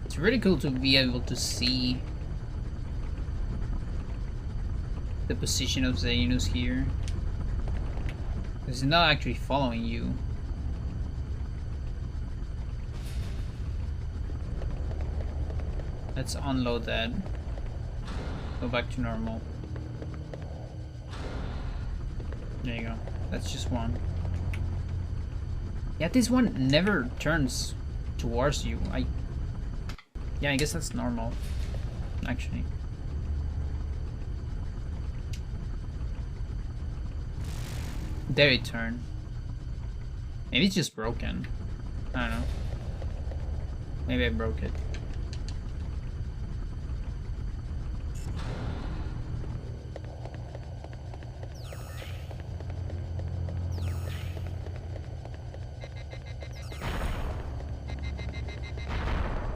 A: It's really cool to be able to see the position of Zainus here. He's not actually following you. Let's unload that. Go back to normal. There you go. That's just one. Yeah, this one never turns towards you. Yeah, I guess that's normal, actually. There it turned. Maybe it's just broken. I don't know. Maybe I broke it.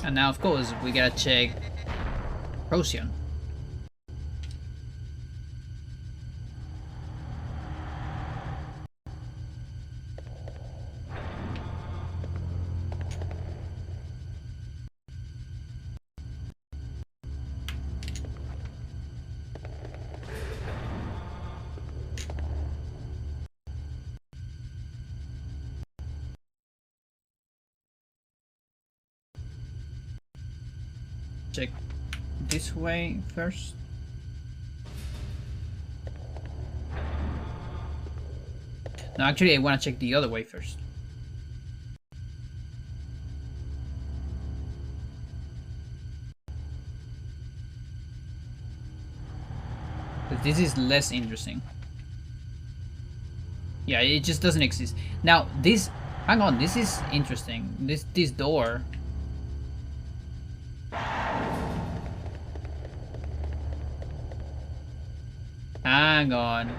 A: And now, of course, we gotta check Procyon. Check this way first. No, actually, I want to check the other way first. But this is less interesting. Yeah, it just doesn't exist. Now, this... Hang on, this is interesting. This door... Hang on.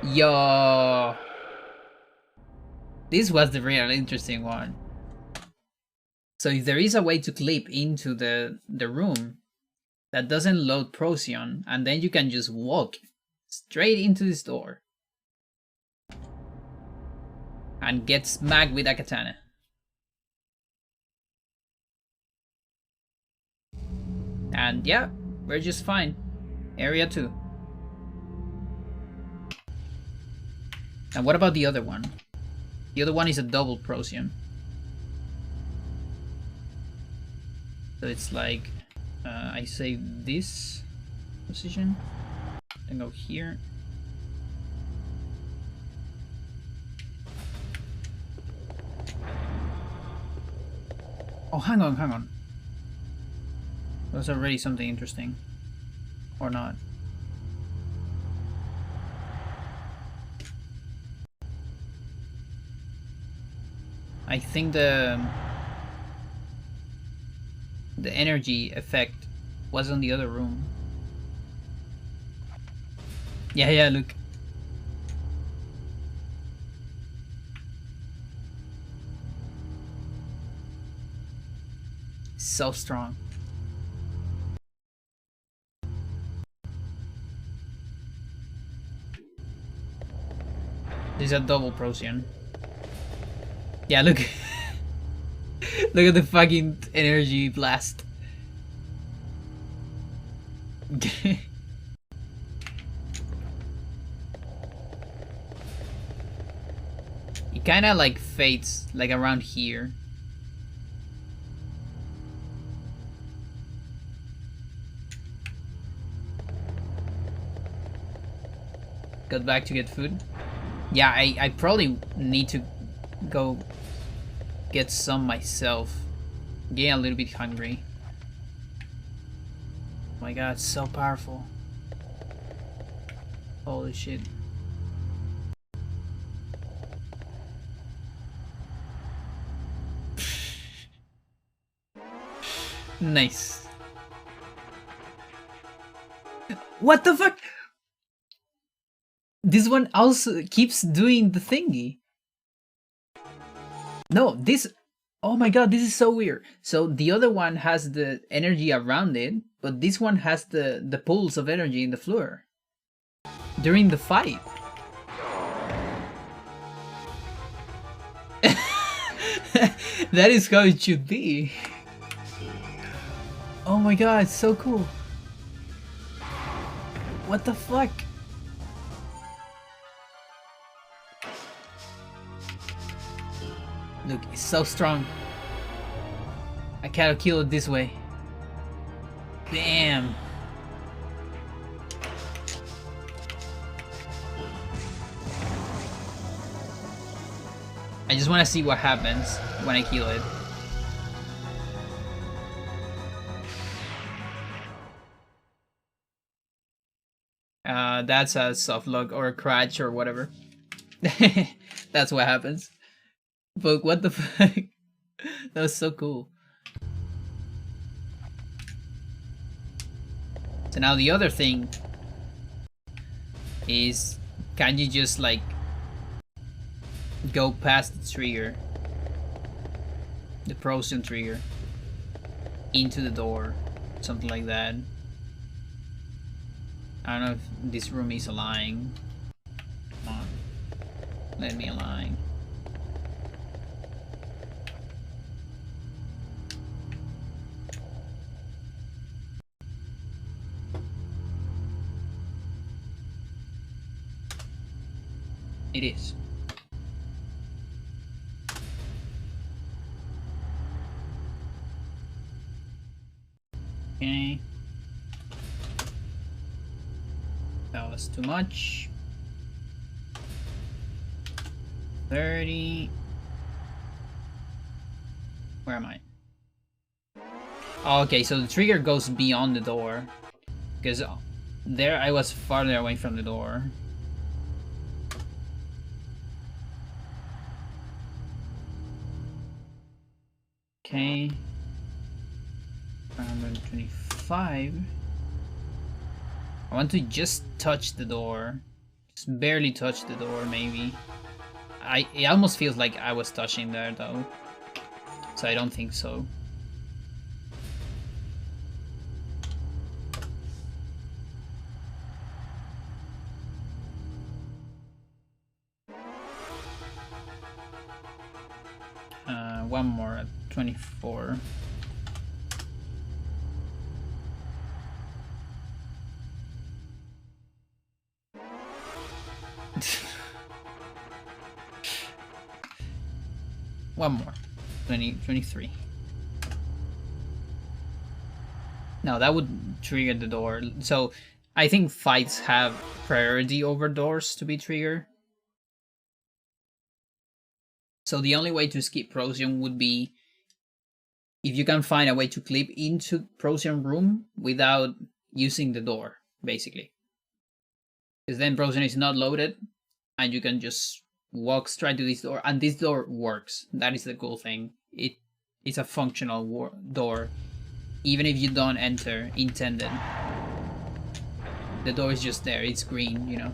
A: Yo. This was the real interesting one. So if there is a way to clip into the room that doesn't load Procyon, and then you can just walk straight into this door and get smacked with a katana. And yeah, we're just fine. Area 2. And what about the other one? The other one is a double Procyon. So it's like, I say this. position. Then go here. Oh, hang on, hang on. There's already something interesting. Or not. I think the energy effect was on the other room. Yeah, yeah, look. So strong. There's a double Procyon. Yeah, look. Look at the fucking energy blast. It kinda like fades like around here. Got back to get food. Yeah, I probably need to go get some myself. Getting a little bit hungry. Oh my god, it's so powerful. Holy shit. Nice. What the fuck? This one also keeps doing the thingy. No, this... Oh my god, this is so weird. So the other one has the energy around it, but this one has the pulse of energy in the floor. During the fight. That is how it should be. Oh my god, it's so cool. What the fuck? Look, it's so strong. I cannot kill it this way. Damn. I just want to see what happens when I kill it. That's a soft lock or a crutch or whatever. That's what happens. But what the fuck? That was so cool. So now the other thing is, can you just like go past the trigger, the Procyon trigger, into the door, something like that. I don't know if this room is aligning. Come on, let me align. It is. Okay. That was too much. 30. Where am I? Oh, okay, so the trigger goes beyond the door. Because there I was farther away from the door. Okay. 125. I want to just touch the door. Just barely touch the door, maybe. It almost feels like I was touching there, though. So I don't think so. One more at 24. One more. 23. No, that would trigger the door. So I think fights have priority over doors to be triggered. So the only way to skip Procyon would be if you can find a way to clip into Procyon room without using the door, basically. Because then Procyon is not loaded, and you can just walk straight to this door, and this door works. That is the cool thing. It's a functional door, even if you don't enter intended. The door is just there. It's green, you know.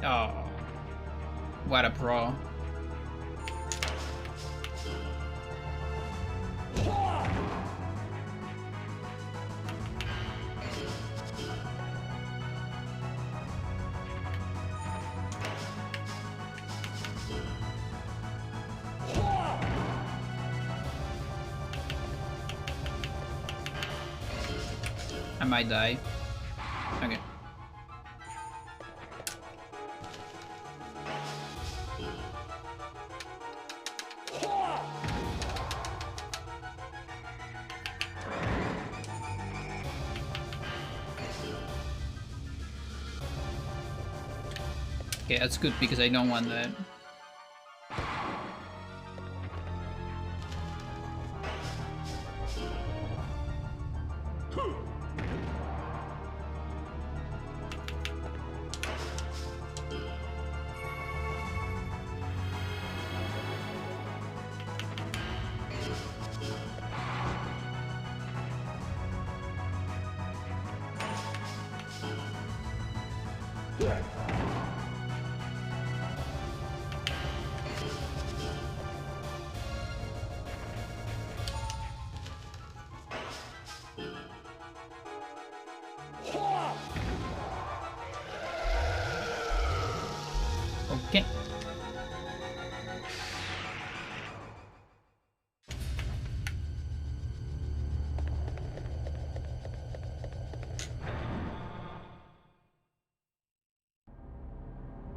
A: Oh, what a pro. I might die. Okay. Okay, that's good because I don't want that. Okay.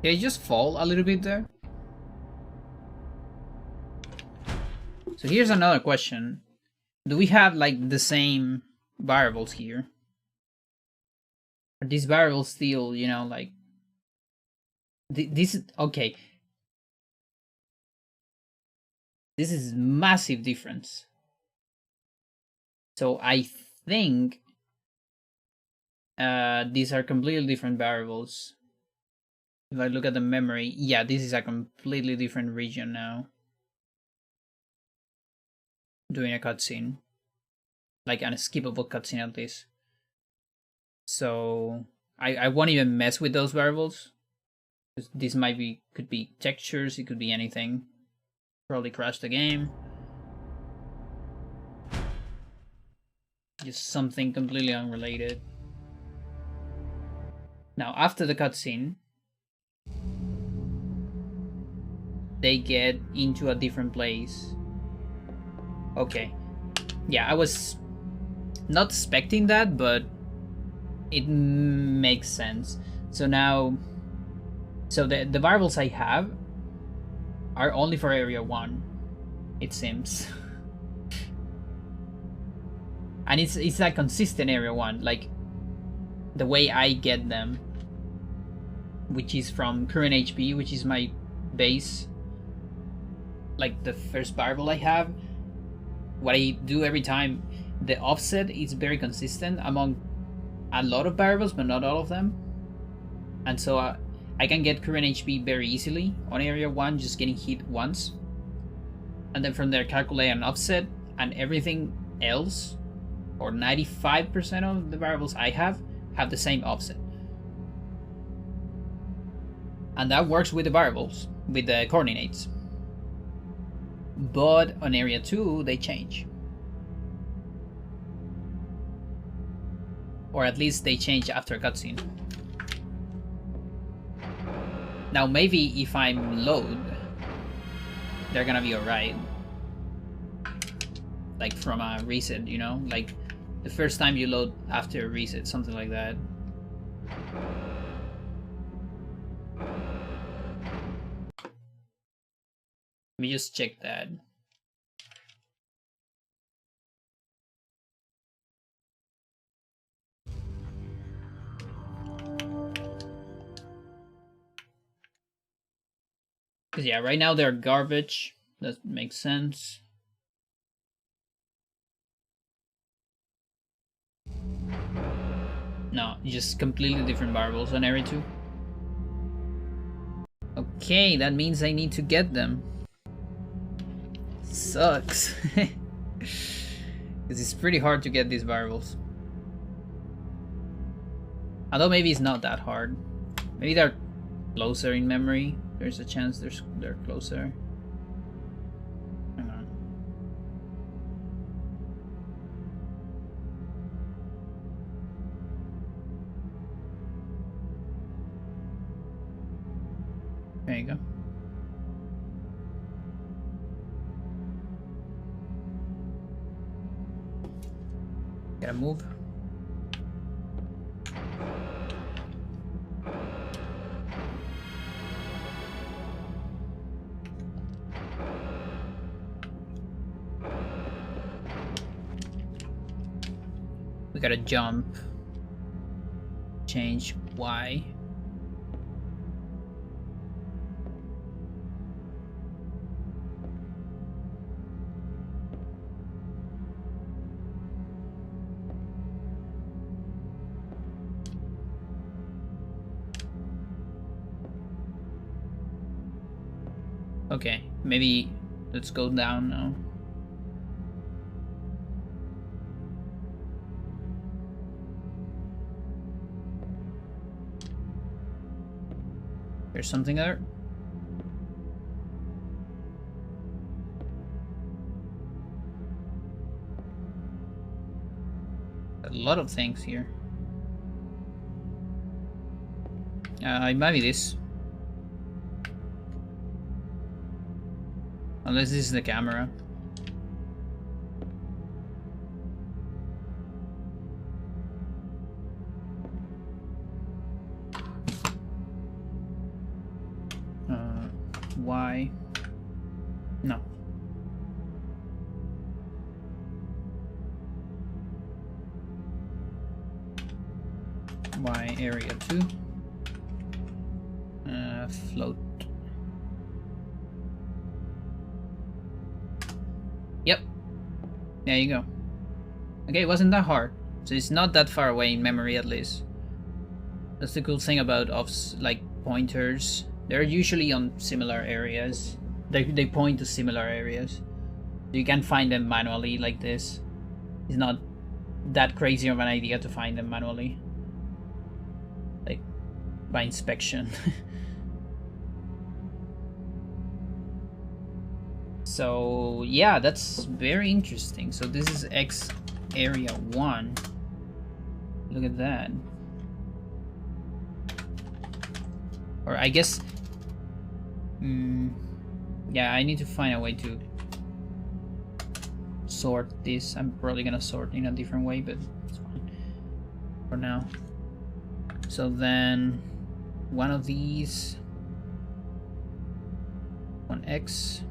A: Did I just fall a little bit there? So here's another question. Do we have like the same variables here? Are these variables still, you know, like this is okay. This is massive difference. So I think these are completely different variables. If I look at the memory, yeah, this is a completely different region now. Doing a cutscene. Like an skippable cutscene at least. So I won't even mess with those variables. This could be textures, it could be anything. Probably crash the game. Just something completely unrelated. Now after the cutscene, they get into a different place. Okay. Yeah, I was not expecting that, but it makes sense. So now, so the variables I have are only for area 1, it seems. And it's a consistent area 1, like the way I get them, which is from current HP, which is my base, like the first variable I have. What I do every time, the offset is very consistent among a lot of variables, but not all of them. And so I can get current HP very easily on area 1, just getting hit once. And then from there calculate an offset, and everything else, or 95% of the variables I have the same offset. And that works with the variables, with the coordinates. but on area 2 they change. Or at least they change after cutscene. Now maybe if I'm load, they're gonna be alright. Like from a reset, you know? Like the first time you load after a reset, something like that. Let me just check that. Because yeah, right now they're garbage. That makes sense. No, just completely different variables on area 2. Okay, that means I need to get them. Sucks. Because it's pretty hard to get these variables. Although maybe it's not that hard. Maybe they're closer in memory. There's a chance they're closer. Hang on. There you go. Gotta move. We gotta jump. Change Y. Okay, maybe let's go down now. There's something there. A lot of things here. It might be this. Unless this is the camera. Y. No. Y area 2. Float. Yep. There you go. Okay, it wasn't that hard. So it's not that far away in memory at least. That's the cool thing about like pointers. They're usually on similar areas. They point to similar areas. You can find them manually like this. It's not that crazy of an idea to find them manually. Like by inspection. So yeah, that's very interesting. So this is X area 1. Look at that. Or I guess yeah, I need to find a way to sort this. I'm probably gonna sort in a different way, but it's fine for now. So then one of these, one X,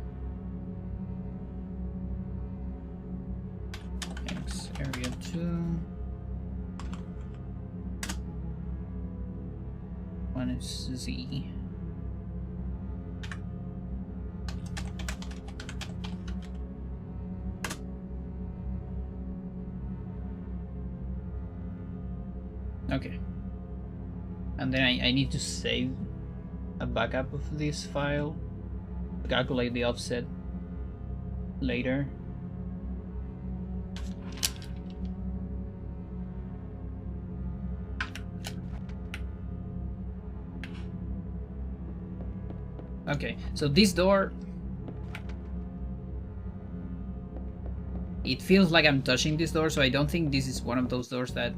A: X area 2, one is Z. Okay. And then I need to save a backup of this file to calculate the offset later. Okay, so this door It feels like I'm touching this door, so I don't think this is one of those doors that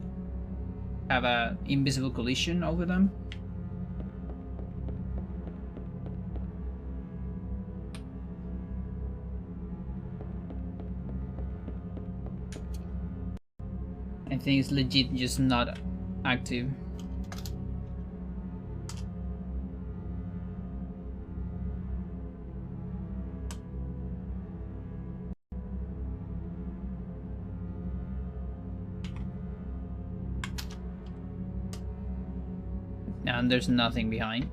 A: have a invisible collision over them. I think it's legit just not active. And there's nothing behind.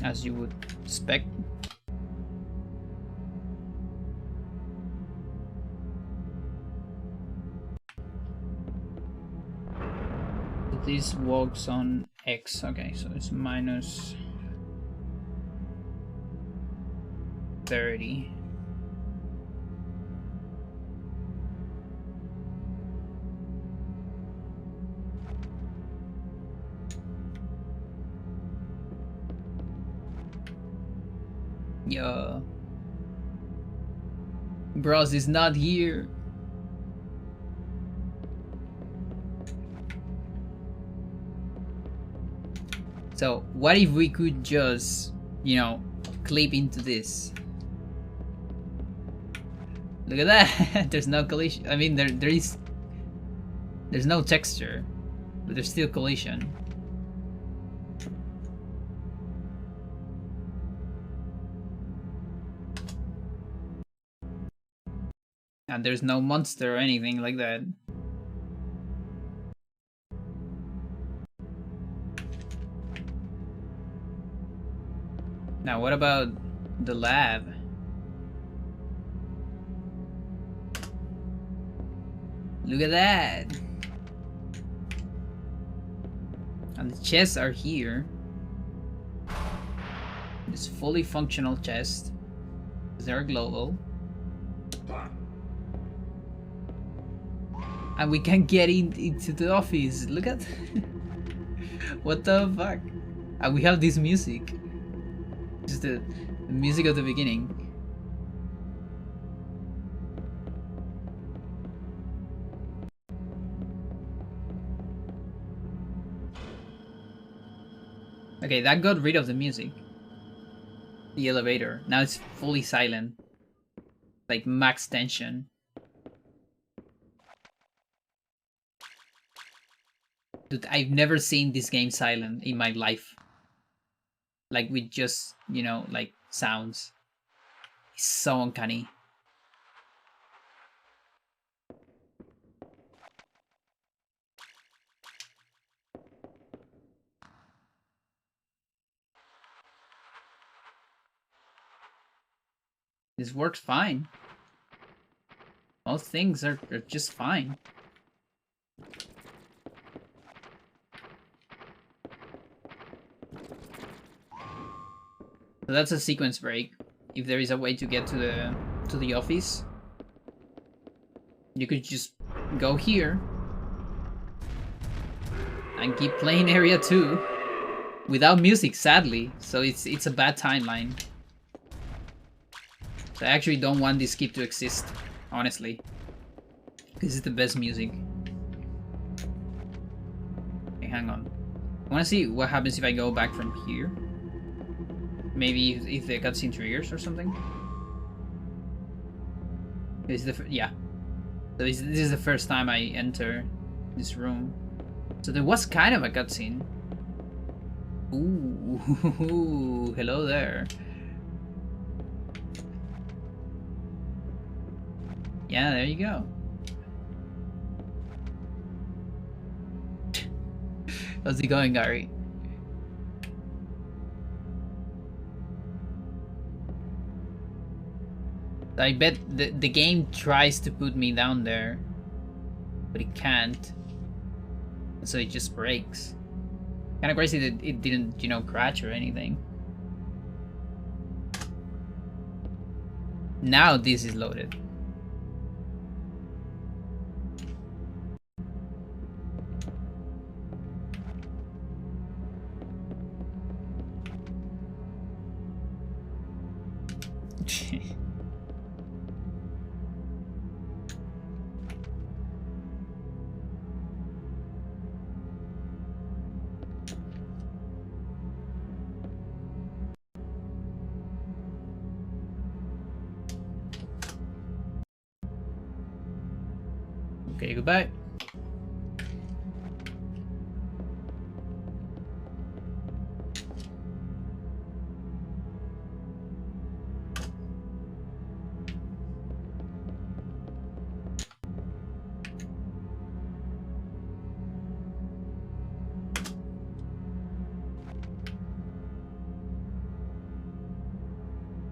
A: As you would expect. This walks on X. Okay, so it's minus 30. Yeah. Bros is not here. So what if we could just, you know, clip into this? Look at that. There's no collision. I mean, there's no texture, but there's still collision. And there's no monster or anything like that. Now, what about the lab? Look at that! And the chests are here. This fully functional chest. They're global. And we can get into the office. Look at what the fuck? And we have this music. Just the music of the beginning. Okay, that got rid of the music. The elevator. Now it's fully silent. Like max tension. Dude, I've never seen this game silent in my life. Like with just, you know, like sounds. It's so uncanny. This works fine. Most things are just fine. So that's a sequence break. If there is a way to get to the office, you could just go here and keep playing area 2 without music, sadly. So it's a bad timeline. So I actually don't want this skip to exist, honestly. This is the best music. Okay, hang on. I want to see what happens if I go back from here. Maybe if the cutscene triggers or something. This is the yeah. So this is the first time I enter this room. So there was kind of a cutscene. Ooh, hello there. Yeah, there you go. How's it going, Gary? I bet the game tries to put me down there, but it can't. And so it just breaks. Kind of crazy that it didn't, you know, crash or anything. Now this is loaded. Okay, goodbye.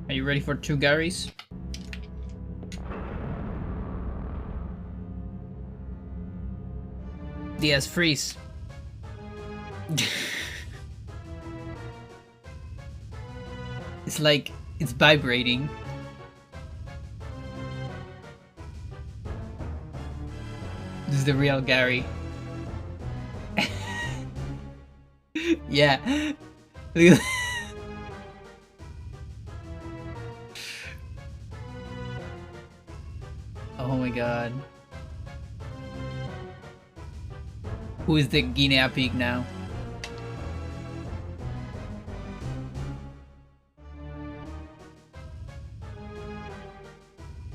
A: Are you ready for 2 Garys? Diaz, freeze. It's like, it's vibrating. This is the real Gary. Yeah. Look at oh my god. Who is the guinea pig now?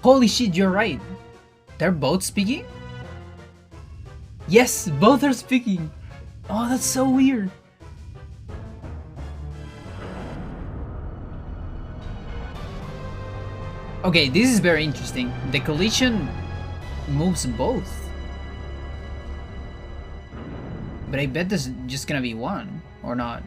A: Holy shit, you're right. They're both speaking? Yes, both are speaking. Oh, that's so weird. Okay, this is very interesting. The collision moves both. But I bet there's just gonna be one, or not.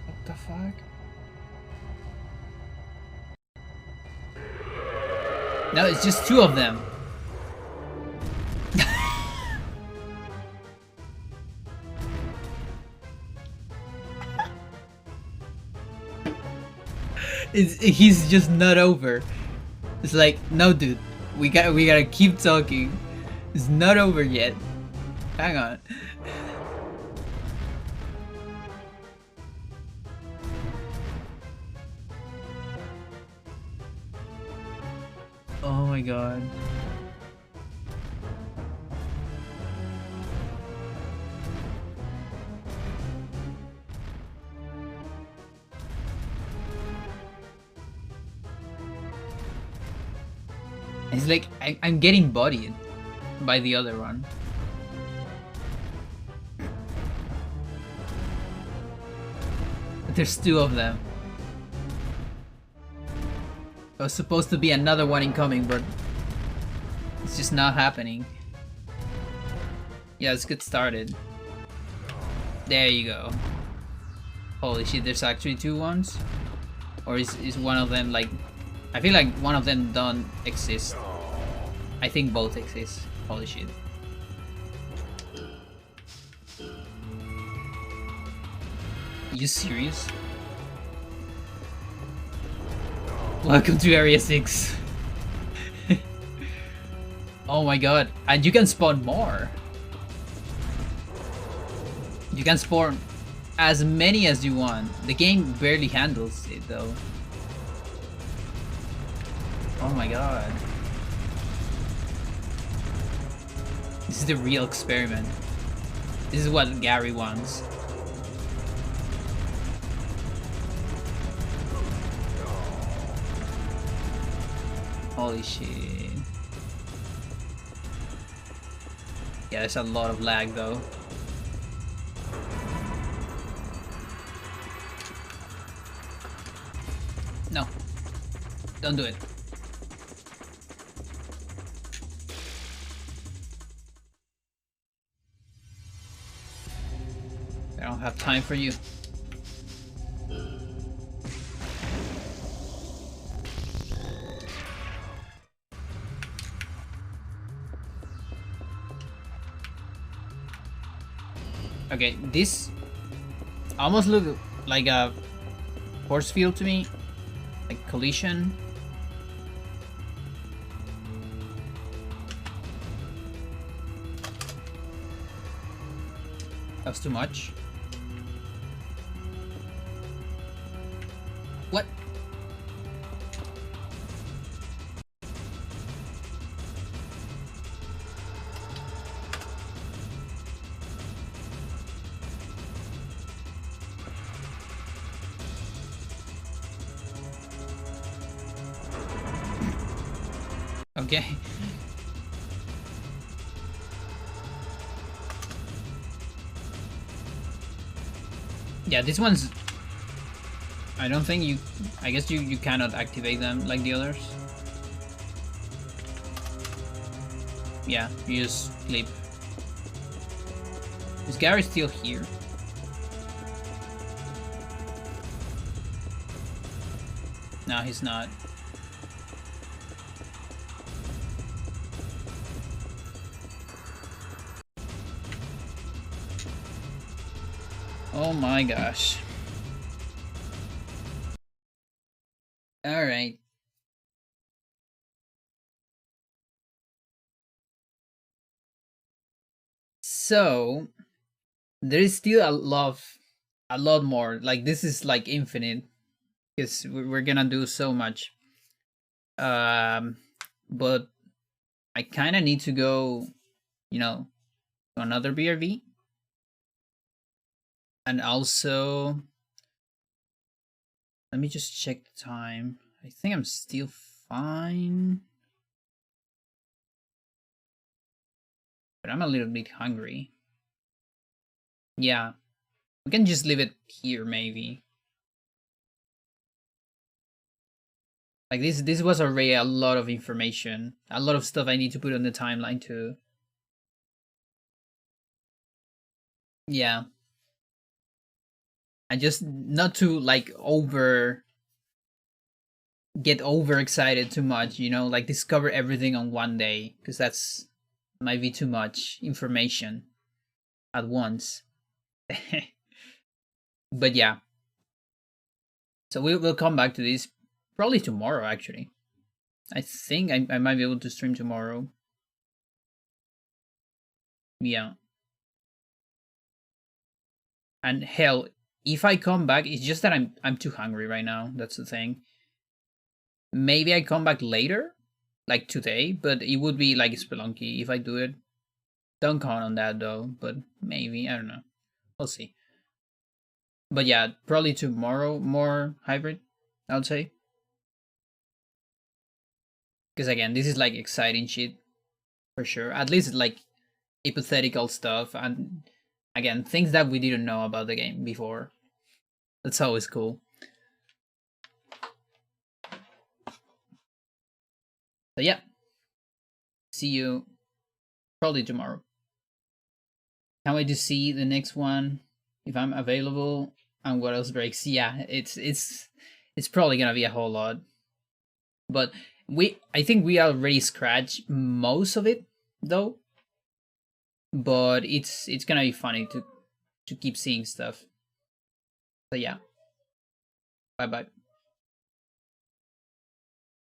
A: What the fuck? No, it's just 2 of them. He's just not over. It's like, no, dude, we gotta keep talking. It's not over yet. Hang on. Oh my god. It's like, I'm getting bodied by the other one. There's 2 of them. There was supposed to be another one incoming, but it's just not happening. Yeah, let's get started. There you go. Holy shit, there's actually 2 ones? Or is one of them like... I feel like one of them don't exist. I think both exist. Holy shit. You serious? Welcome to Area 6. Oh my god. And you can spawn more. You can spawn as many as you want. The game barely handles it though. Oh my god. This is the real experiment. This is what Gary wants. Holy shit. Yeah, there's a lot of lag though. No. Don't do it. I don't have time for you. Okay, this almost looks like a force field to me, like collision. That's too much. What? Okay. Yeah, this one's... I don't think you... I guess you cannot activate them like the others. Yeah, you just sleep. Is Gary still here? No, he's not. Oh my gosh. Alright. So, there is still a lot more. Like, this is like infinite. Because we're gonna do so much. But I kind of need to go, you know, to another BRV. And also, let me just check the time. I think I'm still fine. But I'm a little bit hungry. Yeah. We can just leave it here, maybe. Like, this was already a lot of information. A lot of stuff I need to put on the timeline, too. Yeah. And just not to, like, get overexcited too much, you know, like discover everything on one day, because that's might be too much information at once. But yeah, so we'll come back to this probably tomorrow. Actually, I think I might be able to stream tomorrow. Yeah, and hell, if I come back, it's just that I'm too hungry right now. That's the thing. Maybe I come back later, like today, but it would be like Spelunky if I do it. Don't count on that though, but maybe, I don't know. We'll see. But yeah, probably tomorrow more hybrid, I would say. Because again, this is like exciting shit for sure. At least like hypothetical stuff and again, things that we didn't know about the game before. That's always cool. So yeah. See you probably tomorrow. Can't wait to see the next one if I'm available and what else breaks. Yeah, it's probably gonna be a whole lot. But I think we already scratched most of it though. But it's gonna be funny to keep seeing stuff. So yeah. Bye bye.